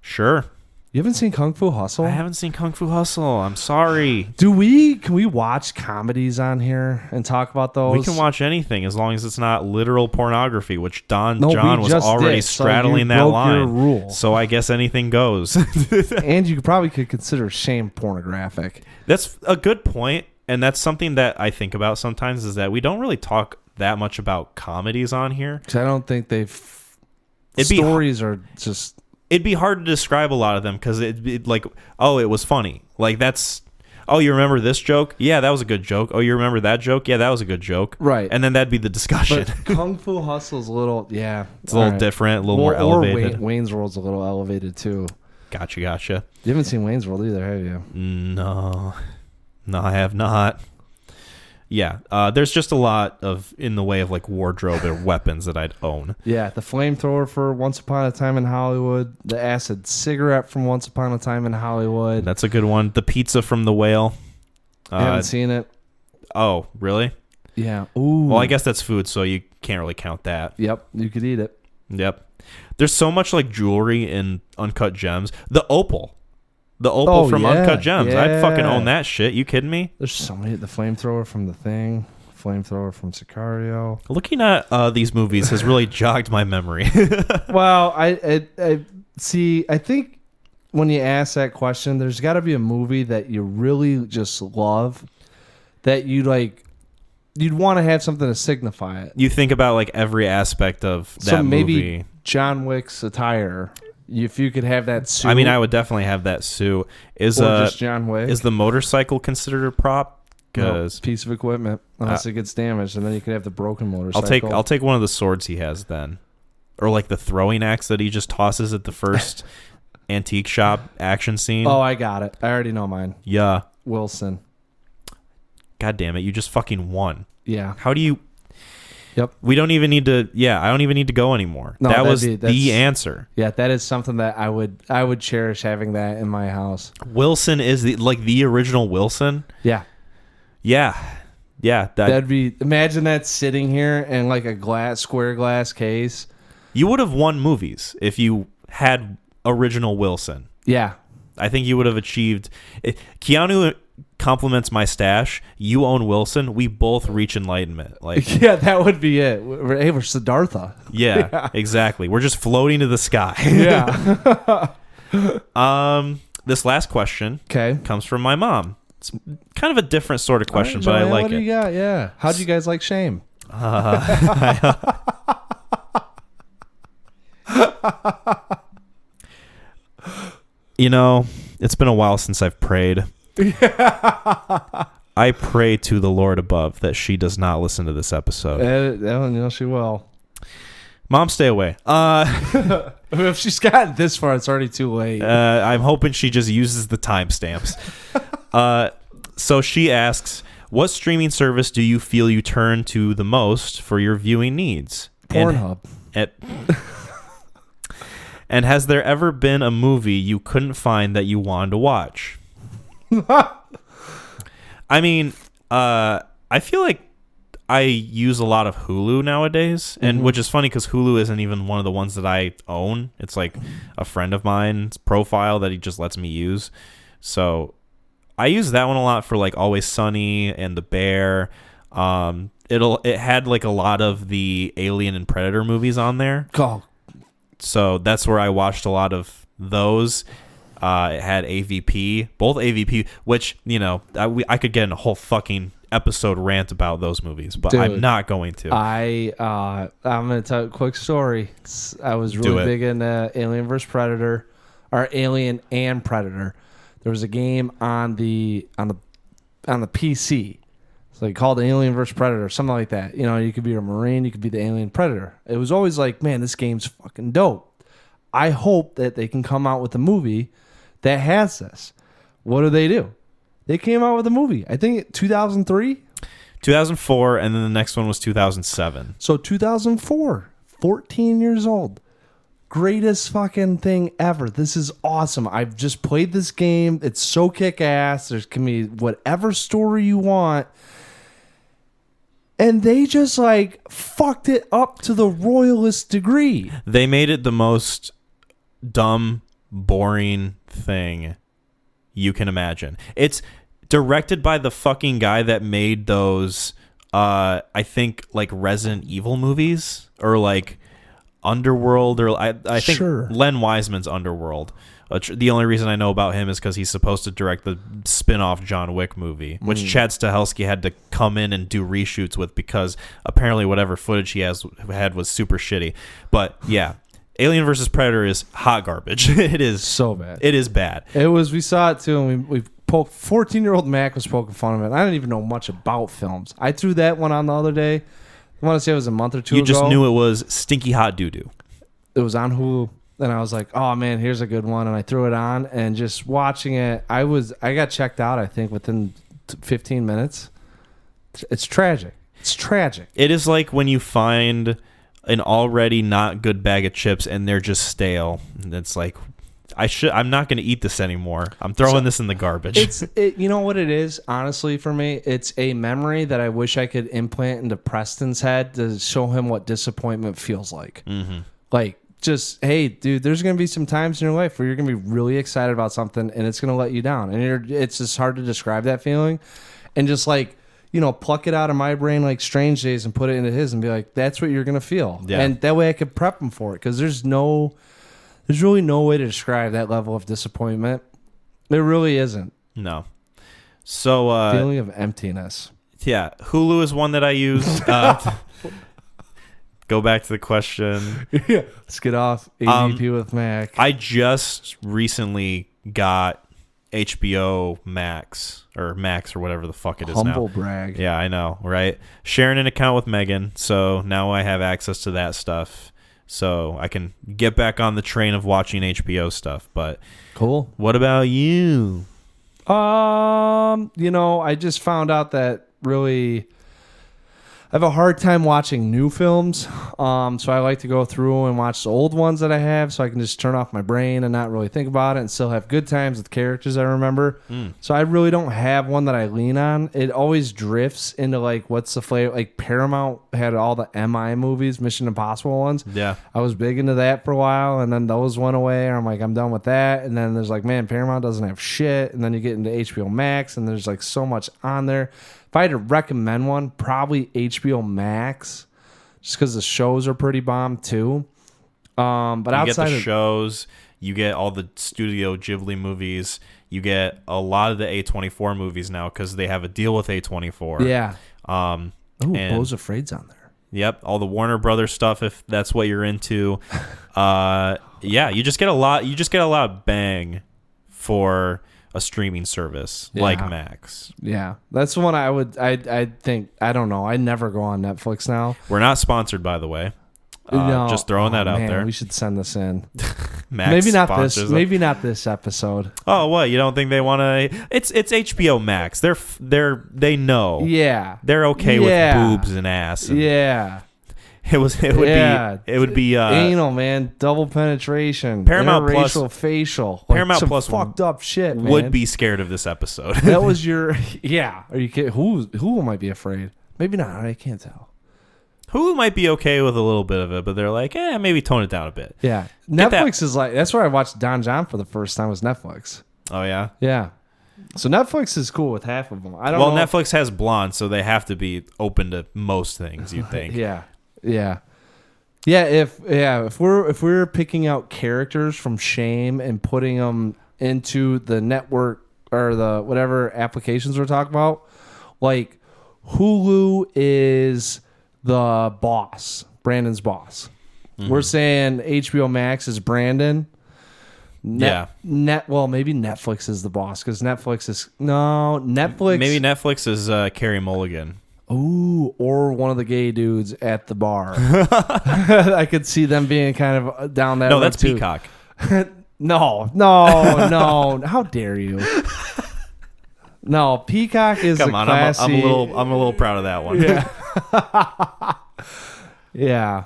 Sure.
You haven't seen Kung Fu Hustle?
I haven't seen Kung Fu Hustle. I'm sorry.
Can we watch comedies on here and talk about those?
We can watch anything as long as it's not literal pornography, which Don Jon was
just
already
did, so
straddling
you
that
broke
line.
your rule.
So I guess anything goes.
And you probably could consider shame pornographic.
That's a good point, and that's something that I think about sometimes is that we don't really talk that much about comedies on here.
Because I don't think stories are just...
It'd be hard to describe a lot of them because it like, oh, it was funny. Like that's, oh, you remember this joke? Yeah, that was a good joke. Oh, you remember that joke? Yeah, that was a good joke.
Right.
And then that'd be the discussion.
But Kung Fu Hustle's a little, yeah.
It's a little different, a little more elevated.
Wayne's World's a little elevated too.
Gotcha.
You haven't seen Wayne's World either, have you?
No, I have not. Yeah, there's just a lot in the way of like wardrobe or weapons that I'd own.
Yeah, the flamethrower for Once Upon a Time in Hollywood, the acid cigarette from Once Upon a Time in Hollywood.
That's a good one. The pizza from The Whale.
I haven't seen it.
Oh, really?
Yeah. Ooh.
Well, I guess that's food, so you can't really count that.
Yep, you could eat it.
Yep. There's so much like jewelry in Uncut Gems. The opal from Uncut Gems.
Yeah.
I'd fucking own that shit. You kidding me?
There's so many. The flamethrower from The Thing, flamethrower from Sicario.
Looking at these movies has really jogged my memory.
Well, I see. I think when you ask that question, there's got to be a movie that you really just love, that you like. You'd want to have something to signify it.
You think about like every aspect of that
so maybe
movie.
John Wick's attire. If you could have that suit.
I mean, I would definitely have that suit.
Just John Wick.
Is the motorcycle considered a prop? Because
piece of equipment, unless it gets damaged, and then you could have the broken motorcycle.
I'll take one of the swords he has then, or like the throwing axe that he just tosses at the first antique shop action scene.
Oh, I got it. I already know mine.
Yeah,
Wilson.
God damn it! You just fucking won.
Yeah.
How do you?
Yep.
We don't even need to. Yeah, I don't even need to go anymore.
No,
that was the answer.
Yeah, that is something that I would cherish having that in my house.
Wilson is the original Wilson.
Yeah.
Yeah.
That'd be. Imagine that sitting here in like a square glass case.
You would have won movies if you had original Wilson.
Yeah.
I think you would have achieved. Keanu compliments my stash. You own Wilson. We both reach enlightenment. Like,
yeah, that would be it. We're Siddhartha.
Yeah, exactly. We're just floating to the sky.
Yeah.
This last question comes from my mom. It's kind of a different sort of question, but I like
what do
it.
You got? Yeah. How'd you guys like shame?
You know, it's been a while since I've prayed. I pray to the Lord above that she does not listen to this episode.
She will.
Mom, stay away.
If she's gotten this far, it's already too late.
I'm hoping she just uses the timestamps. So she asks, what streaming service do you feel you turn to the most for your viewing needs?
Pornhub.
And has there ever been a movie you couldn't find that you wanted to watch? I mean, I feel like I use a lot of Hulu nowadays, and which is funny because Hulu isn't even one of the ones that I own. It's like a friend of mine's profile that he just lets me use. So I use that one a lot for like Always Sunny and The Bear. It had like a lot of the Alien and Predator movies on there.
Oh.
So that's where I watched a lot of those. It had AVP, both AVP, which, you know, I could get in a whole fucking episode rant about those movies, but I'm not going to.
I'm going to tell you a quick story. I was really big into Alien vs. Predator, or Alien and Predator. There was a game on the PC. It's like called Alien vs. Predator, something like that. You know, you could be a Marine, you could be the alien predator. It was always like, man, this game's fucking dope. I hope that they can come out with a movie that has this. What do? They came out with a movie. I think 2003?
2004, and then the next one was 2007.
So 2004, 14 years old. Greatest fucking thing ever. This is awesome. I've just played this game. It's so kick-ass. There can be whatever story you want. And they just like fucked it up to the royalist degree.
They made it the most dumb, boring thing you can imagine. It's directed by the fucking guy that made those, I think, like Resident Evil movies or like Underworld, or I think
Sure.
Len Wiseman's Underworld. The only reason I know about him is because he's supposed to direct the spin-off John Wick movie, which Chad Stahelski had to come in and do reshoots with because apparently whatever footage he had was super shitty. But yeah, Alien vs. Predator is hot garbage. It is
So bad.
It is bad.
It was, we saw it too, and we poked, 14-year-old Mac was poking fun of it. I didn't even know much about films. I threw that one on the other day. I want to say it was a month or two ago.
You just knew it was stinky hot doo-doo.
It was on Hulu. And I was like, oh man, here's a good one. And I threw it on, and just watching it, I got checked out, I think, within 15 minutes. It's tragic. It's tragic.
It is like when you find an already not good bag of chips and they're just stale. And it's like, I'm not going to eat this anymore. I'm throwing this in the garbage.
You know what it is, honestly, for me? It's a memory that I wish I could implant into Preston's head to show him what disappointment feels like. Mm-hmm. Like, just, hey, dude, there's going to be some times in your life where you're going to be really excited about something and it's going to let you down. And it's just hard to describe that feeling. And just like, you know, pluck it out of my brain like Strange Days and put it into his and be like, that's what you're going to feel.
Yeah.
And that way I could prep him for it, because there's really no way to describe that level of disappointment. There really isn't.
No. So,
Feeling of emptiness.
yeah, Hulu is one that I use. Go back to the question.
Yeah. Let's get off ADP with Mac.
I just recently got HBO Max or whatever the fuck it is
Humble
now.
brag.
Yeah, I know, right? Sharing an account with Megan, so now I have access to that stuff. So I can get back on the train of watching HBO stuff. But
Cool.
what about you?
You know, I just found out that really I have a hard time watching new films. So I like to go through and watch the old ones that I have, so I can just turn off my brain and not really think about it and still have good times with characters I remember. So I really don't have one that I lean on. It always drifts into like, what's the flavor? Like Paramount had all the MI movies, Mission Impossible ones.
Yeah.
I was big into that for a while, and then those went away, and I'm like, I'm done with that. And then there's like, man, Paramount doesn't have shit. And then you get into HBO Max, and there's like so much on there. If I had to recommend one, probably HBO Max, just because the shows are pretty bomb too. But
You
outside
get the
of
shows, you get all the Studio Ghibli movies, you get a lot of the A24 movies now because they have a deal with A24.
yeah,
And
Beau's Afraid's on there.
Yep, all the Warner Brothers stuff if that's what you're into. Yeah, you just get a lot. You just get a lot of bang for a streaming service like Max.
Yeah, that's the one I think. I don't know. I never go on Netflix now.
We're not sponsored, by the way.
No.
Just throwing that out
Man,
there.
we should send this in.
Max
Maybe not this.
sponsors
Maybe not this episode.
Oh, what? You don't think they want to? It's HBO Max. They know.
Yeah,
They're okay with boobs and ass. And
yeah.
It would be
anal, man, double penetration,
Paramount Plus-
interracial facial,
Paramount
some
Plus
fucked up shit, man.
would be scared of this episode.
That was your yeah. Are you kidding? Who might be afraid? Maybe not. I can't tell.
Who might be okay with a little bit of it, but they're like, maybe tone it down a bit.
Yeah,
Get
Netflix is like, that's where I watched Don Jon for the first time, was Netflix.
Oh yeah.
Yeah, so Netflix is cool with half of them. I don't know.
Netflix has blonde, so they have to be open to most things. You'd think.
Yeah. If we're picking out characters from Shame and putting them into the network or the whatever applications we're talking about, like Hulu is the boss, Brandon's boss. Mm-hmm. We're saying HBO Max is Brandon. Well, maybe Netflix is the boss because Netflix is Netflix.
Maybe Netflix is Carey Mulligan.
Ooh, or one of the gay dudes at the bar. I could see them being kind of down that.
No,
road
that's
too.
Peacock.
No. How dare you? No, Peacock is
Come on,
classy.
I'm a little proud of that one.
Yeah. Yeah.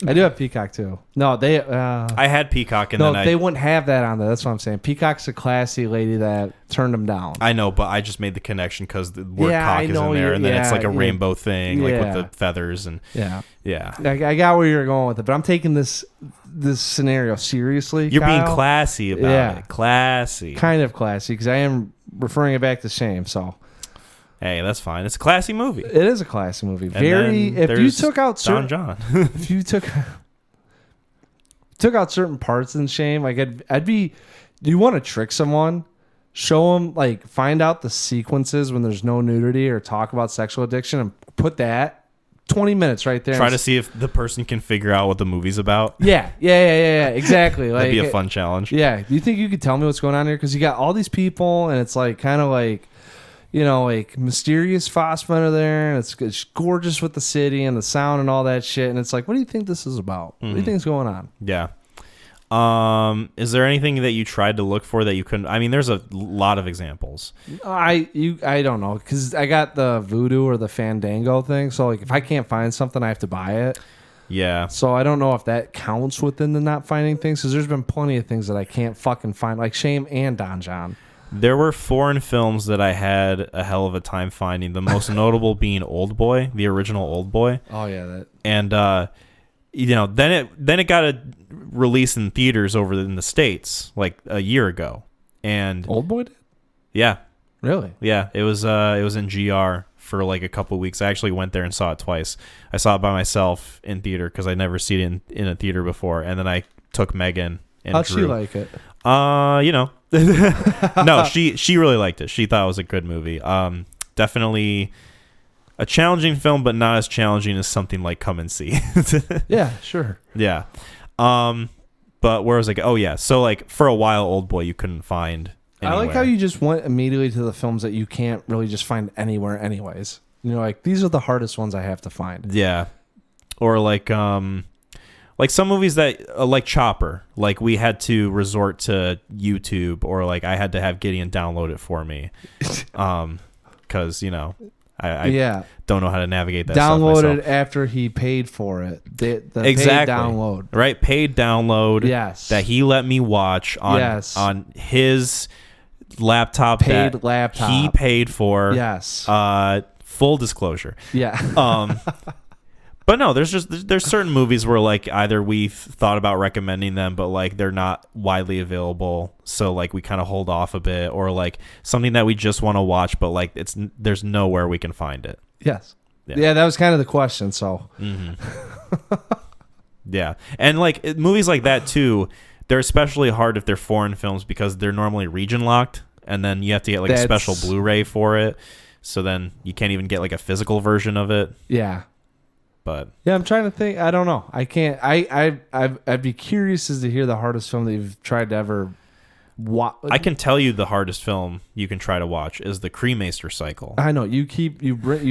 I do have Peacock too. No, they.
I had Peacock, and
no,
then
they wouldn't have that on there. That's what I'm saying. Peacock's a classy lady that turned them down.
I know, but I just made the connection because the word
Yeah,
cock
I
is
know
in there, and then it's like a
yeah.
rainbow thing, like
Yeah.
with the feathers and
Yeah.
yeah.
I got where you're going with it, but I'm taking this scenario seriously.
You're
Kyle.
being classy about
Yeah.
it. Classy.
Kind of classy because I am referring it back to shame. So
Hey, that's fine. It's a classy movie.
it is a classy movie.
And
Very.
then
If you
there's
took out
Don
certain,
Jon.
if you took out certain parts in shame, like I'd be. You want to trick someone? Show them, like, find out the sequences when there's no nudity or talk about sexual addiction, and put that 20 minutes right there.
Try to see if the person can figure out what the movie's about.
Yeah. Exactly. Like,
That'd be a fun challenge.
Yeah. Do you think you could tell me what's going on here? Because you got all these people, and it's like kind of like, like mysterious Fassbender there, and it's gorgeous with the city and the sound and all that shit. And it's like, what do you think this is about? What do you think's going on?
Yeah. Is there anything that you tried to look for that you couldn't? I mean, there's a lot of examples.
I don't know, because I got the Voodoo or the Fandango thing. So like, if I can't find something, I have to buy it.
Yeah.
So I don't know if that counts within the not finding things, because there's been plenty of things that I can't fucking find, like Shame and Don Jon.
There were foreign films that I had a hell of a time finding. The most notable being Old Boy, the original Old Boy.
Oh yeah, that.
And then it got a release in theaters over in the States like a year ago. And
Old Boy did?
yeah,
Really?
yeah, it was in GR for like a couple of weeks. I actually went there and saw it twice. I saw it by myself in theater because I'd never seen it in a theater before, and then I took Megan and
How'd
Drew.
she like it?
No, she really liked it. She thought it was a good movie. Definitely a challenging film, but not as challenging as something like Come and See.
Yeah, sure.
Yeah. But where was I? Oh yeah. So like for a while, Old Boy you couldn't find anywhere.
I like how you just went immediately to the films that you can't really just find anywhere anyways. Like, these are the hardest ones I have to find.
Yeah. Or like some movies that like Chopper, like we had to resort to YouTube, or like I had to have Gideon download it for me. Cause I don't know how to navigate that stuff
Downloaded
myself.
after he paid for it. The
Exactly.
paid download.
Right? Paid download.
Yes.
That he let me watch on his laptop.
Paid
that
laptop.
he paid for.
Yes.
Full disclosure.
Yeah.
But no, there's certain movies where like either we've thought about recommending them, but like they're not widely available, so like we kind of hold off a bit, or like something that we just want to watch, but like there's nowhere we can find it.
Yes.
Yeah.
Yeah, that was kind of the question. So.
Yeah, and like movies like that too, they're especially hard if they're foreign films because they're normally region locked, and then you have to get like a special Blu-ray for it. So then you can't even get like a physical version of it.
Yeah.
But
yeah, I'm trying to think. I don't know. I can't. I'd be curious as to hear the hardest film that you've tried to ever watch.
I can tell you the hardest film you can try to watch is the Cremaster Cycle.
I know you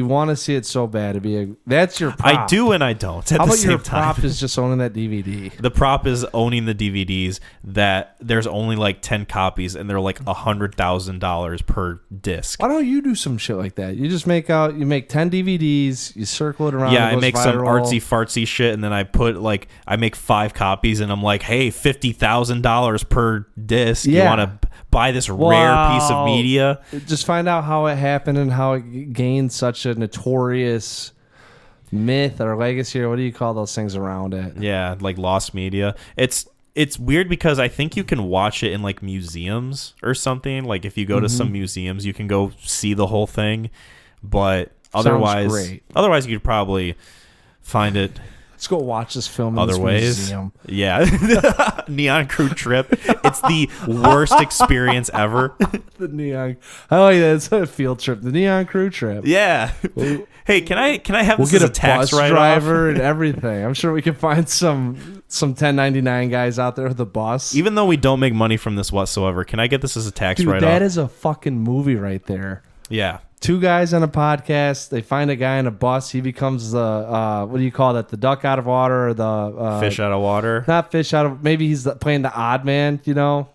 want to see it so bad. That's your prop.
I do and I don't. At
How
the
about
same
your
time.
prop is just owning that DVD?
The prop is owning the DVDs that there's only like 10 copies and they're like $100,000 per disc.
Why don't you do some shit like that? You just make 10 DVDs, you circle it around.
Yeah,
it
I
goes
make some
viral.
artsy fartsy shit, and then I make 5 copies, and I'm like, hey, $50,000 per disc.
Yeah.
You want to buy this rare piece of media?
Just find out how it happened and how it gained such a notorious myth or legacy, or what do you call those things around it?
Yeah, like lost media. It's weird because I think you can watch it in like museums or something. Like if you go to some museums, you can go see the whole thing. But otherwise you could probably find it
Let's go watch this film in
other
this
ways.
museum.
Yeah. Neon Crew trip. It's the worst experience ever.
The Neon. I like that. It's a field trip. The Neon Crew trip.
Yeah. Hey, can I have
We'll
this
get
as
a
tax
bus
write-off?
driver and everything. I'm sure we can find some some 1099 guys out there with a bus.
Even though we don't make money from this whatsoever, can I get this as a tax
Dude,
write-off?
that is a fucking movie right there.
Yeah.
Two guys on a podcast. They find a guy in a bus. He becomes the what do you call that? The duck out of water or the
Fish out of water.
Not fish out of. Maybe he's playing the odd man. The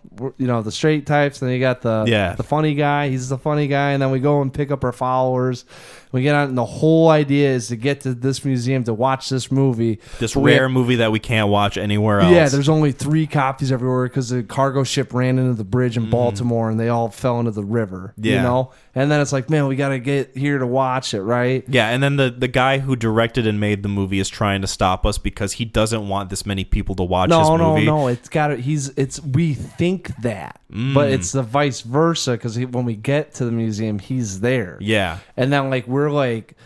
straight types. And then you got the funny guy. He's the funny guy. And then we go and pick up our followers. We get on. And the whole idea is to get to this museum to watch this movie.
This rare movie that we can't watch anywhere else.
Yeah, there's only 3 copies everywhere because the cargo ship ran into the bridge in Baltimore and they all fell into the river.
Yeah.
And then it's like, man, we got to get here to watch it, right?
Yeah, and then the guy who directed and made the movie is trying to stop us because he doesn't want this many people to watch his movie.
No. It's got we think that, but it's the vice versa because when we get to the museum, he's there.
Yeah.
And then we're like,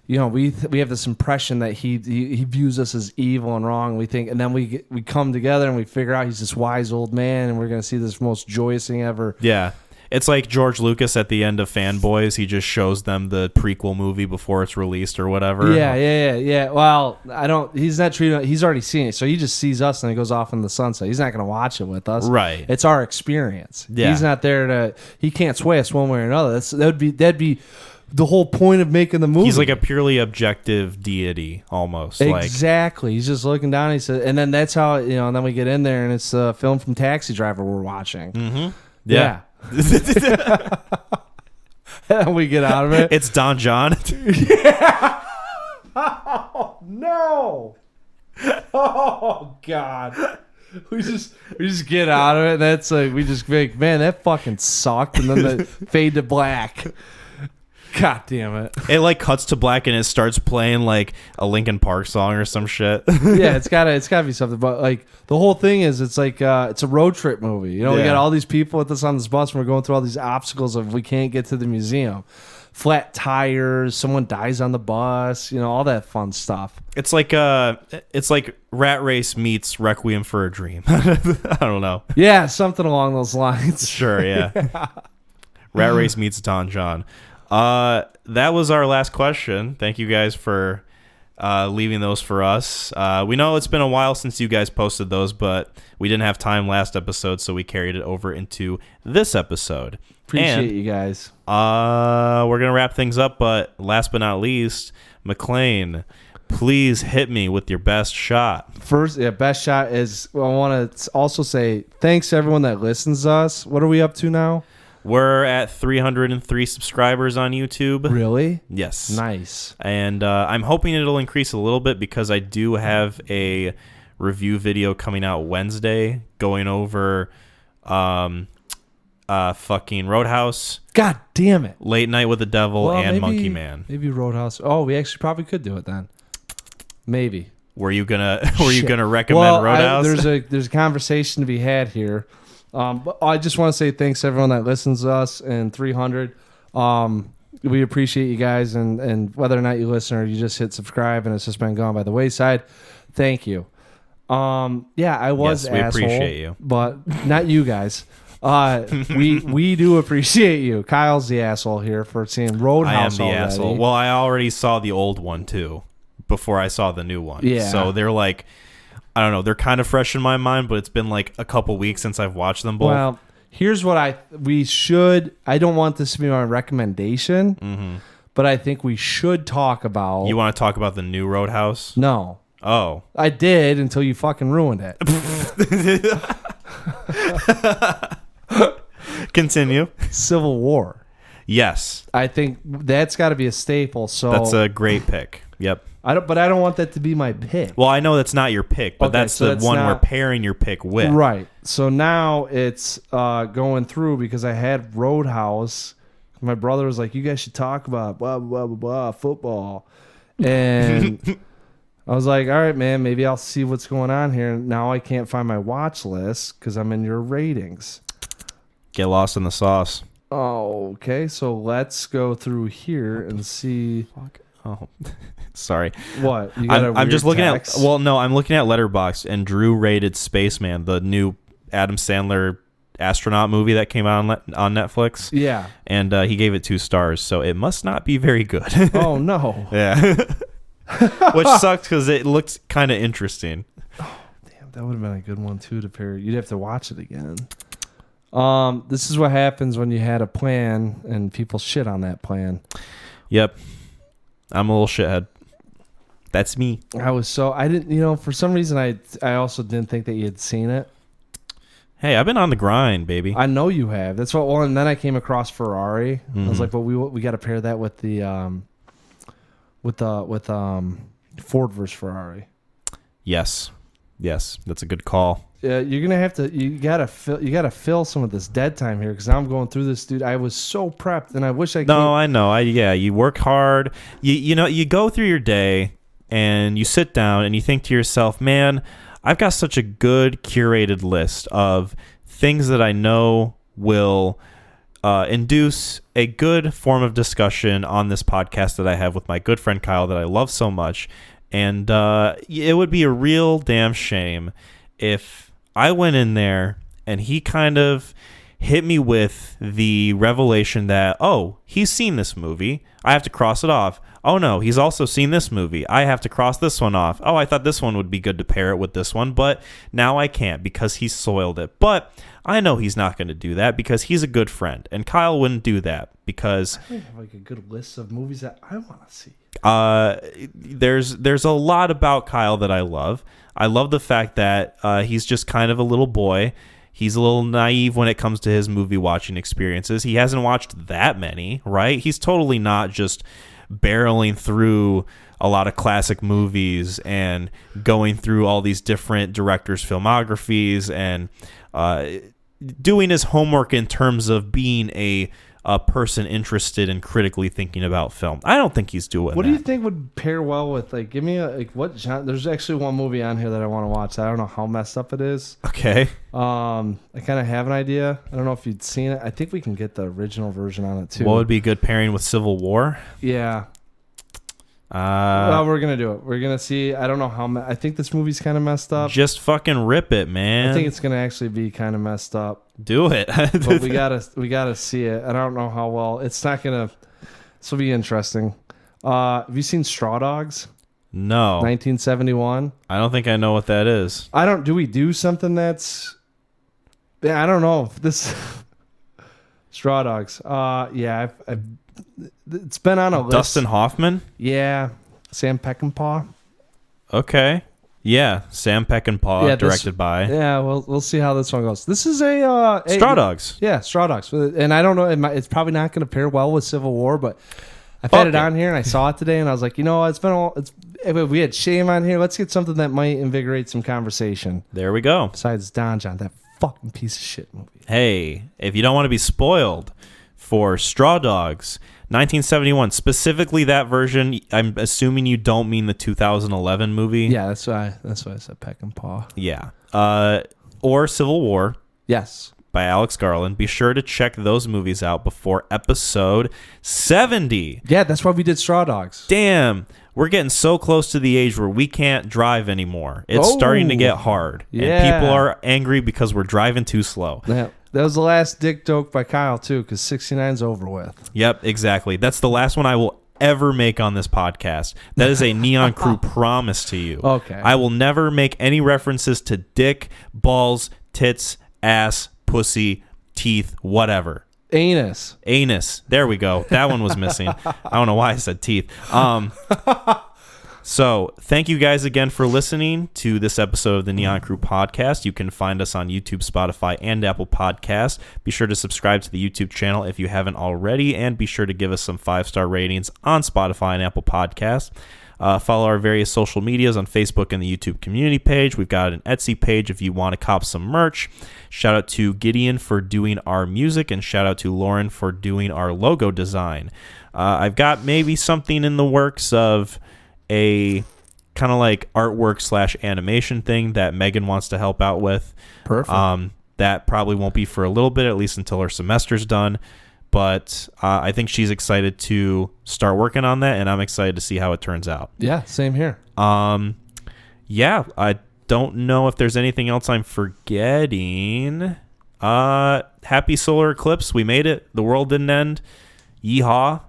we have this impression that he views us as evil and wrong. We think, and then we come together and we figure out he's this wise old man, and we're gonna see this most joyous thing ever.
Yeah. It's like George Lucas at the end of Fanboys. He just shows them the prequel movie before it's released or whatever.
Yeah. Well, he's not treating. He's already seen it, so he just sees us and he goes off in the sunset. He's not going to watch it with us.
Right.
It's our experience.
Yeah.
He's not there to. He can't sway us one way or another. That'd be the whole point of making the movie.
He's like a purely objective deity, almost.
Exactly. He's just looking down. He said, and then that's how And then we get in there, and it's a film from Taxi Driver we're watching.
Mm-hmm.
Yeah. And we get out of it.
It's Don Jon.
Yeah. Oh no. Oh God. We just get out of it. And that's like we just be like, man, that fucking sucked. And then the fade to black. God damn it.
It cuts to black and it starts playing like a Linkin Park song or some shit.
Yeah, it's gotta be something. But the whole thing is it's like it's a road trip movie. We got all these people with us on this bus and we're going through all these obstacles of we can't get to the museum. Flat tires, someone dies on the bus, all that fun stuff.
It's like Rat Race meets Requiem for a Dream. I don't know.
Yeah, something along those lines.
Sure, yeah. Rat Race meets Don Jon. That was our last question. Thank you guys for leaving those for us. We know it's been a while since you guys posted those, but we didn't have time last episode, so we carried it over into this episode.
Appreciate you guys.
We're going to wrap things up, but last but not least, McClain, please hit me with your best shot.
First, best shot is, I want to also say thanks to everyone that listens to us. What are we up to now?
We're at 303 subscribers on YouTube.
Really?
Yes.
Nice.
And I'm hoping it'll increase a little bit because I do have a review video coming out Wednesday going over fucking Roadhouse.
God damn it.
Late Night with the Devil and Monkey Man.
Maybe Roadhouse. Oh, we actually probably could do it then. Maybe.
Were you gonna recommend Roadhouse?
There's a conversation to be had here. But I just want to say thanks to everyone that listens to us and 300. We appreciate you guys, and whether or not you listen or you just hit subscribe and it's just been gone by the wayside, thank you. I was
yes, we
asshole,
appreciate you,
but not you guys. We do appreciate you. Kyle's the asshole here for seeing Roadhouse.
I am the
already.
asshole. Well, I already saw the old one too before I saw the new one.
Yeah.
So they're like, I don't know. They're kind of fresh in my mind, but it's been like a couple weeks since I've watched them both.
Well, here's what I don't want this to be my recommendation, but I think we should talk about.
You want to talk about the new Roadhouse?
No.
Oh.
I did until you fucking ruined it.
Continue.
Civil War.
Yes.
I think that's got to be a staple. So
that's a great pick. Yep.
I don't want that to be my pick.
Well, I know that's not your pick, but that's the one we're pairing your pick with.
Right. So now it's going through because I had Roadhouse. My brother was like, "You guys should talk about blah blah blah blah football," and I was like, "All right, man, maybe I'll see what's going on here." Now I can't find my watch list because I'm in your ratings.
Get lost in the sauce.
Oh, okay. So let's go through here and see.
Oh, sorry.
What?
I'm just looking text? At. Well, no, I'm looking at Letterboxd, and Drew rated Spaceman, the new Adam Sandler astronaut movie that came out on Netflix.
Yeah.
And he gave it 2 stars, so it must not be very good.
Oh no.
Yeah. Which sucks because it looks kind of interesting.
Oh damn that would have been a good one too to pair. You'd have to watch it again. This is what happens when you had a plan and people shit on that plan.
Yep. I'm a little shithead. That's me.
I didn't, for some reason I also didn't think that you had seen it.
Hey, I've been on the grind, baby.
I know you have. That's what. Well, and then I came across Ferrari.
Mm-hmm.
I was like, well, we got to pair that with the Ford versus Ferrari.
Yes, that's a good call.
You're gonna have to. You gotta fill some of this dead time here because I'm going through this, dude. I was so prepped, and I wish I.
No, I know. You work hard. You go through your day, and you sit down, and you think to yourself, man, I've got such a good curated list of things that I know will induce a good form of discussion on this podcast that I have with my good friend Kyle that I love so much. And it would be a real damn shame if I went in there and he kind of hit me with the revelation that, oh, he's seen this movie. I have to cross it off. Oh, no, he's also seen this movie. I have to cross this one off. Oh, I thought this one would be good to pair it with this one, but now I can't because he soiled it. But I know he's not going to do that because he's a good friend. And Kyle wouldn't do that because...
I have like a good list of movies that I want to see.
There's a lot about Kyle that I love. I love the fact that he's just kind of a little boy. He's a little naive when it comes to his movie watching experiences. He hasn't watched that many, right? He's totally not just barreling through a lot of classic movies and going through all these different directors' filmographies and doing his homework in terms of being a person interested in critically thinking about film. I don't think he's doing
What
that.
do you think would pair well with, like, give me what genre? There's actually one movie on here that I want to watch. I don't know how messed up it is.
Okay.
I kind of have an idea. I don't know if you'd seen it. I think we can get the original version on it too.
What would be a good pairing with Civil War?
Yeah. Well, we're going to do it. We're going to see. I don't know how. I think this movie's kind of messed up.
Just fucking rip it, man.
I think it's going to actually be kind of messed up.
Do it.
But we gotta see it. I don't know how well. It's not going to. This will be interesting. Have you seen Straw Dogs?
No.
1971.
I don't think I know what that is.
Do we do something that's... Yeah, I don't know. This... Straw Dogs. Yeah, it's been on a list.
Dustin Hoffman?
Yeah. Sam Peckinpah.
Okay. Yeah, Sam Peckinpah, directed by.
Yeah, we'll see how this one goes. This is a...
Straw Dogs.
Yeah, Straw Dogs. And I don't know, it's probably not going to pair well with Civil War, but I've had it on here, and I saw it today, and I was like, we had Shame on here. Let's get something that might invigorate some conversation.
There we go.
Besides Don Jon, that fucking piece of shit movie.
Hey, if you don't want to be spoiled for Straw Dogs, 1971, specifically that version, I'm assuming you don't mean the 2011 movie.
Yeah, that's why I said Peckinpah.
Yeah. Or Civil War.
Yes.
By Alex Garland. Be sure to check those movies out before episode 70.
Yeah, that's why we did Straw Dogs.
Damn. We're getting so close to the age where we can't drive anymore. It's starting to get hard.
Yeah.
And people are angry because we're driving too slow.
Yeah. That was the last dick joke by Kyle, too, because 69's over with.
Yep, exactly. That's the last one I will ever make on this podcast. That is a Neon Crew promise to you.
Okay.
I will never make any references to dick, balls, tits, ass, pussy, teeth, whatever.
Anus.
There we go. That one was missing. I don't know why I said teeth. So thank you guys again for listening to this episode of the Neon Crew podcast. You can find us on YouTube, Spotify, and Apple Podcasts. Be sure to subscribe to the YouTube channel if you haven't already, and be sure to give us some 5-star ratings on Spotify and Apple Podcasts. Follow our various social medias on Facebook and the YouTube community page. We've got an Etsy page if you want to cop some merch. Shout out to Gideon for doing our music, and shout out to Lauren for doing our logo design. I've got maybe something in the works of a kind of like artwork / animation thing that Megan wants to help out with.
Perfect.
That probably won't be for a little bit, at least until her semester's done. But I think she's excited to start working on that, and I'm excited to see how it turns out.
Yeah, same here.
Yeah, I don't know if there's anything else I'm forgetting. Happy solar eclipse. We made it. The world didn't end. Yeehaw.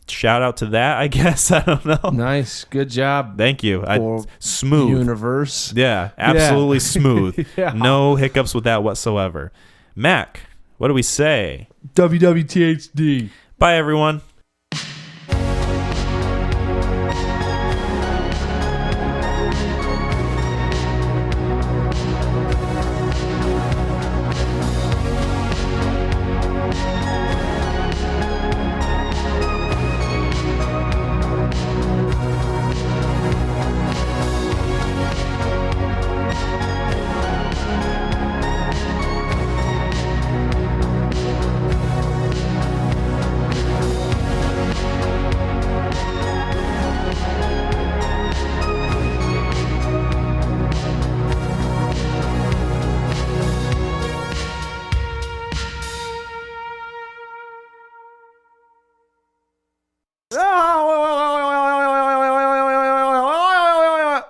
shout out to that, I guess. I don't know.
Nice. Good job.
Thank you.
For
Smooth.
Universe.
Yeah, absolutely smooth.
Yeah.
No hiccups with that whatsoever. Mac, what do we say?
WWTHD.
Bye, everyone.